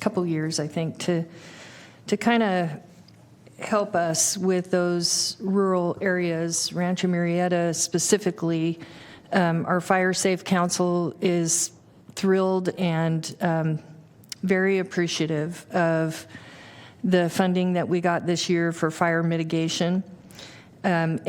couple years, I think, to kind of help us with those rural areas. Rancho Murrieta specifically, our Fire Safe Council is thrilled and very appreciative of the funding that we got this year for fire mitigation. And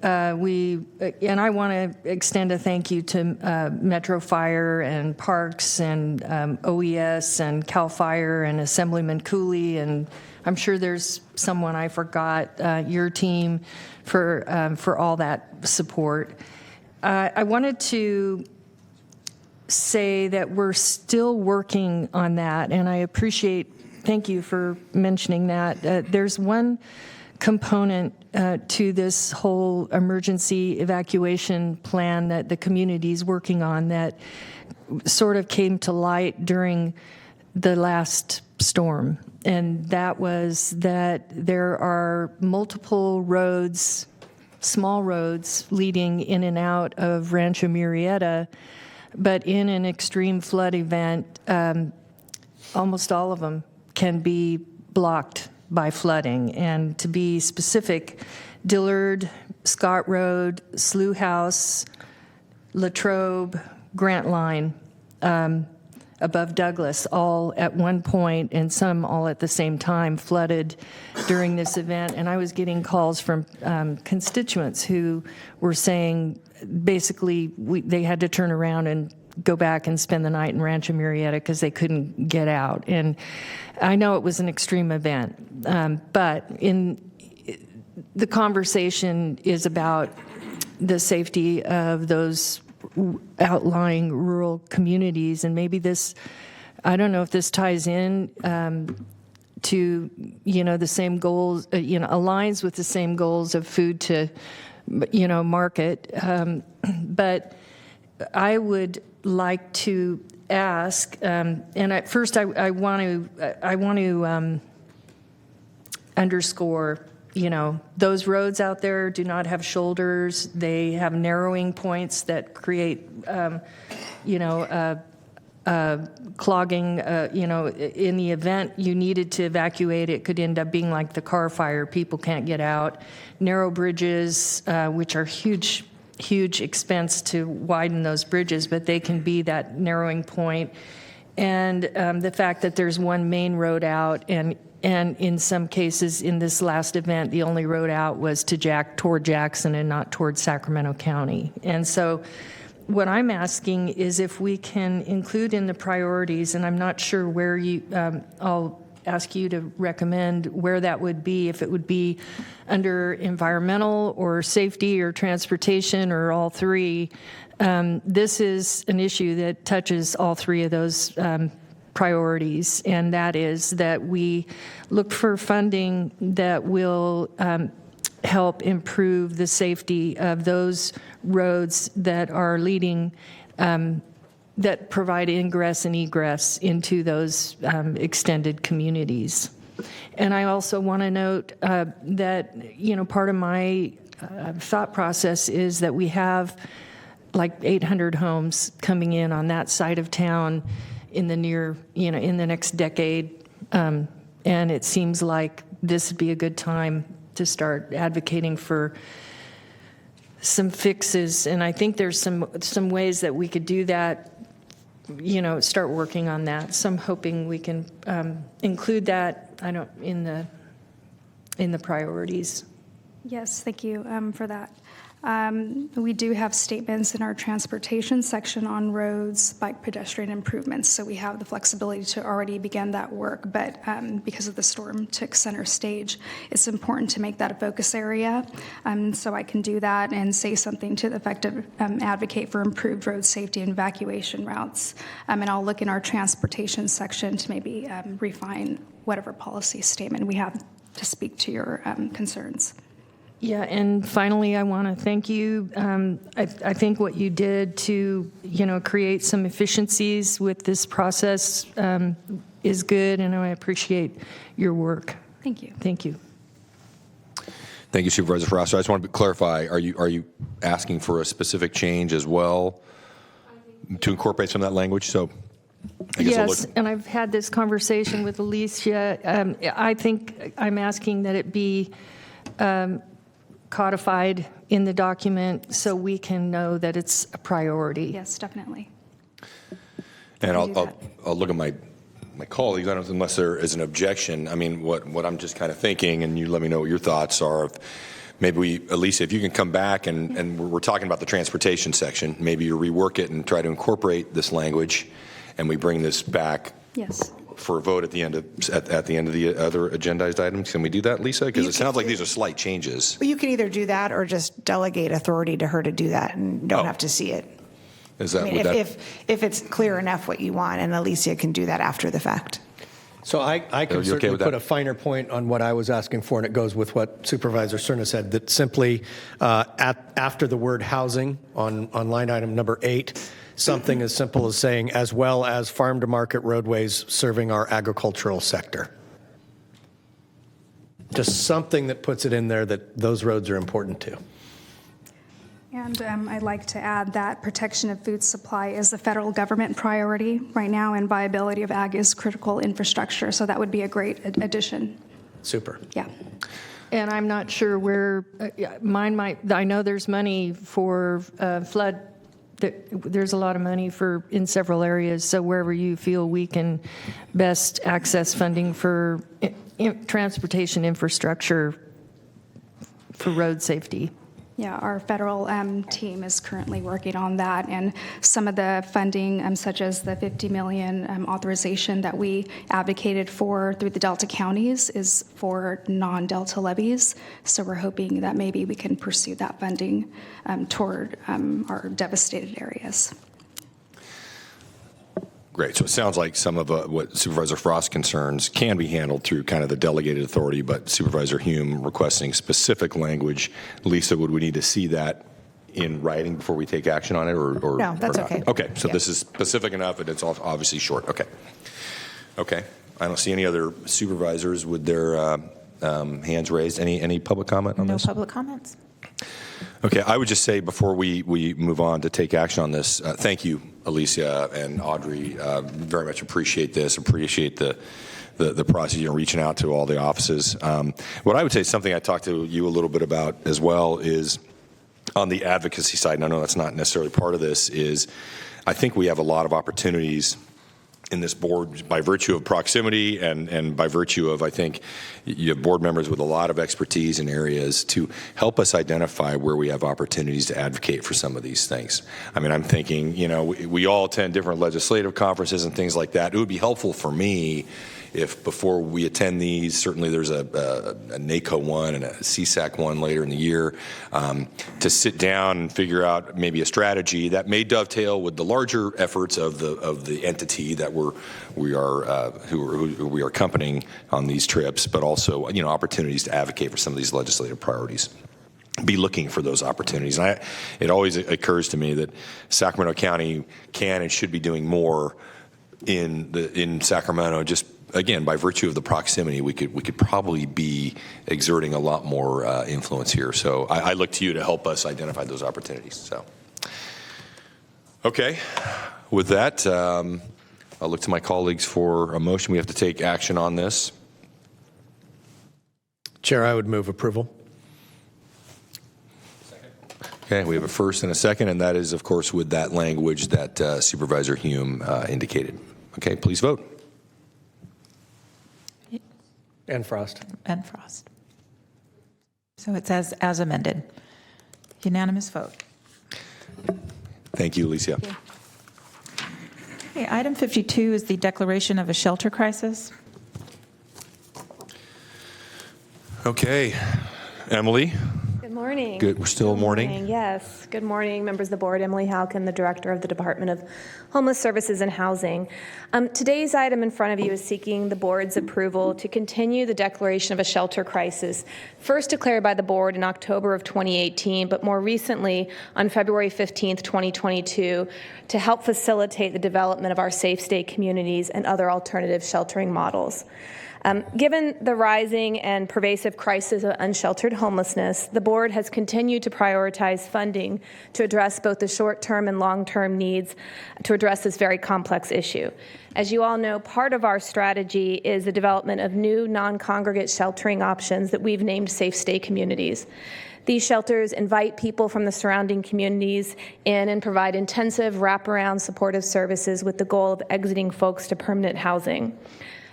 I want to extend a thank you to Metro Fire and Parks and OES and CAL FIRE and Assemblyman Cooley, and I'm sure there's someone I forgot, your team, for all that support. I wanted to say that we're still working on that, and I thank you for mentioning that. There's one component to this whole emergency evacuation plan that the community's working on that sort of came to light during the last storm. And that was that there are multiple roads, small roads, leading in and out of Rancho Murrieta, but in an extreme flood event, almost all of them can be blocked by flooding. And to be specific, Dillard, Scott Road, Slough House, Latrobe, Grant Line, above Douglas, all at one point, and some all at the same time, flooded during this event. And I was getting calls from constituents who were saying basically they had to turn around and go back and spend the night in Rancho Murrieta because they couldn't get out. And I know it was an extreme event, but the conversation is about the safety of those outlying rural communities. And maybe this, I don't know if this ties in to, the same goals, aligns with the same goals of food to, market. But I would like to ask, and at first I want to underscore, those roads out there do not have shoulders. They have narrowing points that create, clogging. In the event you needed to evacuate, it could end up being like the car fire. People can't get out. Narrow bridges, which are huge expense to widen those bridges, but they can be that narrowing point. And the fact that there's one main road out, and in some cases in this last event, the only road out was toward Jackson and not toward Sacramento County. And so what I'm asking is if we can include in the priorities, and I'm not sure where I'll ask you to recommend where that would be, if it would be under environmental or safety or transportation or all three. This is an issue that touches all three of those priorities, and that is that we look for funding that will help improve the safety of those roads that are leading that provide ingress and egress into those extended communities. And I also want to note that, part of my thought process is that we have like 800 homes coming in on that side of town in the in the next decade. And it seems like this would be a good time to start advocating for some fixes. And I think there's some ways that we could do that, start working on that. So I'm hoping we can include that, in the priorities. Yes, thank you for that. We do have statements in our transportation section on roads, bike pedestrian improvements, so we have the flexibility to already begin that work, but because of the storm took center stage, it's important to make that a focus area, so I can do that and say something to the effect of advocate for improved road safety and evacuation routes, and I'll look in our transportation section to maybe refine whatever policy statement we have to speak to your concerns. Yeah, and finally, I want to thank you. I think what you did to, create some efficiencies with this process is good, and I appreciate your work. Thank you. Thank you. Thank you, Supervisor Foster. I just want to clarify, are you asking for a specific change as well to incorporate some of that language? So I guess yes, and I've had this conversation with Alicia. I think I'm asking that it be codified in the document so we can know that it's a priority. Yes, definitely. And I'll look at my colleagues, unless there is an objection. I mean, what I'm just kind of thinking, and you let me know what your thoughts are. Maybe Elisa, if you can come back, and we're talking about the transportation section, maybe you rework it and try to incorporate this language, and we bring this back. Yes. For a vote at the end of the other agendized items. Can we do that, Lisa? Because it sounds like these are slight changes. Well, you can either do that or just delegate authority to her to do that and don't have to see it. Is that, if it's clear enough what you want, and Alicia can do that after the fact. So I Are can you okay certainly with put that? a finer point on what I was asking for, and it goes with what Supervisor Cerna said, that simply after the word housing on line item number 8, something as simple as saying, as well as farm-to-market roadways serving our agricultural sector. Just something that puts it in there that those roads are important too. And I'd like to add that protection of food supply is the federal government priority right now, and viability of ag is critical infrastructure. So that would be a great addition. Super. Yeah. And I'm not sure where, mine might, I know there's money for flood. There's a lot of money in several areas. So wherever you feel we can best access funding for transportation infrastructure for road safety. Yeah, our federal team is currently working on that, and some of the funding, such as the $50 million authorization that we advocated for through the Delta counties, is for non-Delta levies. So we're hoping that maybe we can pursue that funding toward our devastated areas. Great. So it sounds like some of what Supervisor Frost's concerns can be handled through kind of the delegated authority, but Supervisor Hume requesting specific language. Lisa, would we need to see that in writing before we take action on it, or No, that's or not? okay. Okay. So Yeah. this is specific enough, and it's obviously short. Okay. Okay. I don't see any other supervisors with their hands raised. Any public comment on No this? public comments. Okay, I would just say before we move on to take action on this, thank you, Alicia and Audrey. Very much appreciate this. Appreciate the process. You're reaching out to all the offices. What I would say, something I talked to you a little bit about as well, is on the advocacy side. And I know that's not necessarily part of this. Is I think we have a lot of opportunities in this board by virtue of proximity and by virtue of, I think, you have board members with a lot of expertise in areas to help us identify where we have opportunities to advocate for some of these things. I mean, I'm thinking, we all attend different legislative conferences and things like that. It would be helpful for me if before we attend these, certainly there's a NACO one and a CSAC one later in the year, to sit down and figure out maybe a strategy that may dovetail with the larger efforts of the entity that we are accompanying on these trips, but also opportunities to advocate for some of these legislative priorities. Be looking for those opportunities. And it always occurs to me that Sacramento County can and should be doing more in Sacramento. Just again, by virtue of the proximity, we could probably be exerting a lot more influence here. So I look to you to help us identify those opportunities. So, okay, with that, I'll look to my colleagues for a motion. We have to take action on this. Chair, I would move approval. Okay, we have a first and a second, and that is, of course, with that language that Supervisor Hume indicated. Okay, please vote. And Frost. And Frost. So it's as amended. Unanimous vote. Thank you, Alicia. Okay, item 52 is the declaration of a shelter crisis. Okay, Emily. Good morning. Good. We're still morning. Yes. Good morning, members of the board. Emily Halkin, the director of the Department of Homeless Services and Housing. Today's item in front of you is seeking the board's approval to continue the declaration of a shelter crisis, first declared by the board in October of 2018, but more recently on February 15th, 2022, to help facilitate the development of our safe stay communities and other alternative sheltering models. Given the rising and pervasive crisis of unsheltered homelessness, the board has continued to prioritize funding to address both the short-term and long-term needs to address this very complex issue. As you all know, part of our strategy is the development of new non-congregate sheltering options that we've named safe stay communities. These shelters invite people from the surrounding communities in and provide intensive wraparound supportive services with the goal of exiting folks to permanent housing.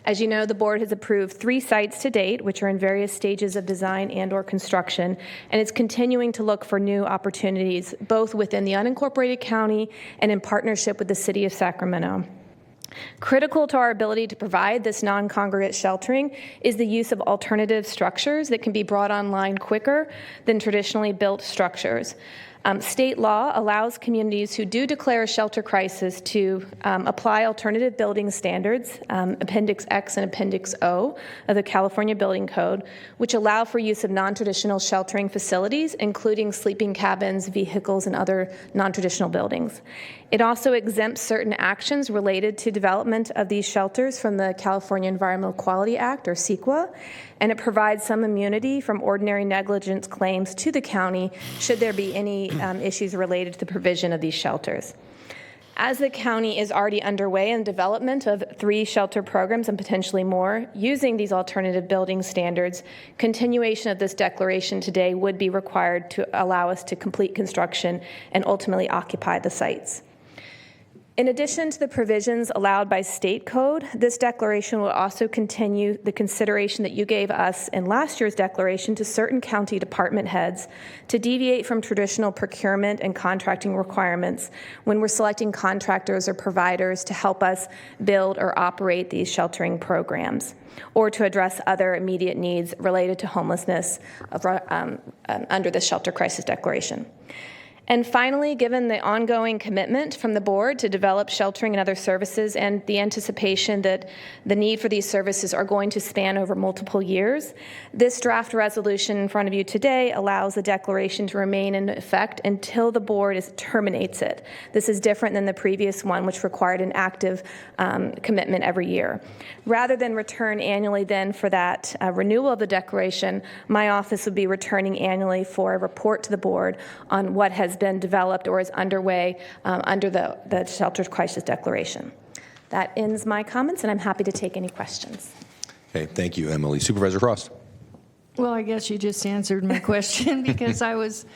As you know, the board has approved 3 sites to date, which are in various stages of design and/or construction, and it's continuing to look for new opportunities, both within the unincorporated county and in partnership with the city of Sacramento. Critical to our ability to provide this non-congregate sheltering is the use of alternative structures that can be brought online quicker than traditionally built structures. State law allows communities who do declare a shelter crisis to apply alternative building standards, Appendix X and Appendix O of the California Building Code, which allow for use of non-traditional sheltering facilities, including sleeping cabins, vehicles, and other non-traditional buildings. It also exempts certain actions related to development of these shelters from the California Environmental Quality Act, or CEQA, and it provides some immunity from ordinary negligence claims to the county should there be any issues related to the provision of these shelters. As the county is already underway in development of 3 shelter programs and potentially more, using these alternative building standards, continuation of this declaration today would be required to allow us to complete construction and ultimately occupy the sites. In addition to the provisions allowed by state code, this declaration will also continue the consideration that you gave us in last year's declaration to certain county department heads to deviate from traditional procurement and contracting requirements when we're selecting contractors or providers to help us build or operate these sheltering programs, or to address other immediate needs related to homelessness under the shelter crisis declaration. And finally, given the ongoing commitment from the board to develop sheltering and other services and the anticipation that the need for these services are going to span over multiple years, this draft resolution in front of you today allows the declaration to remain in effect until the board terminates it. This is different than the previous one, which required an active commitment every year. Rather than return annually then for that renewal of the declaration, my office would be returning annually for a report to the board on what has been developed or is underway under the Shelter Crisis Declaration. That ends my comments, and I'm happy to take any questions. Okay, thank you, Emily. Supervisor Frost. Well, I guess you just answered my question because I was,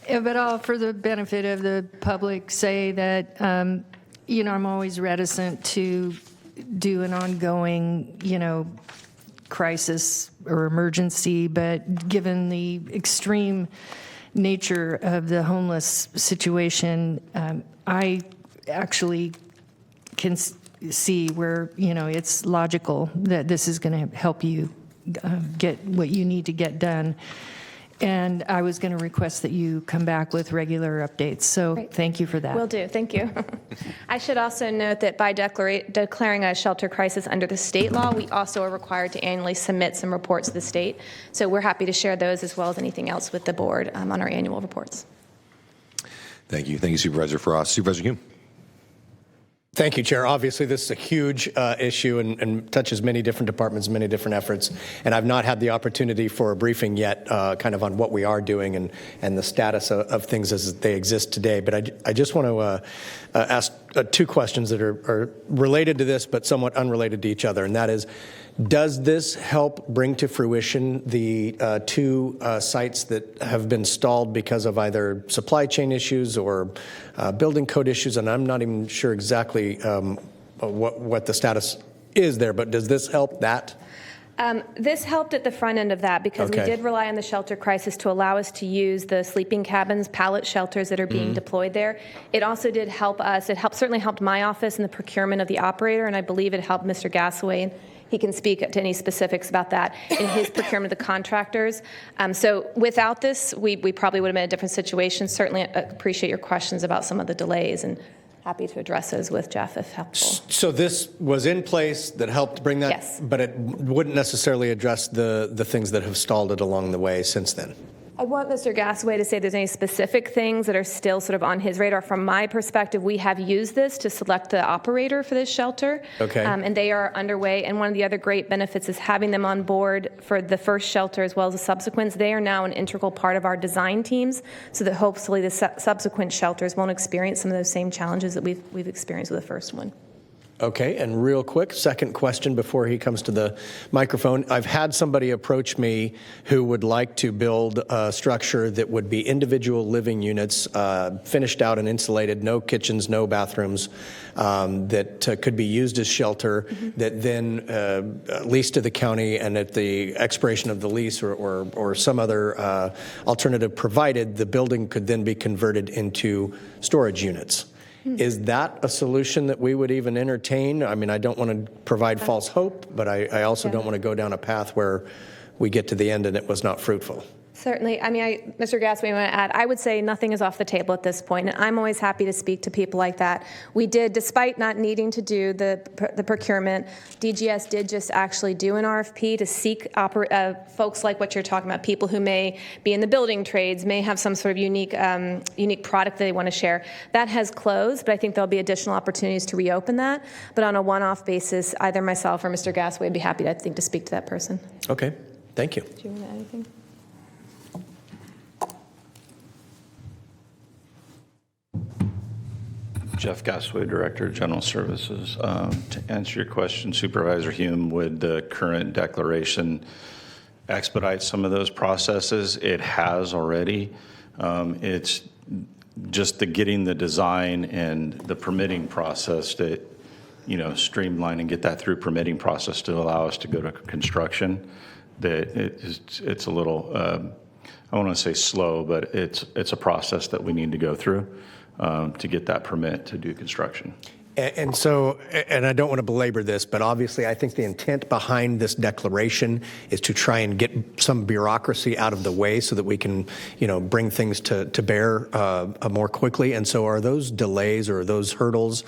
but I'll, for the benefit of the public, say that, I'm always reticent to do an ongoing, crisis or emergency, but given the extreme nature of the homeless situation, I actually can see where, it's logical that this is going to help you get what you need to get done. And I was going to request that you come back with regular updates. So Great. Thank you for that. Will do. Thank you. I should also note that by declaring a shelter crisis under the state law, we also are required to annually submit some reports to the state. So we're happy to share those as well as anything else with the board on our annual reports. Thank you. Thank you, Supervisor Frost. Supervisor Hume. Thank you, Chair. Obviously, this is a huge issue and touches many different departments, many different efforts. And I've not had the opportunity for a briefing yet kind of on what we are doing and the status of things as they exist today. But I just want to ask 2 questions that are related to this but somewhat unrelated to each other. And that is, does this help bring to fruition the 2 sites that have been stalled because of either supply chain issues or building code issues? And I'm not even sure exactly what the status is there, but does this help that? This helped at the front end of that because we did rely on the shelter crisis to allow us to use the sleeping cabins, pallet shelters that are being deployed there. It also did help us. It certainly helped my office in the procurement of the operator, and I believe it helped Mr. Gasaway. He can speak to any specifics about that in his procurement of the contractors. So without this, we probably would have been in a different situation. Certainly appreciate your questions about some of the delays and happy to address those with Jeff if helpful. So this was in place that helped bring that, Yes. but it wouldn't necessarily address the things that have stalled it along the way since then. I want Mr. Gasaway to say if there's any specific things that are still sort of on his radar. From my perspective, we have used this to select the operator for this shelter. Okay. And they are underway. And one of the other great benefits is having them on board for the first shelter as well as the subsequents. They are now an integral part of our design teams so that hopefully the subsequent shelters won't experience some of those same challenges that we've experienced with the first one. Okay, and real quick, second question before he comes to the microphone. I've had somebody approach me who would like to build a structure that would be individual living units, finished out and insulated, no kitchens, no bathrooms, that could be used as shelter, that then leased to the county, and at the expiration of the lease or some other alternative provided, the building could then be converted into storage units. Is that a solution that we would even entertain? I mean, I don't want to provide false hope, but I also don't want to go down a path where we get to the end and it was not fruitful. Certainly. I mean, Mr. Gass, we want to add, I would say nothing is off the table at this point, and I'm always happy to speak to people like that. We did, despite not needing to do the procurement, DGS did just actually do an RFP to seek folks like what you're talking about, people who may be in the building trades, may have some sort of unique product that they want to share. That has closed, but I think there'll be additional opportunities to reopen that. But on a one-off basis, either myself or Mr. Gass would be happy, I think, to speak to that person. Okay, thank you. Do you want to add anything? Jeff Gasway, Director of General Services. To answer your question, Supervisor Hume, would the current declaration expedite some of those processes? It has already. It's just getting the design and the permitting process to, streamline and get that through permitting process to allow us to go to construction. That it's a little, I want to say slow, but it's a process that we need to go through. To get that permit to do construction. And so, and I don't want to belabor this, but obviously I think the intent behind this declaration is to try and get some bureaucracy out of the way so that we can, bring things to bear more quickly. And so are those delays or those hurdles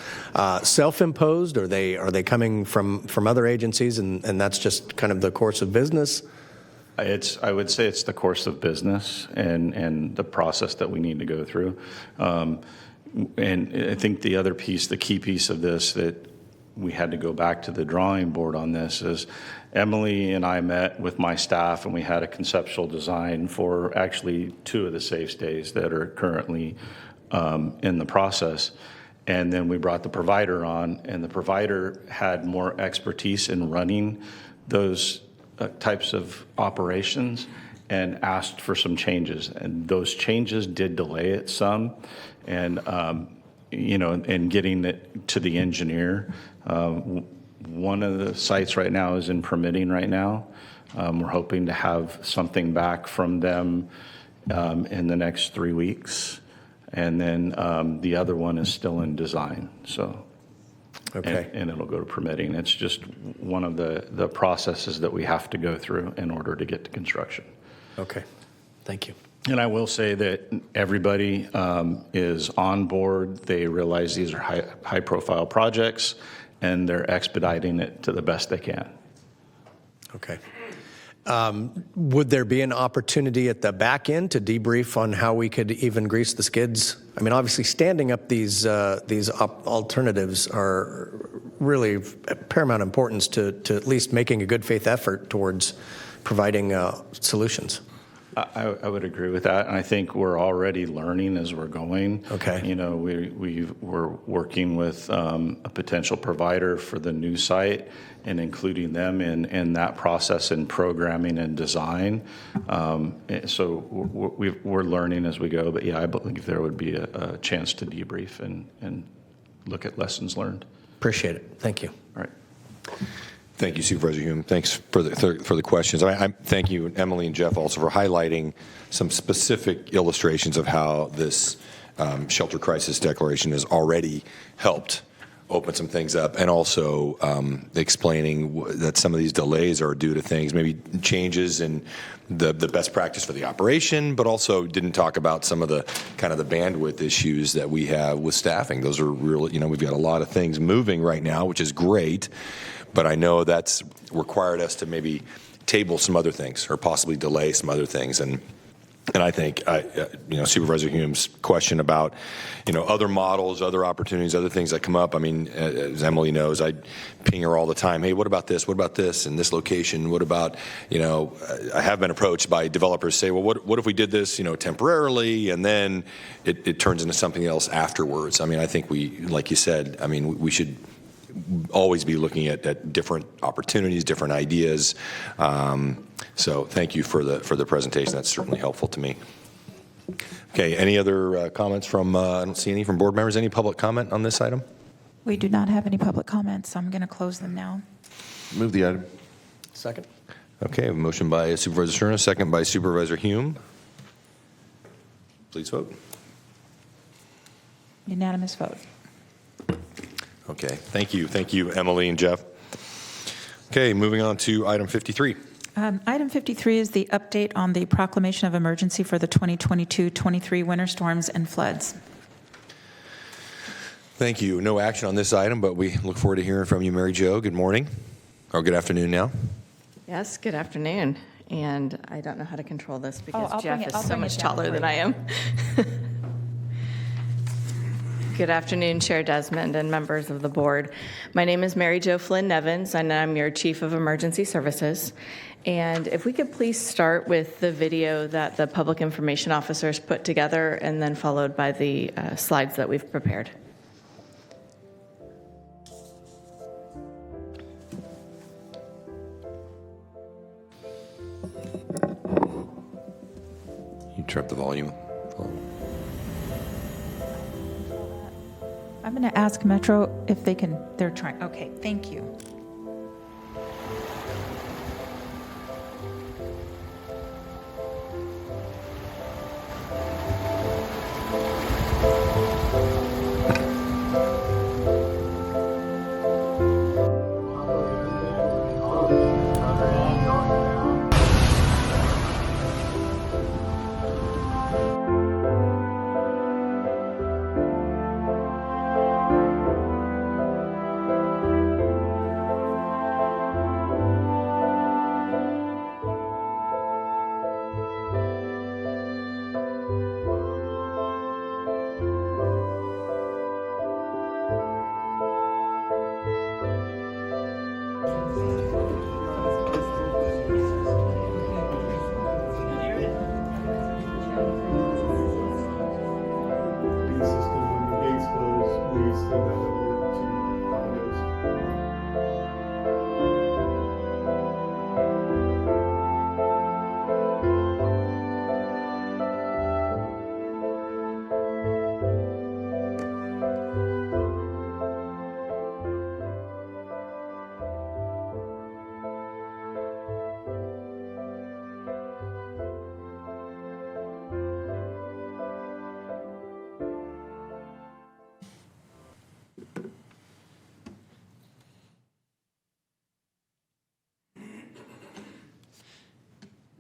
self-imposed? Or are they coming from other agencies and that's just kind of the course of business? I would say it's the course of business and the process that we need to go through. And I think the other piece, the key piece of this that we had to go back to the drawing board on this is Emily and I met with my staff and we had a conceptual design for actually 2 of the safe stays that are currently in the process. And then we brought the provider on, and the provider had more expertise in running those types of operations and asked for some changes, and those changes did delay it some, and and getting it to the engineer. One of the sites right now is in permitting right now. We're hoping to have something back from them in the next 3 weeks, and then the other one is still in design. So. Okay. And it'll go to permitting. It's just one of the processes that we have to go through in order to get to construction. Okay. Thank you. And I will say that everybody is on board. They realize these are high-profile projects, and they're expediting it to the best they can. Okay. Would there be an opportunity at the back end to debrief on how we could even grease the skids? I mean, obviously, standing up these alternatives are really of paramount importance to at least making a good faith effort towards providing solutions. I would agree with that, and I think we're already learning as we're going. Okay. We're working with a potential provider for the new site and including them in that process in programming and design. So we're learning as we go, but yeah, I believe there would be a chance to debrief and look at lessons learned. Appreciate it. Thank you. All right. Thank you, Supervisor Hume. Thanks for the questions. I thank you, Emily and Jeff, also for highlighting some specific illustrations of how this shelter crisis declaration has already helped open some things up, and also explaining that some of these delays are due to things, maybe changes in the best practice for the operation, but also didn't talk about some of the kind of the bandwidth issues that we have with staffing. Those are really, we've got a lot of things moving right now, which is great. But I know that's required us to maybe table some other things or possibly delay some other things. And I think, Supervisor Hume's question about, other models, other opportunities, other things that come up. I mean, as Emily knows, I ping her all the time. Hey, what about this? What about this? And this location? What about, I have been approached by developers say, well, what if we did this, temporarily, and then it turns into something else afterwards? I mean, I think like you said, we should always be looking at different opportunities, different ideas. So thank you for the presentation. That's certainly helpful to me. Okay, any other comments from, I don't see any from board members. Any public comment on this item? We do not have any public comments, so I'm going to close them now. Move the item. Second. Okay, a motion by Supervisor Cerna, second by Supervisor Hume. Please vote. Unanimous vote. Okay, thank you. Thank you, Emily and Jeff. Okay, moving on to item 53. Item 53 is the update on the proclamation of emergency for the 2022-23 winter storms and floods. Thank you. No action on this item, but we look forward to hearing from you, Mary Jo. Good morning, or good afternoon now. Yes, good afternoon. And I don't know how to control this because I'll Jeff bring it- is I'll so bring it much down taller for than you. I am. Good afternoon, Chair Desmond and members of the board. My name is Mary Jo Flynn Nevins, and I'm your Chief of Emergency Services. And if we could please start with the video that the public information officers put together and then followed by the slides that we've prepared. You turn up the volume. I'm going to ask Metro if they can, they're trying. Okay, thank you.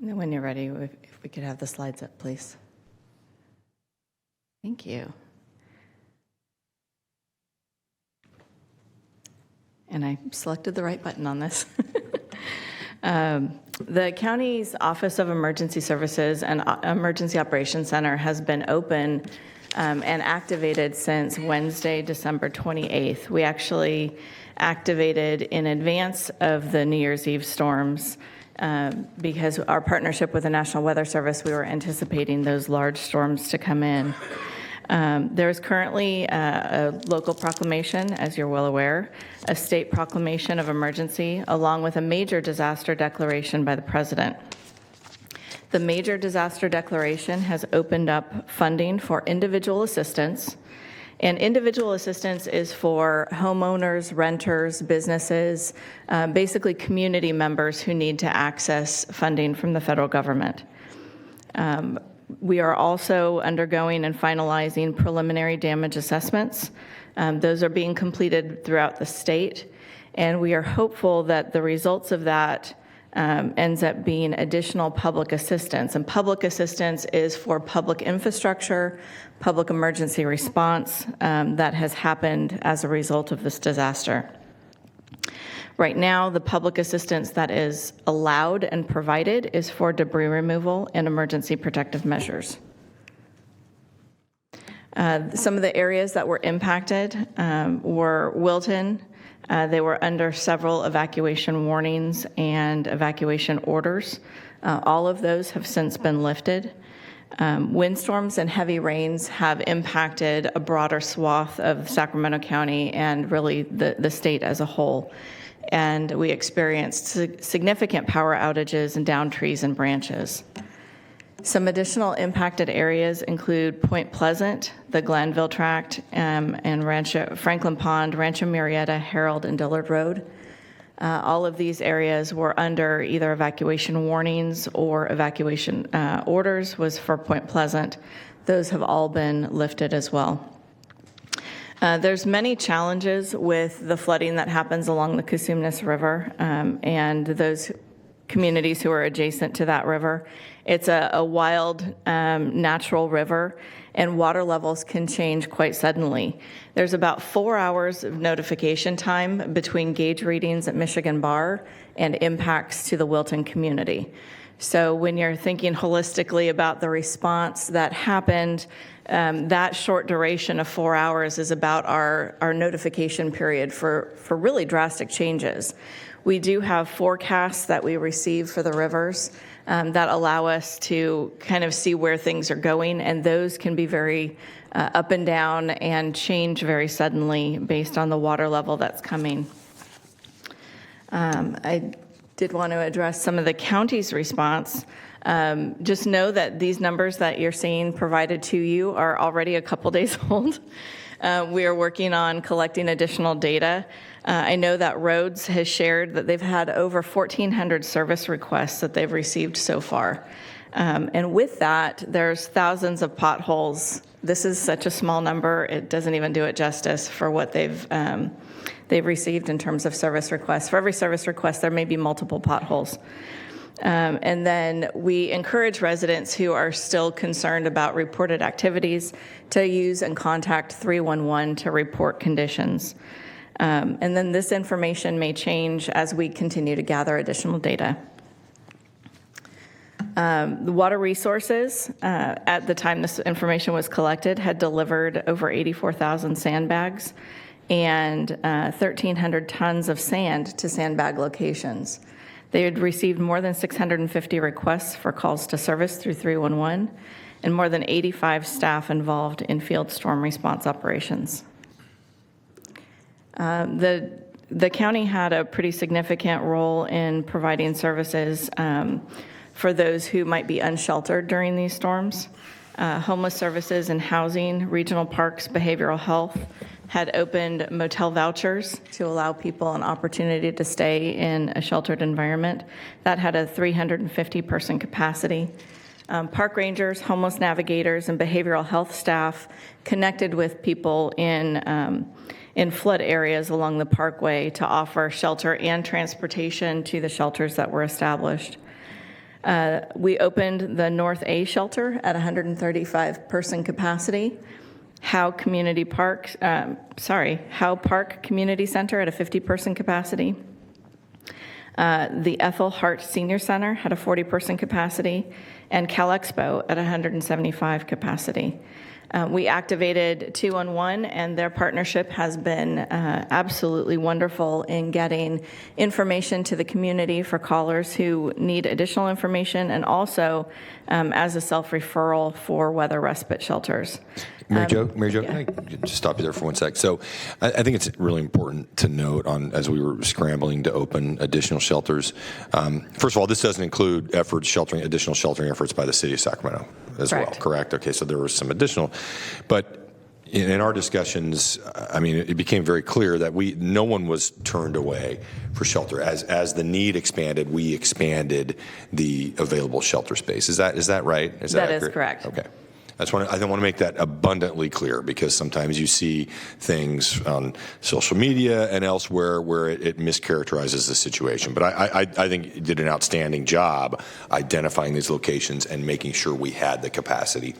And then when you're ready, if we could have the slides up, please. Thank you. And I selected the right button on this. The county's Office of Emergency Services and Emergency Operations Center has been open and activated since Wednesday, December 28th. We actually activated in advance of the New Year's Eve storms because our partnership with the National Weather Service, we were anticipating those large storms to come in. There's currently a local proclamation, as you're well aware, a state proclamation of emergency, along with a major disaster declaration by the president. The major disaster declaration has opened up funding for individual assistance, and individual assistance is for homeowners, renters, businesses, basically community members who need to access funding from the federal government. We are also undergoing and finalizing preliminary damage assessments. Those are being completed throughout the state, and we are hopeful that the results of that ends up being additional public assistance. And public assistance is for public infrastructure, public emergency response that has happened as a result of this disaster. Right now, the public assistance that is allowed and provided is for debris removal and emergency protective measures. Some of the areas that were impacted were Wilton. They were under several evacuation warnings and evacuation orders. All of those have since been lifted. Windstorms and heavy rains have impacted a broader swath of Sacramento County and really the state as a whole. And we experienced significant power outages and downed trees and branches. Some additional impacted areas include Point Pleasant, the Glenville Tract, and Franklin Pond, Rancho Murrieta, Herald, and Dillard Road. All of these areas were under either evacuation warnings or evacuation orders was for Point Pleasant. Those have all been lifted as well. There's many challenges with the flooding that happens along the Cosumnes River, and those communities who are adjacent to that river. It's a wild, natural river, and water levels can change quite suddenly. There's about 4 hours of notification time between gauge readings at Michigan Bar and impacts to the Wilton community. So when you're thinking holistically about the response that happened, that short duration of 4 hours is about our notification period for really drastic changes. We do have forecasts that we receive for the rivers that allow us to kind of see where things are going, and those can be very up and down and change very suddenly based on the water level that's coming. I did want to address some of the county's response. Just know that these numbers that you're seeing provided to you are already a couple days old. We are working on collecting additional data. I know that Roads has shared that they've had over 1,400 service requests that they've received so far. And with that, there's thousands of potholes. This is such a small number, it doesn't even do it justice for what they've received in terms of service requests. For every service request, there may be multiple potholes. And then we encourage residents who are still concerned about reported activities to use and contact 311 to report conditions. And then this information may change as we continue to gather additional data. The water resources, at the time this information was collected, had delivered over 84,000 sandbags and 1,300 tons of sand to sandbag locations. They had received more than 650 requests for calls to service through 311 and more than 85 staff involved in field storm response operations. The county had a pretty significant role in providing services for those who might be unsheltered during these storms. Homeless services and housing, regional parks, behavioral health had opened motel vouchers to allow people an opportunity to stay in a sheltered environment. That had a 350-person capacity. Park rangers, homeless navigators, and behavioral health staff connected with people in flood areas along the parkway to offer shelter and transportation to the shelters that were established. We opened the North A shelter at 135-person capacity. Howe Park Community Center at a 50-person capacity. The Ethel Hart Senior Center had a 40-person capacity, and Cal Expo at 175 capacity. We activated 211, and their partnership has been absolutely wonderful in getting information to the community for callers who need additional information, and also as a self-referral for weather respite shelters. Mary Jo, can I just stop you there for 1 sec? So I think it's really important to note as we were scrambling to open additional shelters. First of all, this doesn't include additional sheltering efforts by the city of Sacramento as well, correct? Okay, so there was some additional. But in our discussions, I mean, it became very clear that no one was turned away for shelter. As the need expanded, we expanded the available shelter space. Is that right? Is that accurate? Is correct. Okay. I want to make that abundantly clear, because sometimes you see things on social media and elsewhere where it mischaracterizes the situation. But I think you did an outstanding job identifying these locations and making sure we had the capacity,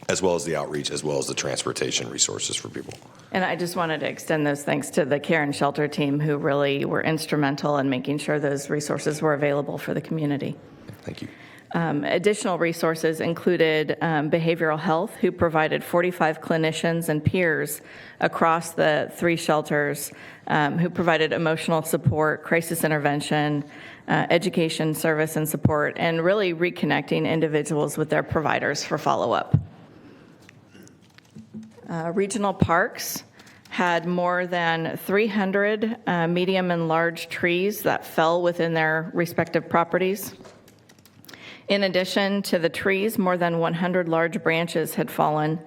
as well as the outreach, as well as the transportation resources for people. And I just wanted to extend those thanks to the Care and Shelter team, who really were instrumental in making sure those resources were available for the community. Thank you. Additional resources included behavioral health, who provided 45 clinicians and peers across the 3 shelters, who provided emotional support, crisis intervention, education service and support, and really reconnecting individuals with their providers for follow-up. Regional parks had more than 300 medium and large trees that fell within their respective properties. In addition to the trees, more than 100 large branches had fallen,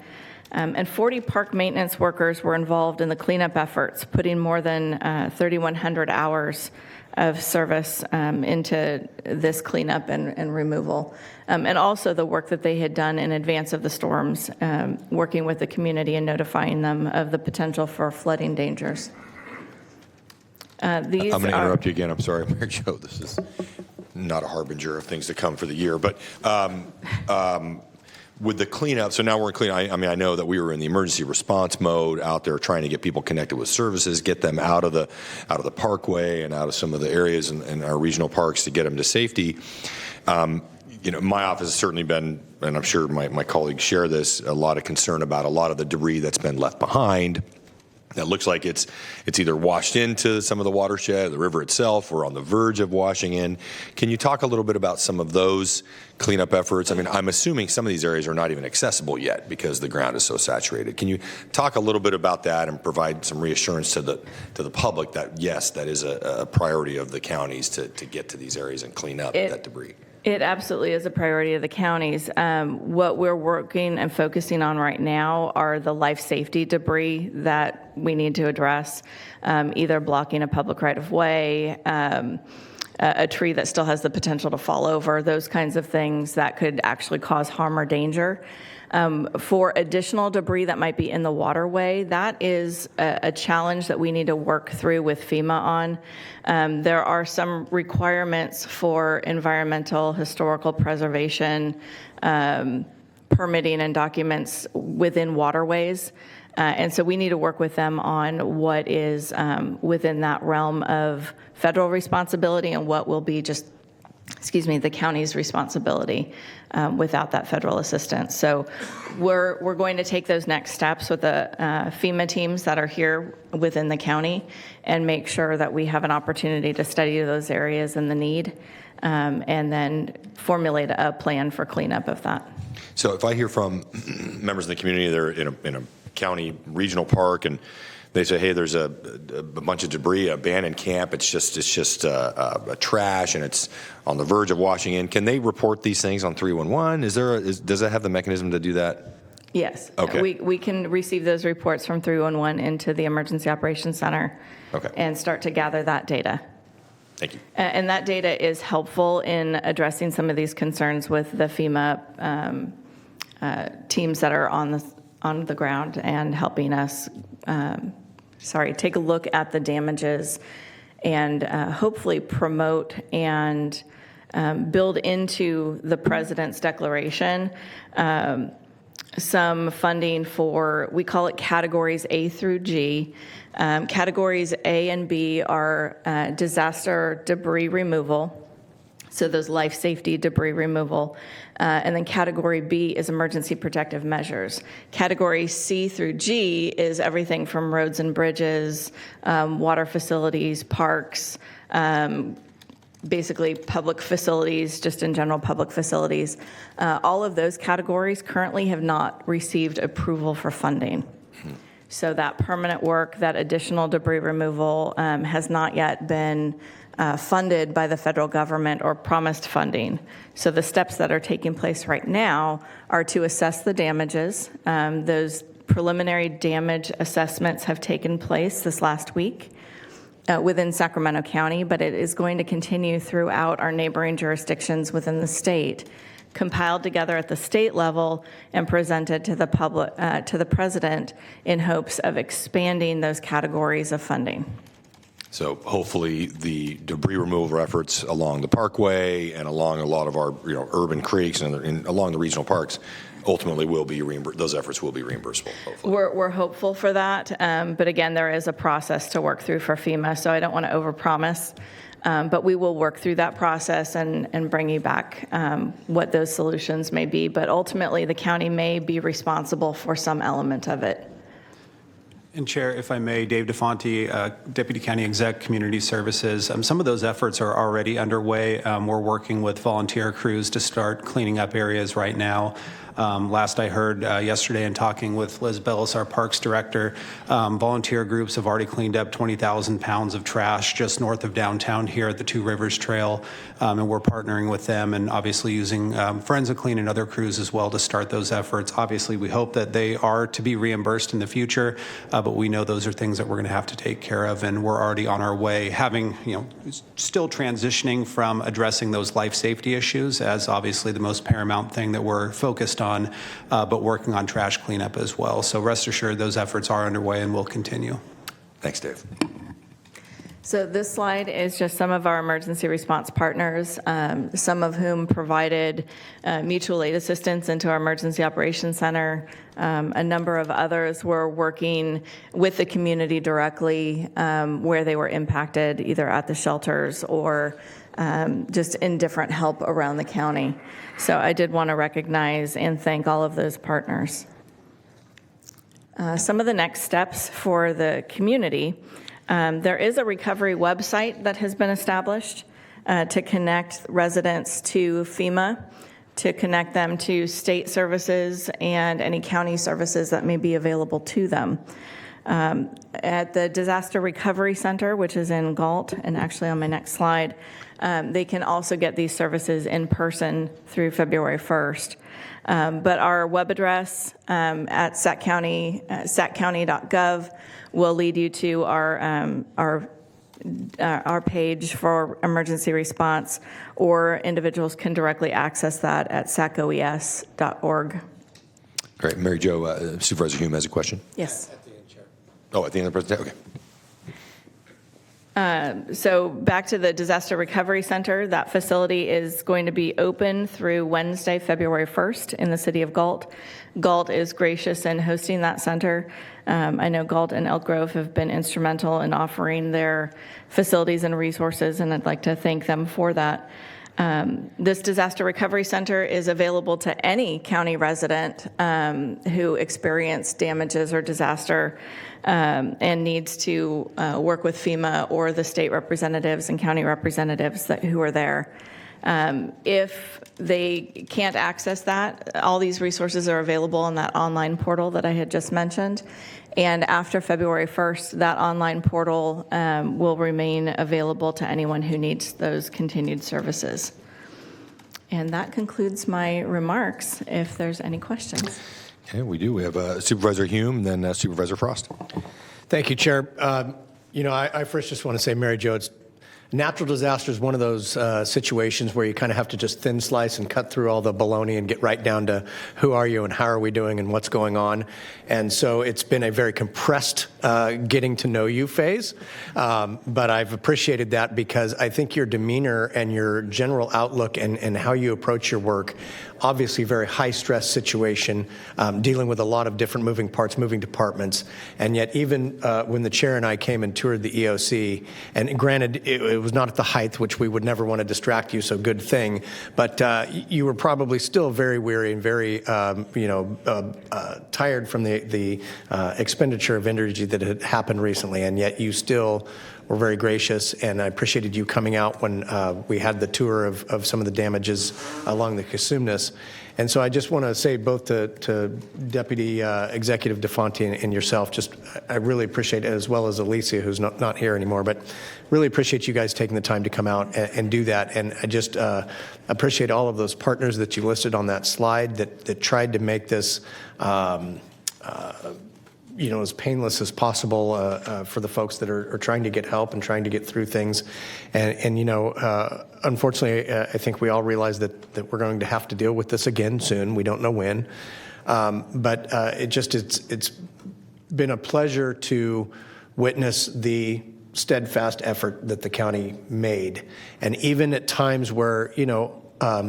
and 40 park maintenance workers were involved in the cleanup efforts, putting more than 3,100 hours of service into this cleanup and removal, and also the work that they had done in advance of the storms, working with the community and notifying them of the potential for flooding dangers. I'm going to interrupt you again. I'm sorry, Mary Jo. not a harbinger of things to come for the year, but with the cleanup, so now we're in cleanup. I mean, I know that we were in the emergency response mode out there trying to get people connected with services, get them out of the parkway and out of some of the areas in our regional parks to get them to safety. My office has certainly been, and I'm sure my colleagues share this, a lot of concern about a lot of the debris that's been left behind. That looks like it's either washed into some of the watershed, the river itself, or on the verge of washing in. Can you talk a little bit about some of those cleanup efforts? I mean, I'm assuming some of these areas are not even accessible yet because the ground is so saturated. Can you talk a little bit about that and provide some reassurance to the public that, yes, that is a priority of the counties to get to these areas and clean up that debris? It absolutely is a priority of the counties. What we're working and focusing on right now are the life safety debris that we need to address, either blocking a public right-of-way, a tree that still has the potential to fall over, those kinds of things that could actually cause harm or danger. For additional debris that might be in the waterway, that is a challenge that we need to work through with FEMA on. There are some requirements for environmental, historical preservation, permitting and documents within waterways. And so we need to work with them on what is within that realm of federal responsibility and what will be just the county's responsibility without that federal assistance. So we're going to take those next steps with the FEMA teams that are here within the county and make sure that we have an opportunity to study those areas and the need, and then formulate a plan for cleanup of that. So if I hear from members of the community, they're in a county regional park, and they say, hey, there's a bunch of debris, abandoned camp. It's just a trash, and it's on the verge of washing in. Can they report these things on 311? Does it have the mechanism to do that? Yes. Okay. We can receive those reports from 311 into the Emergency Operations Center. Okay. And start to gather that data. Thank you. And that data is helpful in addressing some of these concerns with the FEMA teams that are on the ground and helping us take a look at the damages and hopefully promote and build into the President's declaration some funding for, we call it categories A through G. Categories A and B are disaster debris removal, so those life safety debris removal. And then category B is emergency protective measures. Category C through G is everything from roads and bridges, water facilities, parks, basically public facilities, just in general public facilities. All of those categories currently have not received approval for funding. So that permanent work, that additional debris removal has not yet been funded by the federal government or promised funding. So the steps that are taking place right now are to assess the damages. Those preliminary damage assessments have taken place this last week within Sacramento County, but it is going to continue throughout our neighboring jurisdictions within the state, compiled together at the state level and presented to the public, to the president in hopes of expanding those categories of funding. So hopefully the debris removal efforts along the parkway and along a lot of our urban creeks and along the regional parks ultimately will be those efforts will be reimbursable. Hopefully. We're hopeful for that, but again, there is a process to work through for FEMA, so I don't want to overpromise. But we will work through that process and bring you back what those solutions may be. But ultimately, the county may be responsible for some element of it. And Chair, if I may, Dave DeFonte, Deputy County Exec, Community Services. Some of those efforts are already underway. We're working with volunteer crews to start cleaning up areas right now. Last I heard yesterday in talking with Liz Bellis, our Parks Director, volunteer groups have already cleaned up 20,000 pounds of trash just north of downtown here at the Two Rivers Trail, and we're partnering with them and obviously using Friends of Clean and other crews as well to start those efforts. Obviously, we hope that they are to be reimbursed in the future, but we know those are things that we're going to have to take care of, and we're already on our way, having, still transitioning from addressing those life safety issues as obviously the most paramount thing that we're focused on, but working on trash cleanup as well. So rest assured those efforts are underway and will continue. Thanks, Dave. So this slide is just some of our emergency response partners, some of whom provided mutual aid assistance into our emergency operations center. A number of others were working with the community directly where they were impacted, either at the shelters or just in different help around the county. So I did want to recognize and thank all of those partners. Some of the next steps for the community. There is a recovery website that has been established to connect residents to FEMA, to connect them to state services and any county services that may be available to them. At the Disaster Recovery Center, which is in Galt, and actually on my next slide, they can also get these services in person through February 1st. But our web address at saccounty.gov will lead you to our page for emergency response, or individuals can directly access that at sacoes.org. Great. Mary Jo, Supervisor Hume has a question. Yes. Oh, at the end of the presentation? Okay. So back to the Disaster Recovery Center, that facility is going to be open through Wednesday, February 1st in the city of Galt. Galt is gracious in hosting that center. I know Galt and Elk Grove have been instrumental in offering their facilities and resources, and I'd like to thank them for that. This Disaster Recovery Center is available to any county resident who experienced damages or disaster and needs to work with FEMA or the state representatives and county representatives who are there. If they can't access that, all these resources are available on that online portal that I had just mentioned. And after February 1st, that online portal will remain available to anyone who needs those continued services. And that concludes my remarks, if there's any questions. Okay, we do. We have Supervisor Hume, then Supervisor Frost. Thank you, Chair. I first just want to say, Mary Jo, natural disaster is one of those situations where you kind of have to just thin slice and cut through all the baloney and get right down to who are you and how are we doing and what's going on. And so it's been a very compressed getting to know you phase. But I've appreciated that because I think your demeanor and your general outlook and how you approach your work, obviously very high stress situation, dealing with a lot of different moving parts, moving departments. And yet even when the chair and I came and toured the EOC, and granted it was not at the height, which we would never want to distract you, so good thing, but you were probably still very weary and very tired from the expenditure of energy that had happened recently, and yet you still were very gracious, and I appreciated you coming out when we had the tour of some of the damages along the Cosumnes. And so I just want to say both to Deputy Executive DeFonte and yourself, I really appreciate it, as well as Alicia, who's not here anymore, but really appreciate you guys taking the time to come out and do that. And I just appreciate all of those partners that you listed on that slide that tried to make this as painless as possible for the folks that are trying to get help and trying to get through things. And unfortunately, I think we all realize that we're going to have to deal with this again soon. We don't know when. But it's been a pleasure to witness the steadfast effort that the county made. And even at times where,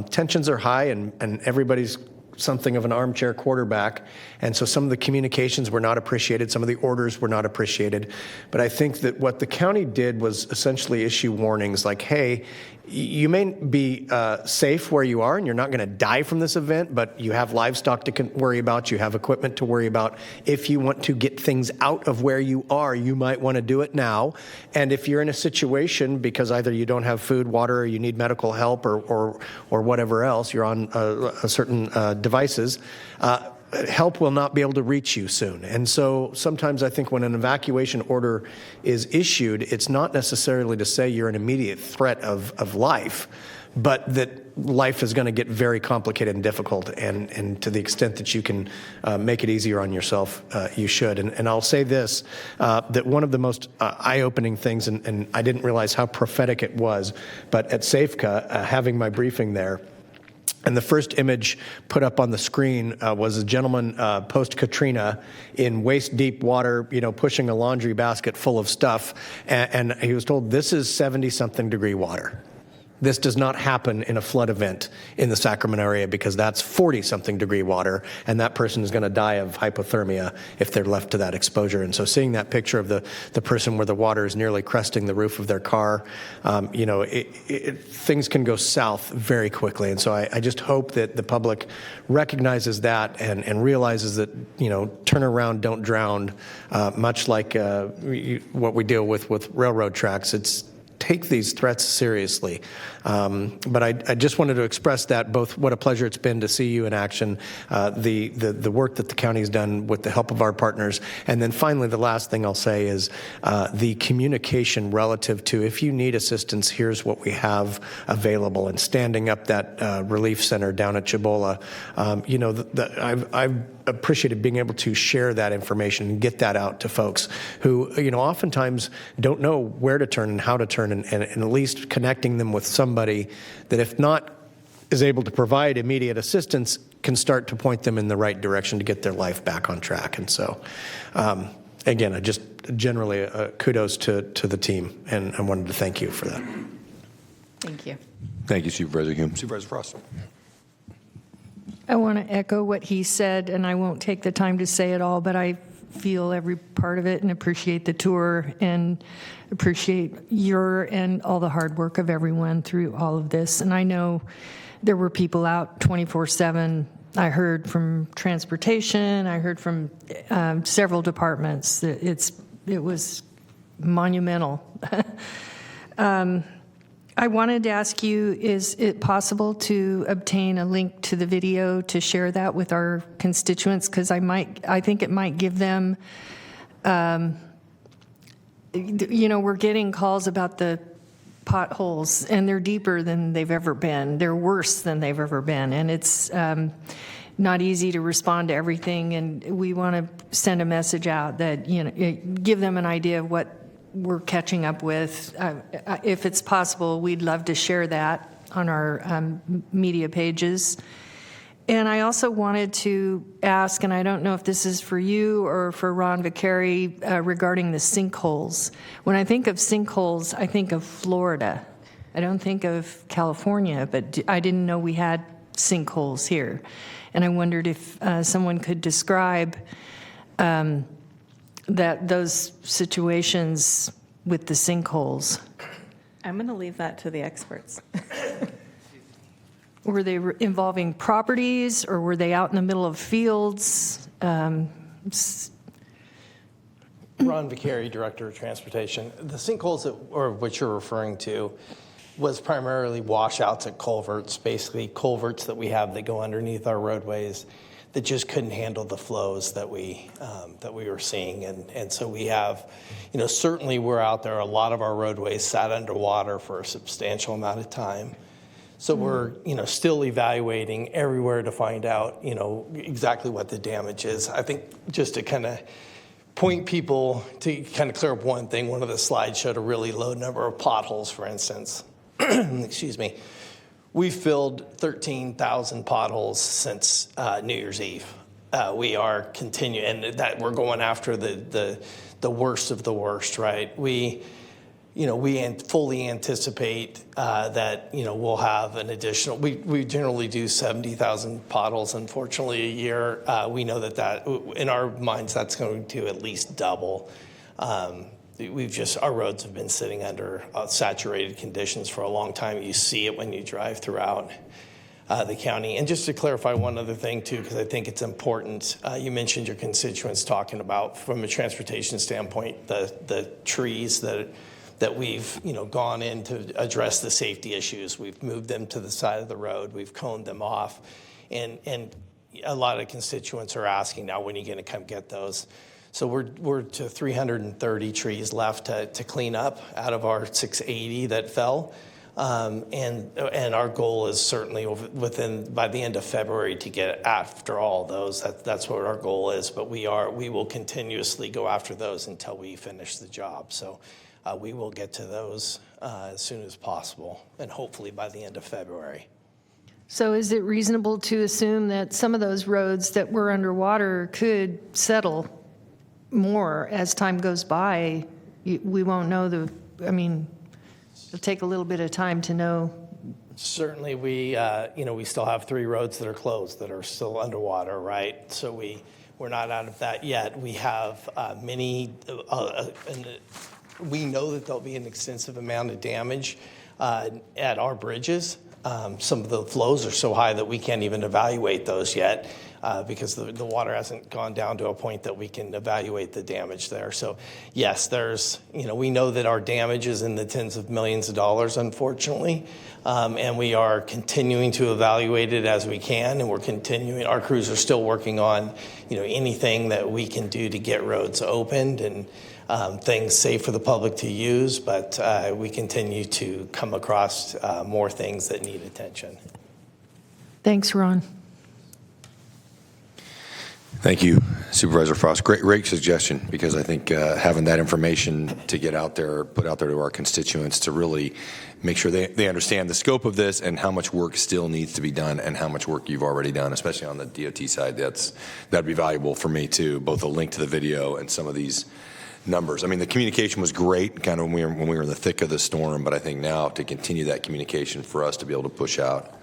tensions are high and everybody's something of an armchair quarterback, and so some of the communications were not appreciated, some of the orders were not appreciated. But I think that what the county did was essentially issue warnings like, hey, you may be safe where you are and you're not going to die from this event, but you have livestock to worry about, you have equipment to worry about. If you want to get things out of where you are, you might want to do it now. And if you're in a situation because either you don't have food, water, or you need medical help or whatever else, you're on a certain devices, help will not be able to reach you soon. And so sometimes I think when an evacuation order is issued, it's not necessarily to say you're an immediate threat of life, but that life is going to get very complicated and difficult. And to the extent that you can make it easier on yourself, you should. And I'll say this, that one of the most eye-opening things, and I didn't realize how prophetic it was, but at SAFECA, having my briefing there, And the first image put up on the screen was a gentleman post-Katrina in waist-deep water, pushing a laundry basket full of stuff. And he was told, this is 70-something degree water. This does not happen in a flood event in the Sacramento area because that's 40-something degree water, and that person is going to die of hypothermia if they're left to that exposure. And so seeing that picture of the person where the water is nearly cresting the roof of their car, things can go south very quickly. And so I just hope that the public recognizes that and realizes that, turn around, don't drown, much like what we deal with railroad tracks. It's take these threats seriously. But I just wanted to express that, both what a pleasure it's been to see you in action, the work that the county's done with the help of our partners, and then finally the last thing I'll say is the communication relative to, if you need assistance, here's what we have available, and standing up that relief center down at Cibola. I've appreciated being able to share that information and get that out to folks who, oftentimes don't know where to turn and how to turn, and at least connecting them with somebody that, if not is able to provide immediate assistance, can start to point them in the right direction to get their life back on track. And so, again, I just generally kudos to the team, and I wanted to thank you for that. Thank you. Thank you, Supervisor Hume. Supervisor Frost. I want to echo what he said, and I won't take the time to say it all, but I feel every part of it and appreciate the tour and appreciate your and all the hard work of everyone through all of this. And I know there were people out 24/7. I heard from transportation. I heard from several departments. It was monumental. I wanted to ask you, is it possible to obtain a link to the video to share that with our constituents? Because I think it might give them, we're getting calls about the potholes, and they're deeper than they've ever been. They're worse than they've ever been, and it's not easy to respond to everything. And we want to send a message out that, give them an idea of what we're catching up with. If it's possible, we'd love to share that on our media pages. And I also wanted to ask, and I don't know if this is for you or for Ron Vicari, regarding the sinkholes. When I think of sinkholes, I think of Florida. I don't think of California, but I didn't know we had sinkholes here. And I wondered if someone could describe those situations with the sinkholes. I'm going to leave that to the experts. Were they involving properties, or were they out in the middle of fields? Ron Vicari, Director of Transportation. The sinkholes which you're referring to was primarily washouts at culverts, basically culverts that we have that go underneath our roadways that just couldn't handle the flows that we were seeing. And so we have, certainly we're out there, a lot of our roadways sat underwater for a substantial amount of time. So we're, still evaluating everywhere to find out, exactly what the damage is. I think just to kind of point people to kind of clear up one thing, one of the slides showed a really low number of potholes, for instance. Excuse me. We filled 13,000 potholes since New Year's Eve. We are continuing, and that we're going after the worst of the worst, right? We fully anticipate that we'll have an additional. We generally do 70,000 potholes, unfortunately, a year. We know that in our minds that's going to at least double. Our roads have been sitting under saturated conditions for a long time. You see it when you drive throughout the county. And just to clarify one other thing too, because I think it's important, you mentioned your constituents talking about, from a transportation standpoint, the trees that we've gone in to address the safety issues. We've moved them to the side of the road. We've coned them off, and a lot of constituents are asking now, when are you going to come get those? So we're to 330 trees left to clean up out of our 680 that fell, and our goal is certainly by the end of February to get after all those. That's what our goal is. But we will continuously go after those until we finish the job. So we will get to those as soon as possible, and hopefully by the end of February. So is it reasonable to assume that some of those roads that were underwater could settle more as time goes by? We won't know it'll take a little bit of time to know. Certainly, we still have 3 roads that are closed that are still underwater, right? So we're not out of that yet. We have many, and we know that there'll be an extensive amount of damage at our bridges. Some of the flows are so high that we can't even evaluate those yet because the water hasn't gone down to a point that we can evaluate the damage there. So yes, we know that our damage is in the tens of millions of dollars, unfortunately, and we are continuing to evaluate it as we can, and our crews are still working on, anything that we can do to get roads opened and things safe for the public to use, but we continue to come across more things that need attention. Thanks, Ron. Thank you, Supervisor Frost. Great suggestion, because I think having that information to get out there, put out there to our constituents to really make sure they understand the scope of this and how much work still needs to be done and how much work you've already done, especially on the DOT side. That'd be valuable for me too, both a link to the video and some of these numbers. I mean, the communication was great kind of when we were in the thick of the storm, but I think now to continue that communication for us to be able to push out.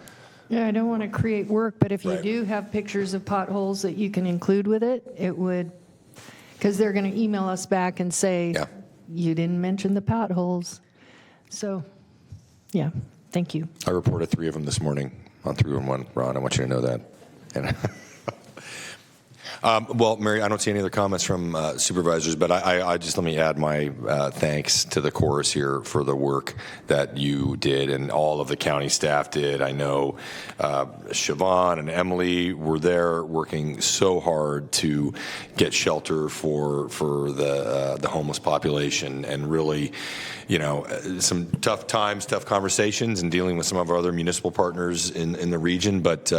Yeah, I don't want to create work, but if you do have pictures of potholes that you can include with it, it would, because they're going to email us back and say, you didn't mention the potholes. So, yeah, thank you. I reported 3 of them this morning on 311, Ron. I want you to know that. And well, Mary, I don't see any other comments from supervisors, but I just let me add my thanks to the chorus here for the work that you did and all of the county staff did. I know Siobhan and Emily were there working so hard to get shelter for the homeless population, and really, some tough times, tough conversations, and dealing with some of our other municipal partners in the region, but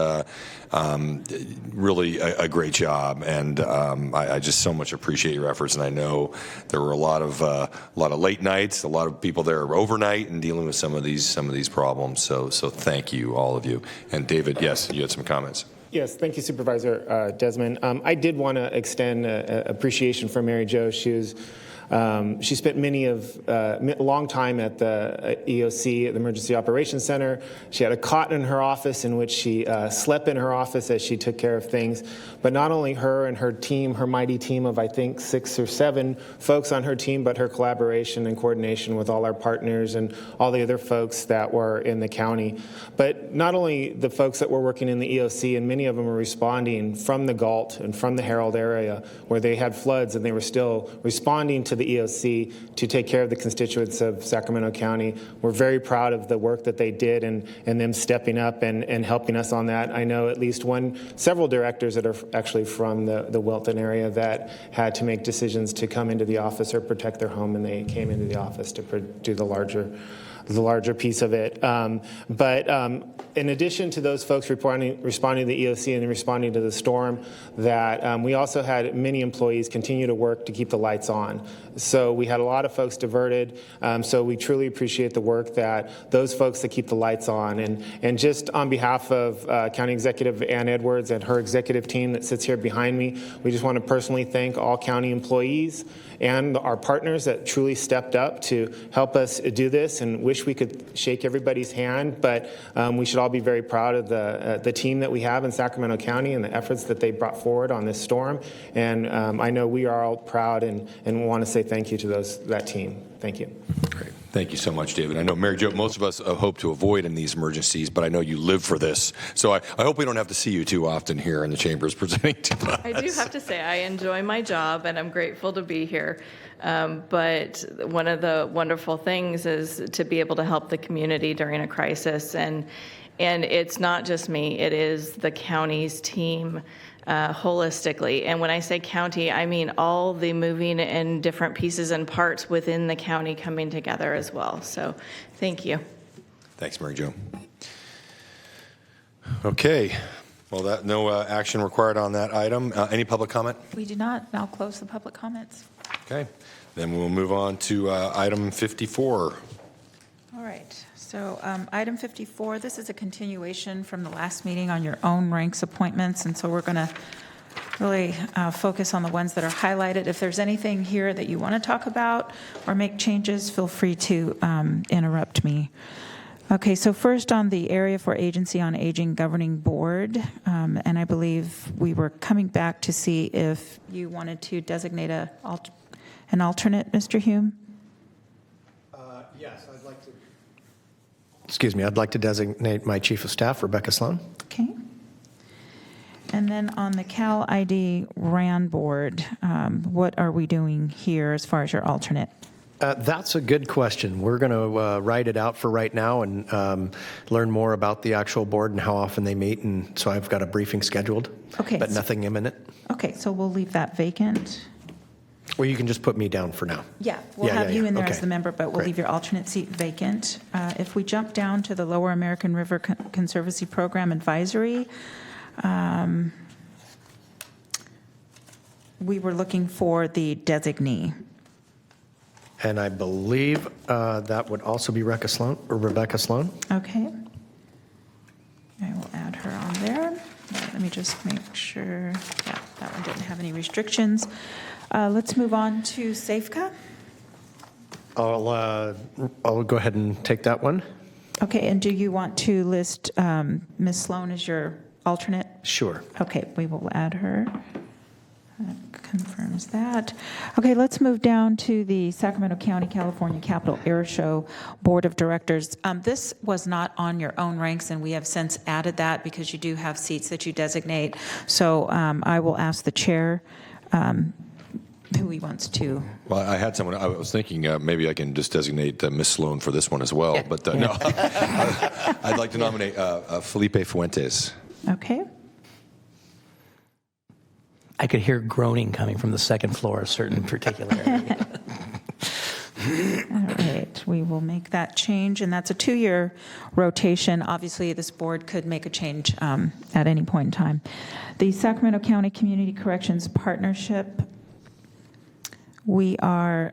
really a great job. And I just so much appreciate your efforts, and I know there were a lot of late nights, a lot of people there overnight and dealing with some of these problems. So thank you, all of you. And David, yes, you had some comments. Yes, thank you, Supervisor Desmond. I did want to extend appreciation for Mary Jo. She spent a long time at the EOC, the Emergency Operations Center. She had a cot in her office in which she slept in her office as she took care of things. But not only her and her team, her mighty team of, I think, 6 or 7 folks on her team, but her collaboration and coordination with all our partners and all the other folks that were in the county. But not only the folks that were working in the EOC, and many of them were responding from the Galt and from the Herald area where they had floods, and they were still responding to the EOC to take care of the constituents of Sacramento County. We're very proud of the work that they did and them stepping up and helping us on that. I know at least several directors that are actually from the Wilton area that had to make decisions to come into the office or protect their home, and they came into the office to do the larger piece of it. But in addition to those folks responding to the EOC and responding to the storm, that we also had many employees continue to work to keep the lights on. So we had a lot of folks diverted. So we truly appreciate the work that those folks that keep the lights on. And just on behalf of County Executive Ann Edwards and her executive team that sits here behind me, we just want to personally thank all county employees and our partners that truly stepped up to help us do this, and wish we could shake everybody's hand, but we should all be very proud of the team that we have in Sacramento County and the efforts that they brought forward on this storm. And I know we are all proud and want to say thank you to that team. Thank you. Great. Thank you so much, David. I know, Mary Jo, most of us hope to avoid in these emergencies, but I know you live for this. So I hope we don't have to see you too often here in the chambers presenting to us. I do have to say I enjoy my job, and I'm grateful to be here. But one of the wonderful things is to be able to help the community during a crisis. And it's not just me, it is the county's team holistically. And when I say county, I mean all the moving and different pieces and parts within the county coming together as well. So thank you. Thanks, Mary Jo. Okay. Well, no action required on that item. Any public comment? We do not now close the public comments. Okay. Then we'll move on to item 54. All right. So item 54, this is a continuation from the last meeting on your own ranks appointments, and so we're going to really focus on the ones that are highlighted. If there's anything here that you want to talk about or make changes, feel free to interrupt me. Okay, so first on the Area for Agency on Aging Governing Board, and I believe we were coming back to see if you wanted to designate an alternate, Mr. Hume? Yes, I'd like to. Excuse me, I'd like to designate my Chief of Staff, Rebecca Sloan. Okay. And then on the Cal ID RAN Board, what are we doing here as far as your alternate? That's a good question. We're going to write it out for right now and learn more about the actual board and how often they meet. And so I've got a briefing scheduled, Okay. but nothing imminent. Okay, so we'll leave that vacant. Well, you can just put me down for now. Yeah, we'll have you in there as Okay. the member, but we'll Great. leave your alternate seat vacant. If we jump down to the Lower American River Conservancy Program Advisory, we were looking for the designee. And I believe that would also be Rebecca Sloan. Okay. I will add her on there. Let me just make sure. Yeah, that one didn't have any restrictions. Let's move on to SAFCA. I'll go ahead and take that one. Okay, and do you want to list Ms. Sloan as your alternate? Sure. Okay, we will add her. That confirms that. Okay, let's move down to the Sacramento County, California Capital Air Show Board of Directors. This was not on your own ranks, and we have since added that because you do have seats that you designate. So I will ask the chair who he wants to. Well, I had someone, I was thinking maybe I can just designate Ms. Sloan for this one as well, but no. I'd like to nominate Felipe Fuentes. Okay. I could hear groaning coming from the second floor, a certain particular area. All right, we will make that change, and that's a 2-year rotation. Obviously, this board could make a change at any point in time. The Sacramento County Community Corrections Partnership, we are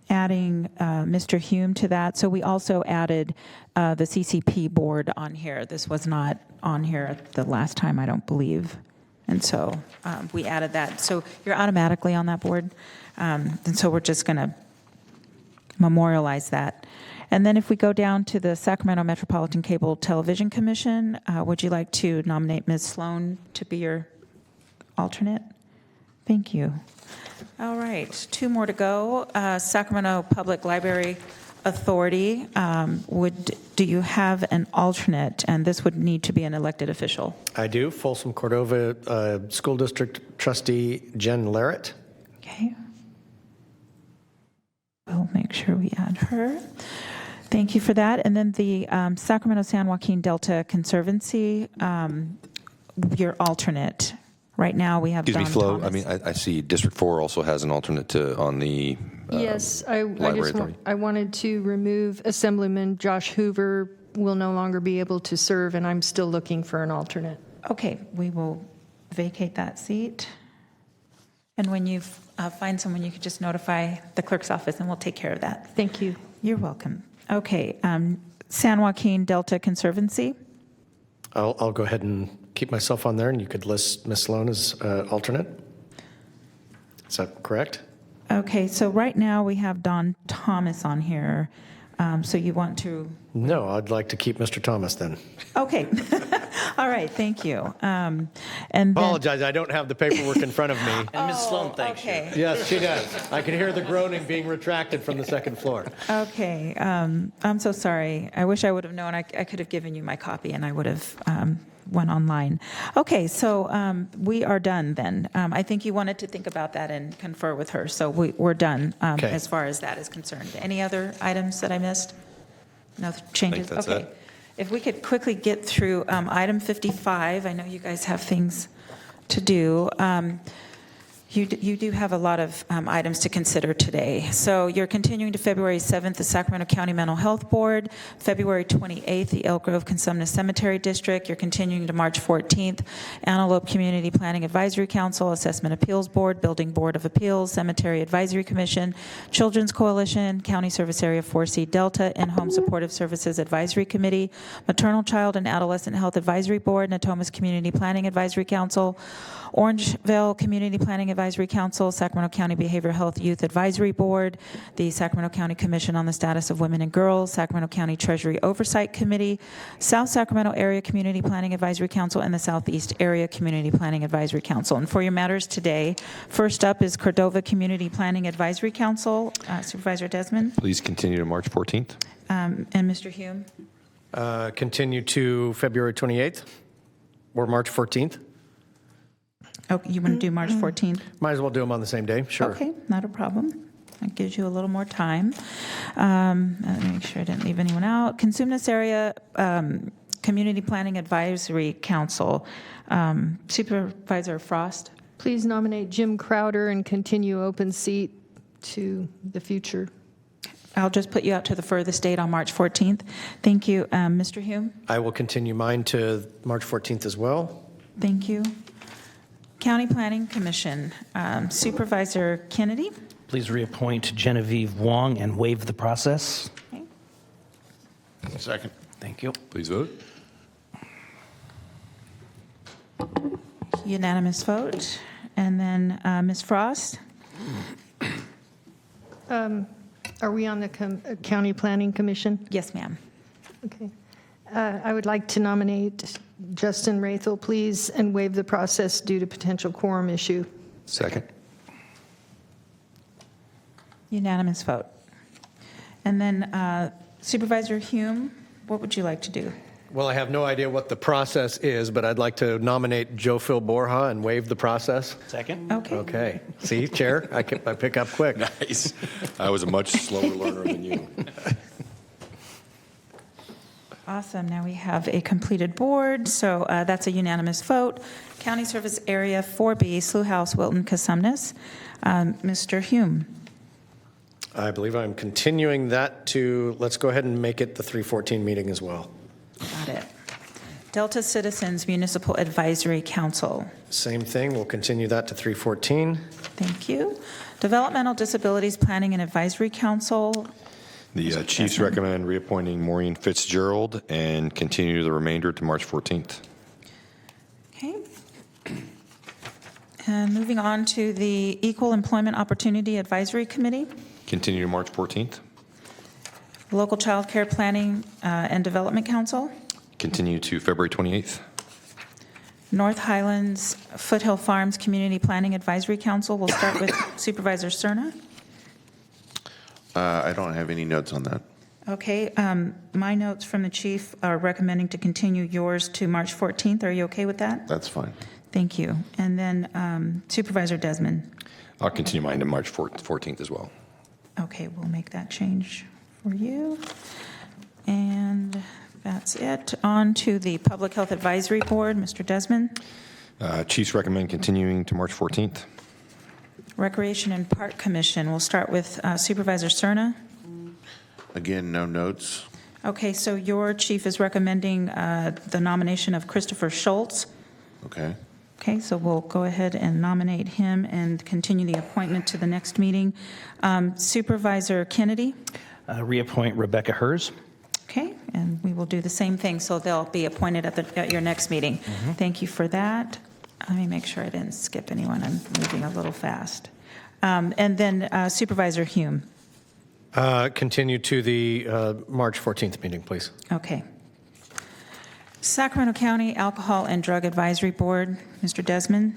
adding Mr. Hume to that. So we also added the CCP board on here. This was not on here the last time, I don't believe. And so we added that. So you're automatically on that board. And so we're just going to memorialize that. And then if we go down to the Sacramento Metropolitan Cable Television Commission, would you like to nominate Ms. Sloan to be your alternate? Thank you. All right, 2 more to go. Sacramento Public Library Authority, do you have an alternate? And this would need to be an elected official. I do. Folsom Cordova School District Trustee Jen Larrett. Okay. We'll make sure we add her. Thank you for that. And then the Sacramento San Joaquin Delta Conservancy, your alternate. Right now we have Excuse me, Don Flo. Thomas. I mean, I see District 4 also has an alternate on the Yes, I Library just Authority. I wanted to remove Assemblyman Josh Hoover will no longer be able to serve, and I'm still looking for an alternate. Okay, we will vacate that seat. And when you find someone, you could just notify the clerk's office, and we'll take care of that. Thank you. You're welcome. Okay, San Joaquin Delta Conservancy. I'll go ahead and keep myself on there, and you could list Ms. Sloan as alternate. Is that correct? Okay, so right now we have Don Thomas on here. So you want to? No, I'd like to keep Mr. Thomas then. Okay. All right, thank you. And then, Apologize, I don't have the paperwork in front of me. And Ms. Sloan thanks you. Yes, she does. I can hear the groaning being retracted from the second floor. Okay, I'm so sorry. I wish I would have known. I could have given you my copy, and I would have went online. Okay, so we are done then. I think you wanted to think about that and confer with her, so we're done Okay. as far as that is concerned. Any other items that I missed? No changes? that's Okay. it. If we could quickly get through item 55, I know you guys have things to do. You do have a lot of items to consider today. So you're continuing to February 7th, the Sacramento County Mental Health Board, February 28th, the Elk Grove Consumnes Cemetery District. You're continuing to March 14th, Antelope Community Planning Advisory Council, Assessment Appeals Board, Building Board of Appeals, Cemetery Advisory Commission, Children's Coalition, County Service Area 4C Delta, In-Home Supportive Services Advisory Committee, Maternal Child and Adolescent Health Advisory Board, Natomas Community Planning Advisory Council, Orangeville Community Planning Advisory Council, Sacramento County Behavioral Health Youth Advisory Board, the Sacramento County Commission on the Status of Women and Girls, Sacramento County Treasury Oversight Committee, South Sacramento Area Community Planning Advisory Council, and the Southeast Area Community Planning Advisory Council. And for your matters today, first up is Cordova Community Planning Advisory Council. Supervisor Desmond. Please continue to March 14th. And Mr. Hume. Continue to February 28th or March 14th. Oh, you want to do March 14th? Might as well do them on the same day, sure. Okay, not a problem. That gives you a little more time. Let me make sure I didn't leave anyone out. Consumnes Area Community Planning Advisory Council. Supervisor Frost. Please nominate Jim Crowder and continue open seat to the future. I'll just put you out to the furthest date on March 14th. Thank you. Mr. Hume? I will continue mine to March 14th as well. Thank you. County Planning Commission, Supervisor Kennedy. Please reappoint Genevieve Wong and waive the process. Okay. Second. Thank you. Please vote. Unanimous vote. And then Ms. Frost. Are we on the County Planning Commission? Yes, ma'am. Okay. I would like to nominate Justin Rathel, please, and waive the process due to potential quorum issue. Second. Unanimous vote. And then Supervisor Hume, what would you like to do? Well, I have no idea what the process is, but I'd like to nominate Joe Phil Borja and waive the process. Second. Okay. Okay. See, Chair, I pick up quick. Nice. I was a much slower learner than you. Awesome. Now we have a completed board, so that's a unanimous vote. County Service Area 4B, Slough House, Wilton, Casumnes. Mr. Hume. I believe I'm continuing that to, let's go ahead and make it the 314 meeting as well. Got it. Delta Citizens Municipal Advisory Council. Same thing, we'll continue that to 314. Thank you. Developmental Disabilities Planning and Advisory Council. The Chiefs recommend reappointing Maureen Fitzgerald and continue the remainder to March 14th. Okay. And moving on to the Equal Employment Opportunity Advisory Committee. Continue to March 14th. Local Child Care Planning and Development Council. Continue to February 28th. North Highlands Foothill Farms Community Planning Advisory Council. We'll start with Supervisor Cerna. I don't have any notes on that. Okay, my notes from the chief are recommending to continue yours to March 14th. Are you okay with that? That's fine. Thank you. And then Supervisor Desmond. I'll continue mine to March 14th as well. Okay, we'll make that change for you. And that's it. On to the Public Health Advisory Board. Mr. Desmond. Chiefs recommend continuing to March 14th. Recreation and Park Commission. We'll start with Supervisor Cerna. Again, no notes. Okay, so your chief is recommending the nomination of Christopher Schultz. Okay. Okay, so we'll go ahead and nominate him and continue the appointment to the next meeting. Supervisor Kennedy. Reappoint Rebecca Hers. Okay, and we will do the same thing, so they'll be appointed at your next meeting. Mm-hmm. Thank you for that. Let me make sure I didn't skip anyone. I'm moving a little fast. And then Supervisor Hume. Continue to the March 14th meeting, please. Okay. Sacramento County Alcohol and Drug Advisory Board, Mr. Desmond.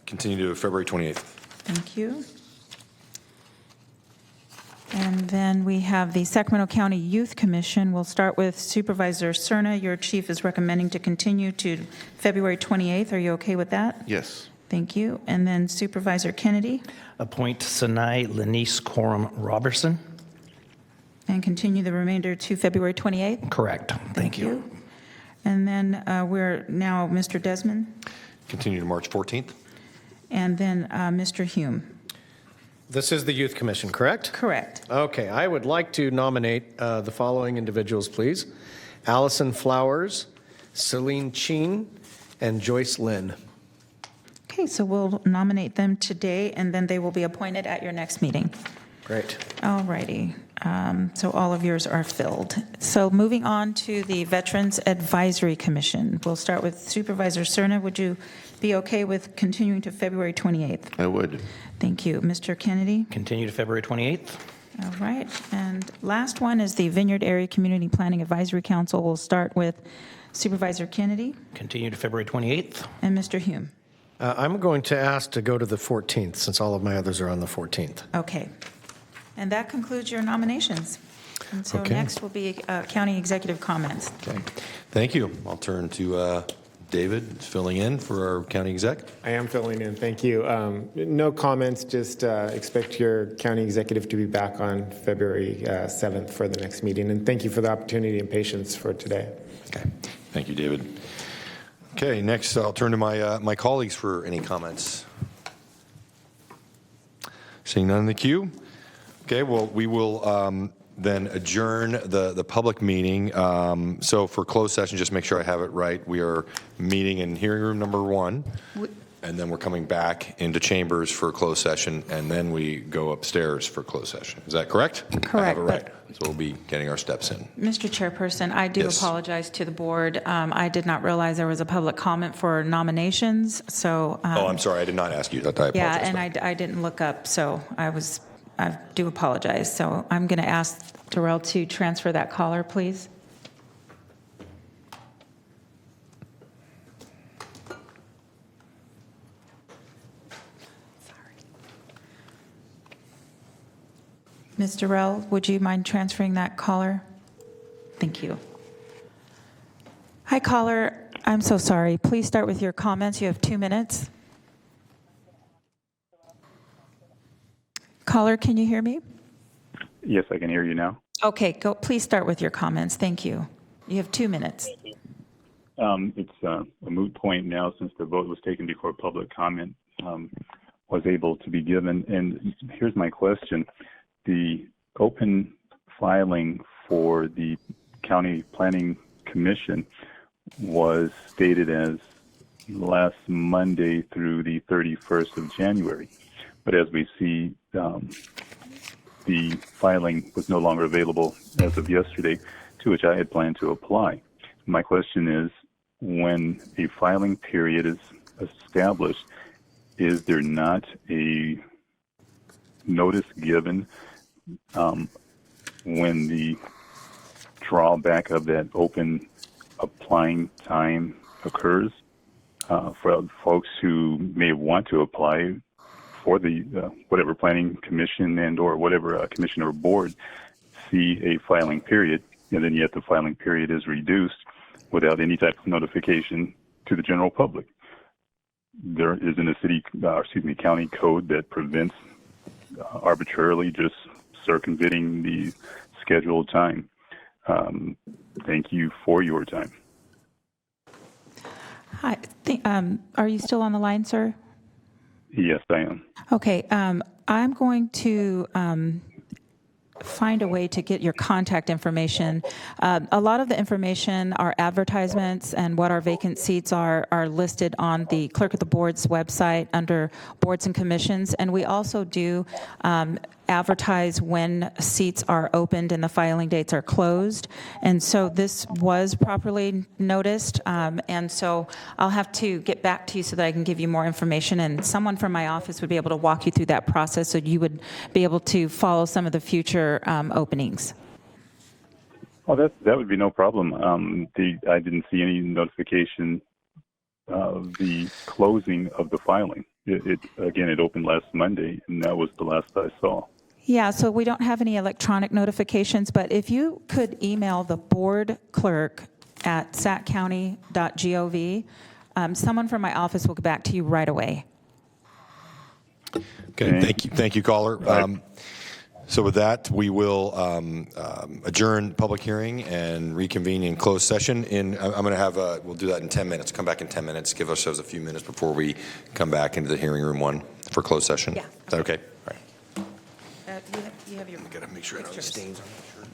Continue to February 28th. Thank you. And then we have the Sacramento County Youth Commission. We'll start with Supervisor Cerna. Your chief is recommending to continue to February 28th. Are you okay with that? Yes. Thank you. And then Supervisor Kennedy. Appoint Sinai Lenice Coram Robertson. And continue the remainder to February 28th? Correct. Thank you. And then we're now Mr. Desmond. Continue to March 14th. And then Mr. Hume. This is the Youth Commission, correct? Correct. Okay, I would like to nominate the following individuals, please. Allison Flowers, Celine Cheen, and Joyce Lynn. Okay, so we'll nominate them today, and then they will be appointed at your next meeting. Great. All righty. So all of yours are filled. So moving on to the Veterans Advisory Commission. We'll start with Supervisor Cerna. Would you be okay with continuing to February 28th? I would. Thank you. Mr. Kennedy? Continue to February 28th. All right. And last one is the Vineyard Area Community Planning Advisory Council. We'll start with Supervisor Kennedy Continue to February 28th. and Mr. Hume. I'm going to ask to go to the 14th, since all of my others are on the 14th. Okay. And that concludes your nominations. And so Okay. next will be county executive comments. Okay. Thank you. I'll turn to David, filling in for our county exec. I am filling in. Thank you. No comments. Just expect your county executive to be back on February 7th for the next meeting. And thank you for the opportunity and patience for today. Okay. Thank you, David. Okay, next I'll turn to my colleagues for any comments. Seeing none in the queue. Okay, well, we will then adjourn the public meeting. So for closed session, just make sure I have it right. We are meeting in hearing room number 1, and then we're coming back into chambers for closed session, and then we go upstairs for closed session. Is that correct? Correct. I have it right. So we'll be getting our steps in. Mr. Chairperson, I do Yes. apologize to the board. I did not realize there was a public comment for nominations, so. Oh, I'm sorry. I did not ask you that. I apologize. Yeah, and I didn't look up, so I do apologize. So I'm going to ask Darrell to transfer that caller, please. Ms. Darrell, would you mind transferring that caller? Thank you. Hi, caller. I'm so sorry. Please start with your comments. You have 2 minutes. Caller, can you hear me? Yes, I can hear you now. Okay, go. Please start with your comments. Thank you. You have 2 minutes. It's a moot point now since the vote was taken before public comment was able to be given. And here's my question. The open filing for the County Planning Commission was stated as last Monday through the 31st of January. But as we see, the filing was no longer available as of yesterday, to which I had planned to apply. My question is, when a filing period is established, is there not a notice given when the drawback of that open applying time occurs for folks who may want to apply for the whatever planning commission and or whatever commission or board see a filing period, and then yet the filing period is reduced without any type of notification to the general public? There isn't a county code that prevents arbitrarily just circumventing the scheduled time. Thank you for your time. Hi. Are you still on the line, sir? Yes, I am. Okay. I'm going to find a way to get your contact information. A lot of the information, our advertisements and what our vacant seats are listed on the Clerk of the Board's website under Boards and Commissions. And we also do advertise when seats are opened and the filing dates are closed. And so this was properly noticed. And so I'll have to get back to you so that I can give you more information. And someone from my office would be able to walk you through that process so you would be able to follow some of the future openings. Oh, that would be no problem. I didn't see any notification of the closing of the filing. It opened last Monday, and that was the last I saw. Yeah, so we don't have any electronic notifications, but if you could email the board clerk at saccounty.gov, someone from my office will get back to you right away. Okay, thank you, caller. So with that, we will adjourn public hearing and reconvene in closed session. I'm going to have, we'll do that in 10 minutes, come back in 10 minutes, give ourselves a few minutes before we come back into the hearing room 1 for closed session. Yeah. Is that okay? All right. You have your Got to make sure I don't have stains on my shirt.